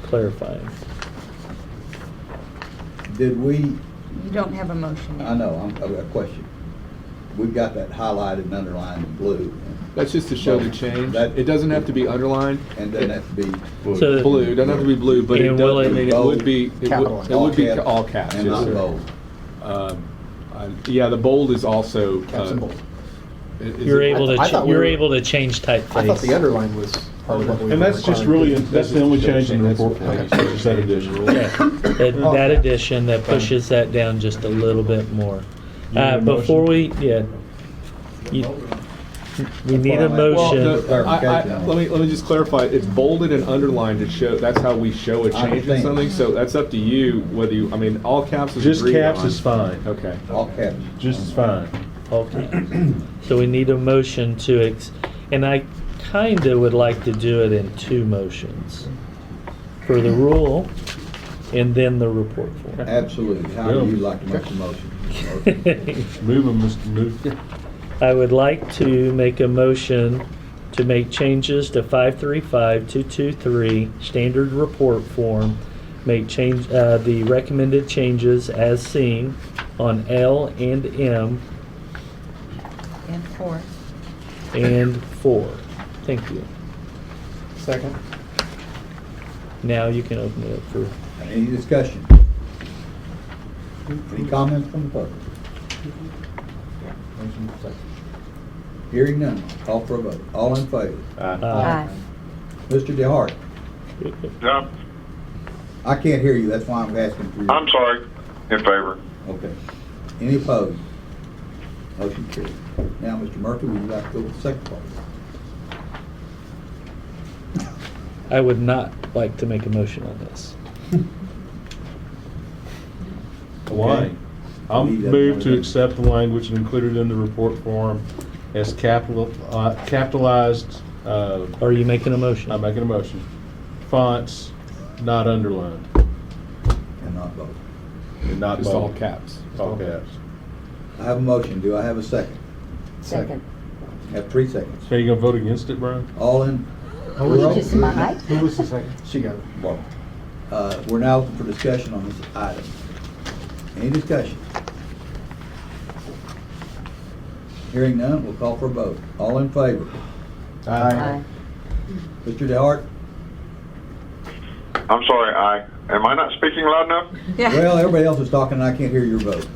Clarifying. Did we, You don't have a motion yet. I know, I've got a question. We've got that highlighted and underlined in blue. That's just to show the change. That- It doesn't have to be underlined. And doesn't have to be So- Blue, it doesn't have to be blue, but it And does, will I it- mean, it would be, it would Capitalized. all caps. and yes, not sir. bold. Yeah, the bold is also. Caps and bold. You're able to I thought we you're were- able to change typeface. I thought the underline was part of what we were And that's just requiring. really, that's the only change in the report page, just that addition. Yeah, that addition that pushes that down just a little bit more. You need a Before motion? we need a Well, motion. let me just clarify. It's bolded and underlined to show. That's how we show a I change in understand. something. So that's up to you whether you. I mean, all caps is Just agreed caps on. is fine. Okay. All caps. Just as fine. Okay. So we need a motion to, and I kinda would like to do it in two motions. For the rule, and then the report form. Absolutely. How do you like to make the motion? Move them, Mr. Move. I would like to make a motion to make changes to 535223 standard report form. Make change, the recommended changes as seen on L and M And 4. and 4. Thank you. Second. Now you can open it up for, Any discussion? Any comments from the public? Hearing none, call for a vote. All in favor? Aye. Mr. DeHart, Yeah, I can't hear you, that's why I'm asking for you. I'm sorry. In favor. Okay. Any opposed? Motion carried. Now, Mr. Murphy, would you like to go with the second part? I would not like to make a motion on this. Why? I'll Leave that move one to in. accept the language included in the report form as capitalized, Are you making a motion? I'm making a motion. Fonts, not underlined, And not vote. and not Just all bold. caps. All caps. I have a motion, do I have a second? Second. I have 3 seconds. So you gonna vote against it, Brian? All in? You just might. Who was the second? She got it. We're now open for discussion on this item. Any discussion? Hearing none, we'll call for a vote. All in favor? Aye. Mr. DeHart? I'm sorry, am I not speaking loud enough? Yeah. Well, everybody else is talking and I can't hear your vote.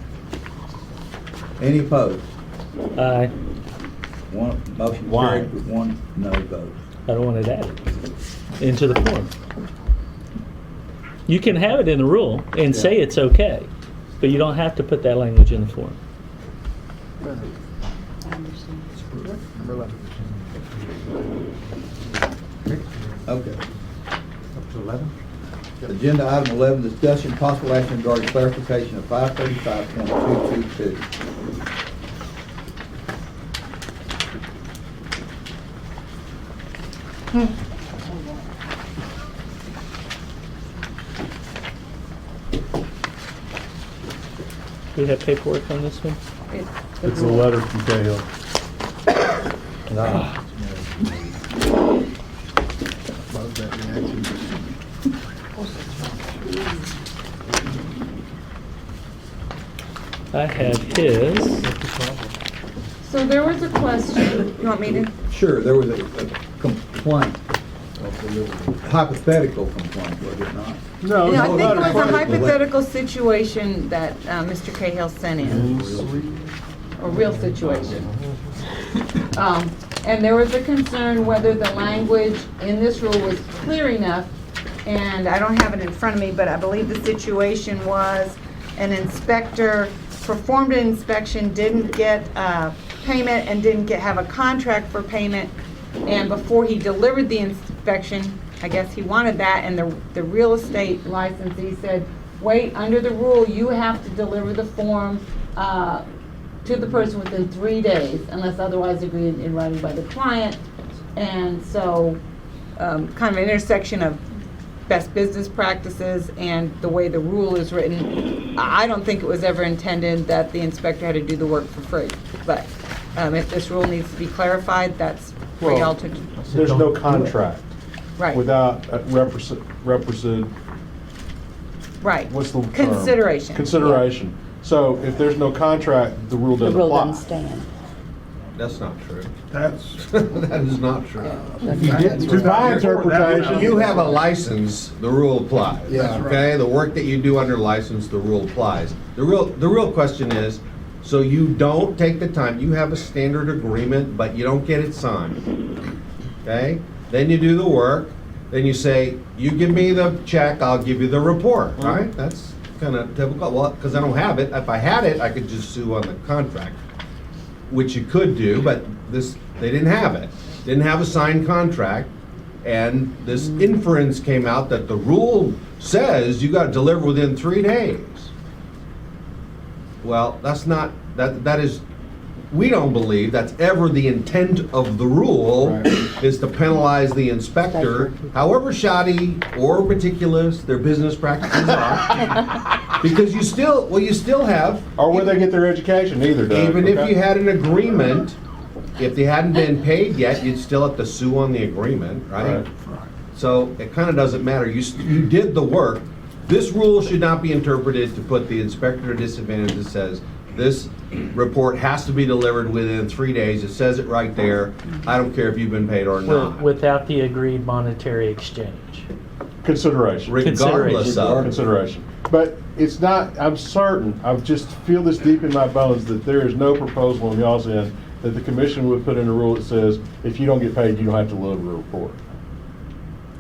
Any opposed? Aye. One motion Why? carried with 1 no vote. I don't want it added into the form. You can have it in the rule and say it's okay, but you don't have to put that language in the form. Number 11. Okay. Up to 11? Agenda item 11, discussion possible action regarding clarification of 535.222. Do we have paperwork on this one? It's a letter from Cahill. Love that reaction. I have his. So there was a question, you want me to? Sure, there was a complaint, hypothetical complaint, was it not? No, Yeah, I think it was a Well, hypothetical situation that Mr. Cahill sent in, a real situation. And there was a concern whether the language in this rule was clear enough, and I don't have it in front of me, but I believe the situation was an inspector performed an inspection, didn't get payment, and didn't have a contract for payment, and before he delivered the inspection, I guess he wanted that, and the real estate licensee said, wait, under the rule, you have to deliver the form to the person within 3 days, unless otherwise agreed in writing by the client. And so, kind of an intersection of best business practices and the way the rule is written. I don't think it was ever intended that the inspector had to do the work for free. But if this rule needs to be clarified, that's for y'all to. There's no contract Right. without represent, Right. what's the term? Consideration. Consideration. So if there's no contract, the rule The doesn't rule apply. doesn't stand. That's not true. That's, That is not true. to my interpretation. You have a license, the rule applies. Yeah. Okay, the work that you do under license, the rule applies. The real question is, so you don't take the time, you have a standard agreement, but you don't get it signed. Okay? Then you do the work, then you say, you give me the check, I'll give you the report, right? That's kind of typical, well, because I don't have it. If I had it, I could just sue on the contract, which you could do, but they didn't have it. Didn't have a signed contract, and this inference came out that the rule says you got to deliver within 3 days. Well, that's not, that is, we don't believe that's ever the intent of the rule, is to penalize the inspector, however shoddy or meticulous their business practices are. Because you still have. Or where they get their education, either, Doug. Even if okay? you had an agreement, if they hadn't been paid yet, you'd still have to sue on the agreement, right? So it kind of doesn't matter. You did the work. This rule should not be interpreted to put the inspector at a disadvantage that says, this report has to be delivered within 3 days. It says it right there. I don't care if you've been paid or not. Without the agreed monetary exchange. Consideration. Regardless of. Consideration. But it's not, I'm certain, I just feel this deep in my bones that there is no proposal on y'all's end that the commission would put in a rule that says, if you don't get paid, you don't have to deliver a report.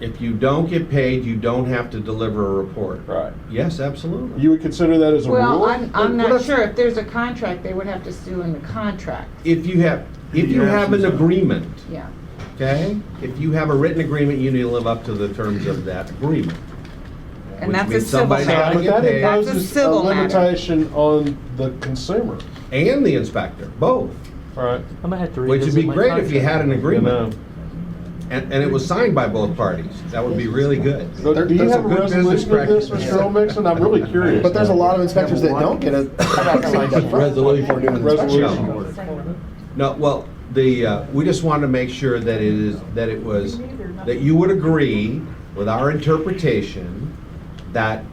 If you don't get paid, you don't have to deliver a report. Right. Yes, absolutely. You would consider that as a rule? Well, I'm not sure. If there's a contract, they would have to sue in the contract. If you have an agreement, Yeah. okay? If you have a written agreement, you need to live up to the terms of that agreement. And Which that's a means civil somebody's matter. gotta But get that paid. That's a imposes a civil matter. limitation on the consumer. And the inspector, both. All right. I'm gonna have to Which would revisit be my great if you contract. had an You agreement. know. And it was signed by both parties. That would be really good. But do you There's have a a good resolution of this, practice. Mr. Olmixon? I'm really curious. But there's a lot of inspectors that don't get a signed up Resolution. for doing inspection. Resolution. No, well, we just wanted to make sure that that you would agree with our interpretation that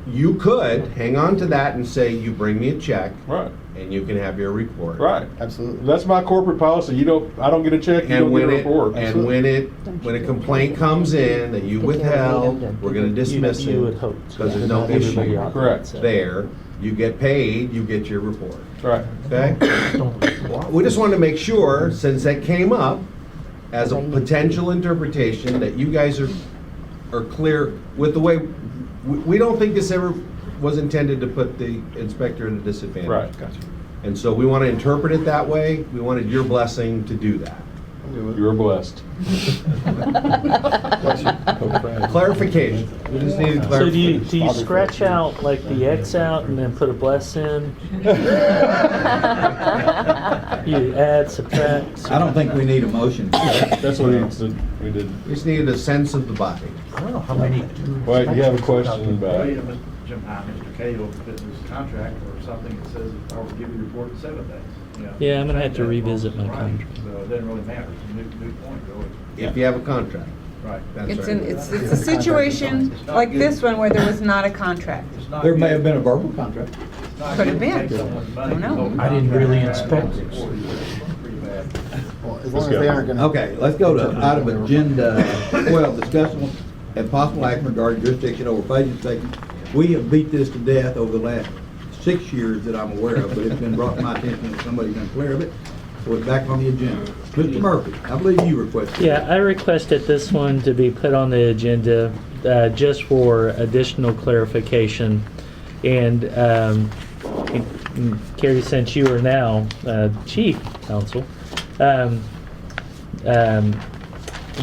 you could hang on to that and say, you bring me a check. Right. And you can have your report. Right. Absolutely. That's my corporate policy. I don't get a check, you And don't get when a it, report. and when a complaint comes in that you withheld, we're gonna dismiss You would it. hope. Because there's no Not everybody issue operates Correct. that way. there. You get paid, you get your report. Right. Okay? We just wanted to make sure, since that came up as a potential interpretation, that you guys are clear with the way, we don't think this ever was intended to put the inspector at a disadvantage. Right. And so we want to interpret it that way. We wanted your blessing to do that. You were blessed. Clarification. We just needed So clarification. do you scratch out like the X out and then put a bless in? You add, subtract? I don't think we need a motion. That's what we did. We just needed a sense of the body. I don't know how many. Wait, you have a question about it? Mr. K will put in his contract or something that says, I will give you a report in 7 days. You know, Yeah, I'm gonna have to that revisit my right. contract. So it doesn't really matter, it's a new point, really. If you have a contract. Right. That's It's right. it's a situation like this one where there was not a contract. It's not There may good. have been a verbal contract. It's not Could have good to been. take someone's money Don't know. and I didn't really contract inspect and it. pretty bad. Well, as long as they aren't gonna. Okay, let's go to item agenda 12, discussion and possible action regarding jurisdiction over phase inspections. We have beat this to death over the last 6 years that I'm aware of, but it's been brought to my attention that somebody's been clear of it. So it's back on the agenda. Mr. Murphy, I believe you requested. Yeah, I requested this one to be put on the agenda just for additional clarification. And Carrie, since you are now chief counsel,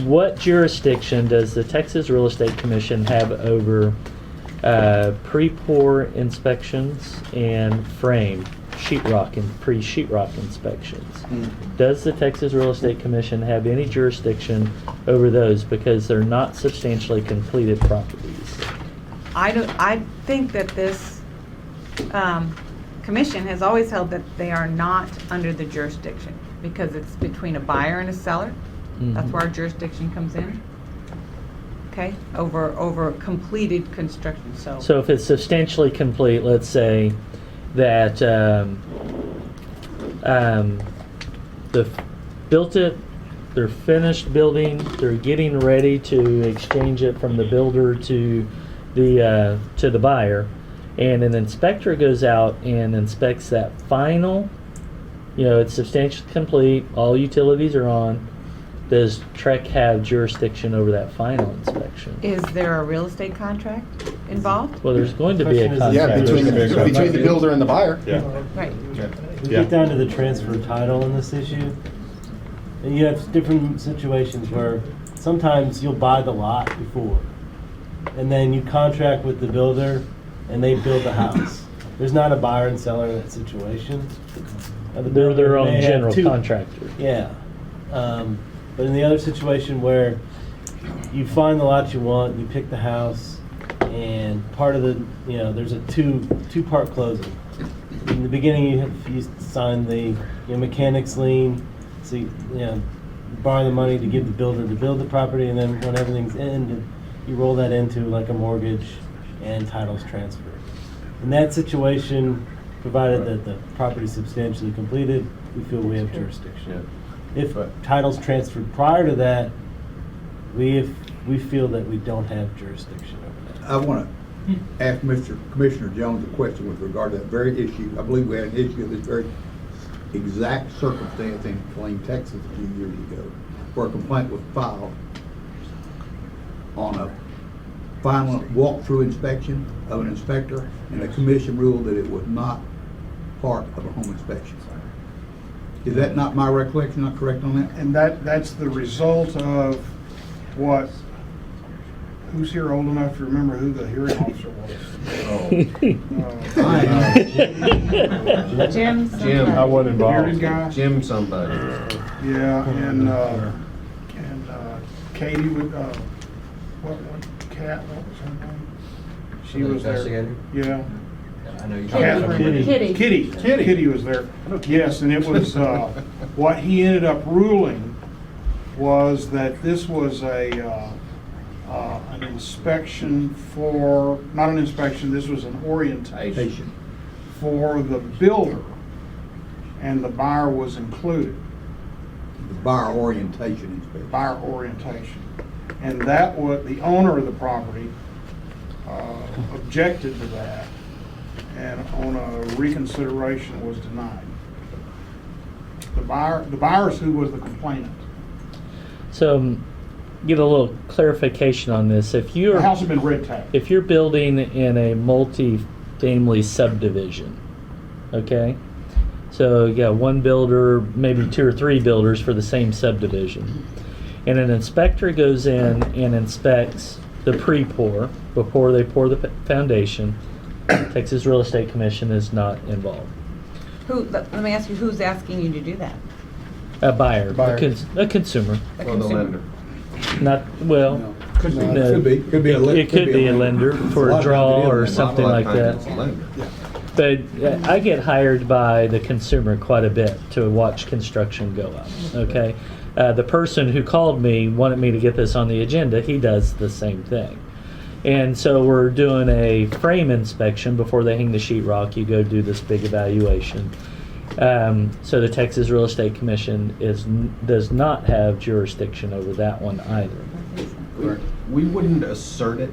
what jurisdiction does the Texas Real Estate Commission have over pre-pour inspections and frame sheetrock and pre-sheetrock inspections? Does the Texas Real Estate Commission have any jurisdiction over those because they're not substantially completed properties? I think that this commission has always held that they are not under the jurisdiction because it's between a buyer and a seller. That's where our jurisdiction comes in. Okay, over completed construction. So if it's substantially complete, let's say that they've built it, they're finished building, they're getting ready to exchange it from the builder to the buyer, and an inspector goes out and inspects that final, it's substantially complete, all utilities are on. Does TREIC have jurisdiction over that final inspection? Is there a real estate contract involved? Well, there's going to be a contract. Yeah, between the builder and the buyer. Yeah. Right. We get down to the transfer title in this issue, and you have different situations where sometimes you'll buy the lot before, and then you contract with the builder, and they build the house. There's not a buyer and seller in that situation. They're their own may have general two- contractor. Yeah. But in the other situation where you find the lot you want, you pick the house, and part of the, there's a two-part closing. In the beginning, you sign the mechanics lien, so you borrow the money to give the builder to build the property, and then when everything's in, you roll that into like a mortgage and title's transferred. In that situation, provided that the property is substantially completed, we feel we have jurisdiction. If title's transferred prior to that, we feel that we don't have jurisdiction over that. I want to ask Commissioner Jones a question with regard to that very issue. I believe we had an issue of this very exact circumstance in Killeen, Texas a few years ago, where a complaint was filed on a final walkthrough inspection of an inspector, and the commission ruled that it was not part of a home inspection. Is that not my recollection, not correct on that? And that's the result of what, who's here old enough to remember who the hearing officer was? Jim. I wasn't Bearded involved. guy? Jim somebody. Yeah, and Katie would, what was her name? She was there. Yeah. I know you Kitty was there. Yes, and it was, what he ended up ruling was that this was an inspection for, not an inspection, this was an orientation for the builder, and the buyer was included. The buyer orientation inspection. Buyer orientation. And that was, the owner of the property objected to that, and on a reconsideration was denied. The buyer is who was the complainant. So, get a little clarification on this. The house had been red tagged. If you're building in a multi-family subdivision, okay, So you got one builder, maybe 2 or 3 builders for the same subdivision. And an inspector goes in and inspects the pre-pour before they pour the foundation. Texas Real Estate Commission is not involved. Let me ask you, who's asking you to do that? A buyer, Buyer. A consumer. A Or the consumer. lender. Not, well, No. no, Could be a it could be a lender for a lot of times draw it is a or lender. something A lot like of times that. it's a lender. But I get hired by the consumer quite a bit to watch construction go up, okay? The person who called me wanted me to get this on the agenda. He does the same thing. And so we're doing a frame inspection before they hang the sheetrock. You go do this big evaluation. So the Texas Real Estate Commission does not have jurisdiction over that one either. We wouldn't assert it.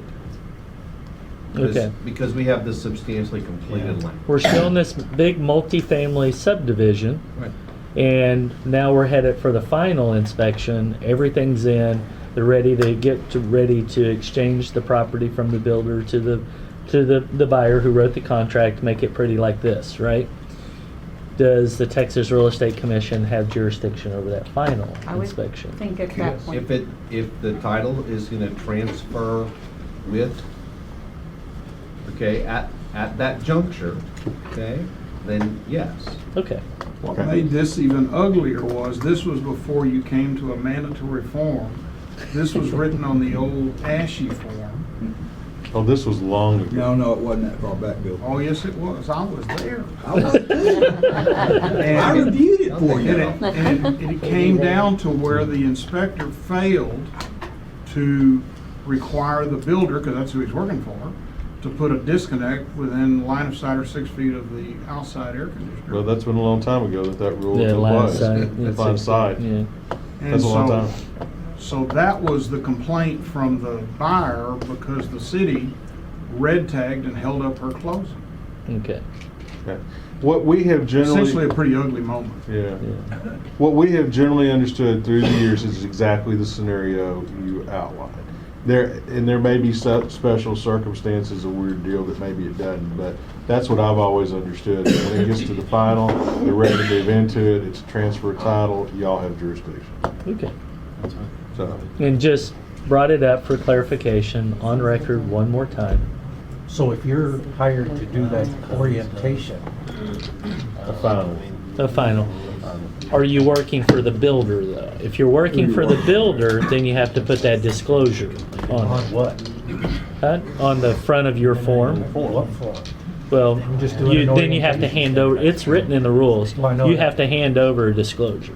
Okay. Because we have this substantially completed land. We're still in this big multifamily subdivision. Right. And now we're headed for the final inspection. Everything's in. They're ready to exchange the property from the builder to the buyer who wrote the contract, make it pretty like this, right? Does the Texas Real Estate Commission have jurisdiction over that final I would inspection? think at that point. If the title is gonna transfer with, okay, at that juncture, okay, then yes. Okay. What made this even uglier was this was before you came to a mandatory form. This was written on the old ASHI form. Oh, this was long ago. No, it wasn't that far back, Bill. Oh, yes, it was. I was there. I was I reviewed it for you. And it came down to where the inspector failed to require the builder, because that's who he's working for, to put a disconnect within line of sight or 6 feet of the outside air conditioner. Well, that's been a long time ago that rule Yeah, line of applies. sight. Yeah, Line of sight. Yeah. That's a long time. So that was the complaint from the buyer, because the city red tagged and held up her closing. Okay. Okay. What we have generally. Essentially a pretty ugly moment. Yeah. What we have generally understood through the years is exactly the scenario you outlined. There may be special circumstances, a weird deal that maybe it doesn't, but that's what I've always understood. When it gets to the final, they're ready to move into it, it's a transfer of title, y'all have jurisdiction. Okay. So, And just brought it up for clarification on record one more time. So if you're hired to do that orientation, a final. The final. Are you working for the builder though? If you're working for the builder, then you have to put that disclosure on on it. what? On the front of your form. What form? Well, I'm just doing an then you have to orientation. hand over, it's written in the rules. Well, I know You that. have to hand over a disclosure.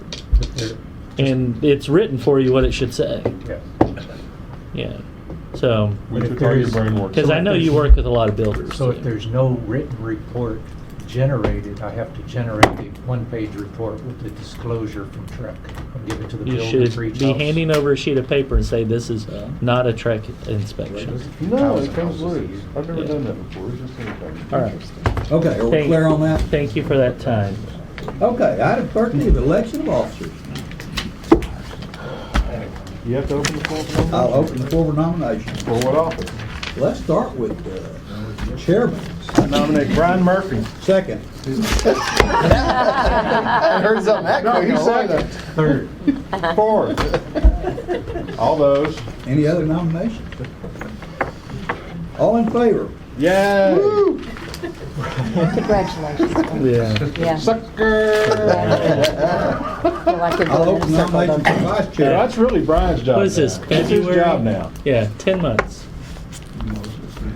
And it's written for you what it should say. Yeah. Yeah. So, We But if took all your there's- brain work. because I know you work with a lot of builders. So if there's no written report generated, I have to generate a one-page report with the disclosure from TREIC and give it to the You builder should for each be house. handing over a sheet of paper and say, this is not a TREIC inspection. No, it comes loose. I've never Yeah. done that before. It's just anything. All right. Okay, are we clear on that? Thank you for that time. Okay, item 13, election of officers. You have to open the floor for nominations? I'll open the floor for nominations. For what office? Let's start with chairman. I nominate Brian Murphy. Second. I heard something that quick. No, second. Third. Fourth. All those. Any other nominations? All in favor? Yay! Congratulations. Yeah. Yeah. Sucker! Feel like you're I'll going open in circles. nominations for vice Yeah, chair. that's really Brian's job. What is this, now. It's his February? job now. Yeah, 10 months.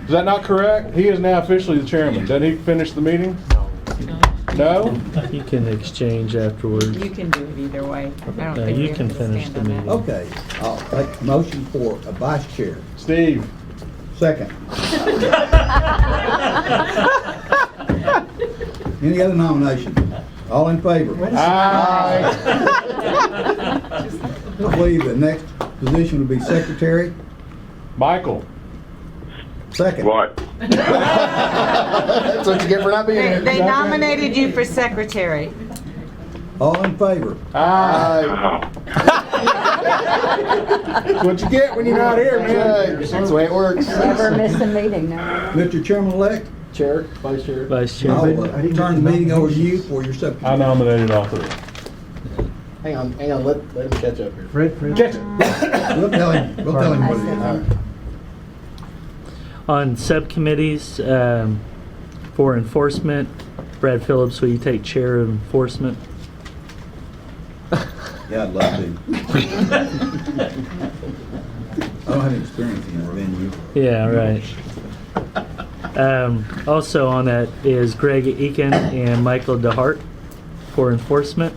Is that not correct? He is now officially the chairman. Doesn't he finish the meeting? No? You can exchange afterwards. You can do it either way. I don't No, think you we can have to finish stand the on that. meeting. Okay, I'll take a motion for a vice chair. Steve. Second. Any other nominations? All in favor? Aye. I believe the next position would be secretary. Michael. Second. What? That's what you get for not being here. They nominated you for secretary. All in favor? Aye. That's what you get when you're not here, man. That's the way it works. Never miss a meeting, no. Mr. Chairman-elect, Chair, Vice Chair. Vice Chair. I'll turn the meeting over to you for your I subcommittee. nominated all three. Hang on, let him catch up here. Fred, Catch it. We'll tell him what it is. On subcommittees, for enforcement, Brad Phillips, will you take chair of enforcement? Yeah, I'd love to. I don't have any experience in that venue. Yeah, right. Also on that is Greg Eakin and Michael DeHart for enforcement.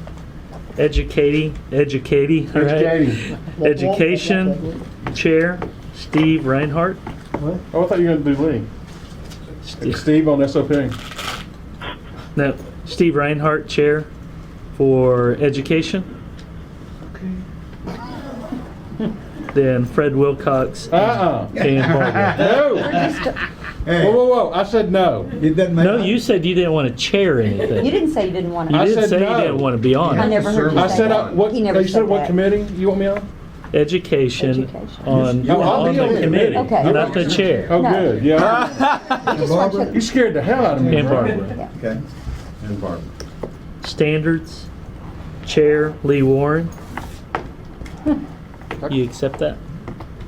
Educating, right? Education, chair, Steve Reinhardt. Oh, I thought you were going to do Lee. Steve on SOP. No, Steve Reinhardt, chair for education. Then Fred Wilcox and Barbara. No. Hey, Whoa, whoa, whoa. I said no. it doesn't make. No, you said you didn't want to chair anything. You didn't say you didn't want You to. I did said say no. you didn't want to be on I it. never heard you I say said that. what? He never You said what that. committee you want me on? Education on Oh, I'll be the on it. committee, Okay. not the chair. Oh, No. good. Yeah. I just want you You scared the hell out of me. And bro. Barbara. Okay. And Barbara. Standards, chair Lee Warren. You accept that?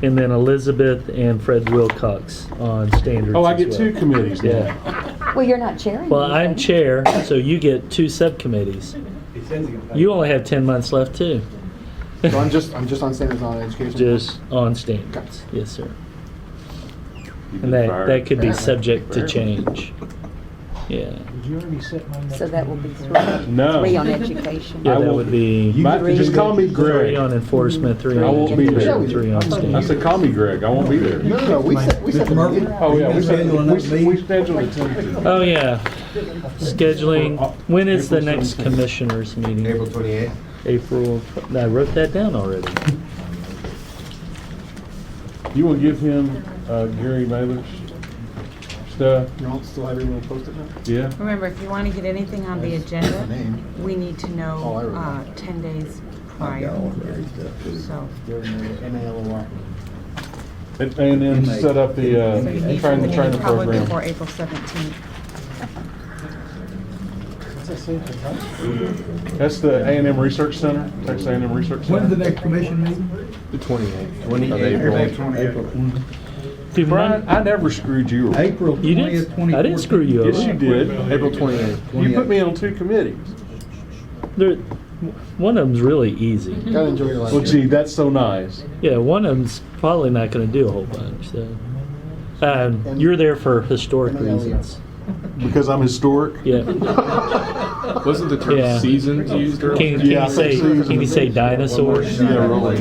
And then Elizabeth and Fred Wilcox on standards. Oh, I as get well. two committees now. Yeah. Well, you're not chairing. Well, I'm anything. chair, so you get two subcommittees. You only have 10 months left too. So I'm just on standards on education. Just on standards. Yes, sir. You've And been that could be fired. subject to change. Yeah. Did you already set mine up? So that will be three. No. Three on education. Yeah, I that won't- would be Just call me three Greg. on enforcement, three I on won't be education, there. three on I standards. said call me Greg. I won't be there. No, we set Mr. the Murphy? meeting. Oh, yeah. We Schedule another meeting? we scheduled it tentatively. Oh, yeah. Scheduling, when is the next commissioners meeting? April 28th. April, I wrote that down already. You will give him Gary Mailer's stuff? You don't still have everyone posted now? Yeah? Remember, if you want to get anything on the agenda, Name. we need to Oh, I know remember. 10 days I've got prior. all of Gary's stuff too. So, M-A-L-O-R. And then set up the so you need train the something trainer probably program. before April 17th. That's the A&M Research Center, Texas A&M Research Center. When's the next commission meeting? The 28th. 28th. April 20th. Do Brian, I never screwed you over. April You 20th, didn't, 2014. I didn't screw you Yes, you over. did. April 28th. You put me on two committees. There- One of them's really easy. Gotta enjoy your life. Well, gee, that's so nice. Yeah, one of them's probably not gonna do a whole bunch, so. You're there for historic reasons. Because I'm historic. Yeah. Wasn't the term Yeah. seasons used earlier? Can you say dinosaurs? Yeah, really.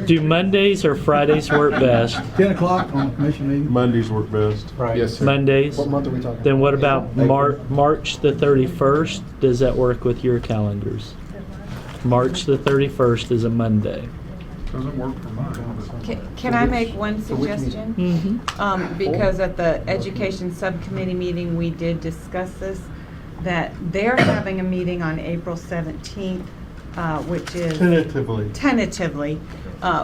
Do Mondays or Fridays work best? 10 o'clock on the commission meeting? Mondays work best. Right. Yes, sir. Mondays? What month are we talking? Then what about March the 31st? Does that work with your calendars? March the 31st is a Monday. Doesn't work for mine. Can I make one suggestion? Mm-hmm. Because at the Education Subcommittee meeting, we did discuss this, that they're having a meeting on April 17th, which is tentatively,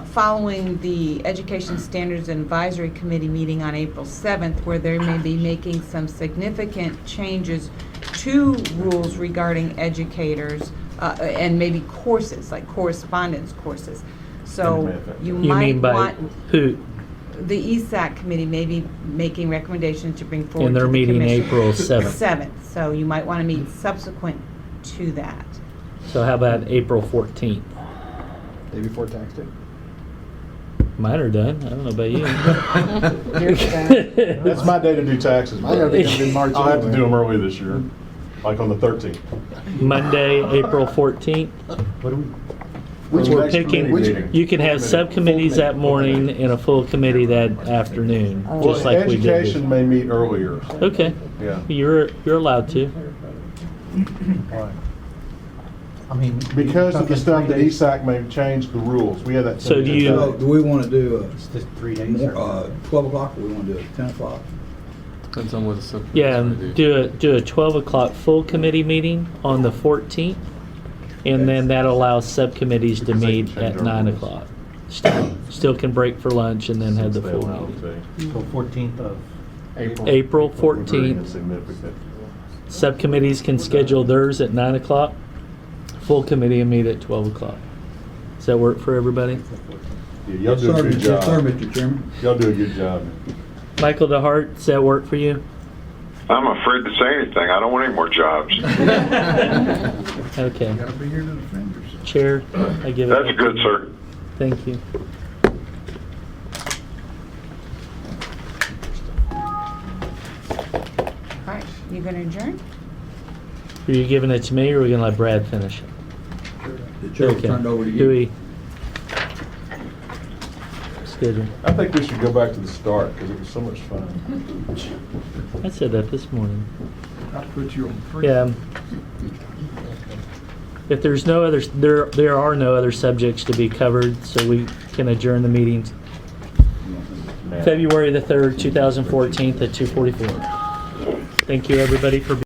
following the Education Standards Advisory Committee meeting on April 7th, where they may be making some significant changes to rules regarding educators, and maybe courses, like correspondence courses. So you You might mean by want, who? the ESAC committee may be making recommendations to bring forward And to they're the meeting commission. April 7th. 7th, so you might want to meet subsequent to that. So how about April 14th? Day before tax day. Mine are done. I don't know about you. That's my day to do taxes. I gotta be done in March I'll have to anyway. do them early this year, like on the 13th. Monday, April 14th. What do we? We're Next picking, committee meeting. you can have subcommittees that morning and a full committee that afternoon, just Well, like we did. education may meet earlier. Okay, Yeah. you're allowed to. Why? I mean. Because of the talking stuff 3 that days? ESAC may change the rules. We had that. So do you- So do we want to do It's just 3 days. more, or- 12 o'clock, or we want to do it 10 o'clock? Depends on what the subcommittee's Yeah, gonna do. do a 12 o'clock full committee meeting on the 14th, and then that allows subcommittees to Because they meet can change at our 9 rules. o'clock. Still can break for lunch and then have the Since they full allow meeting. it to. So 14th of April 14th. Insignificant. Subcommittees can schedule theirs at 9 o'clock. Full committee will meet at 12 o'clock. Does that work for everybody? Yeah, y'all do a good Yes, sir, job. Mr. Chairman. Y'all do a good job. Michael DeHart, does that work for you? I'm afraid to say anything. I don't want any more jobs. Okay. Gotta be here to defend yourself. Chair, I give it. That's back to good, you. sir. Thank you. All right, you gonna adjourn? Are you giving it to me, or are we gonna let Brad finish it? The chair will Okay. turn it over to you. Dewey. Schedule. I think we should go back to the start because it was so much fun. I said that this morning. I'll put you on three. Yeah. If there's no other, there are no other subjects to be covered, so we can adjourn the meeting. February the 3rd, 2014 at 2:44. Thank you, everybody, for being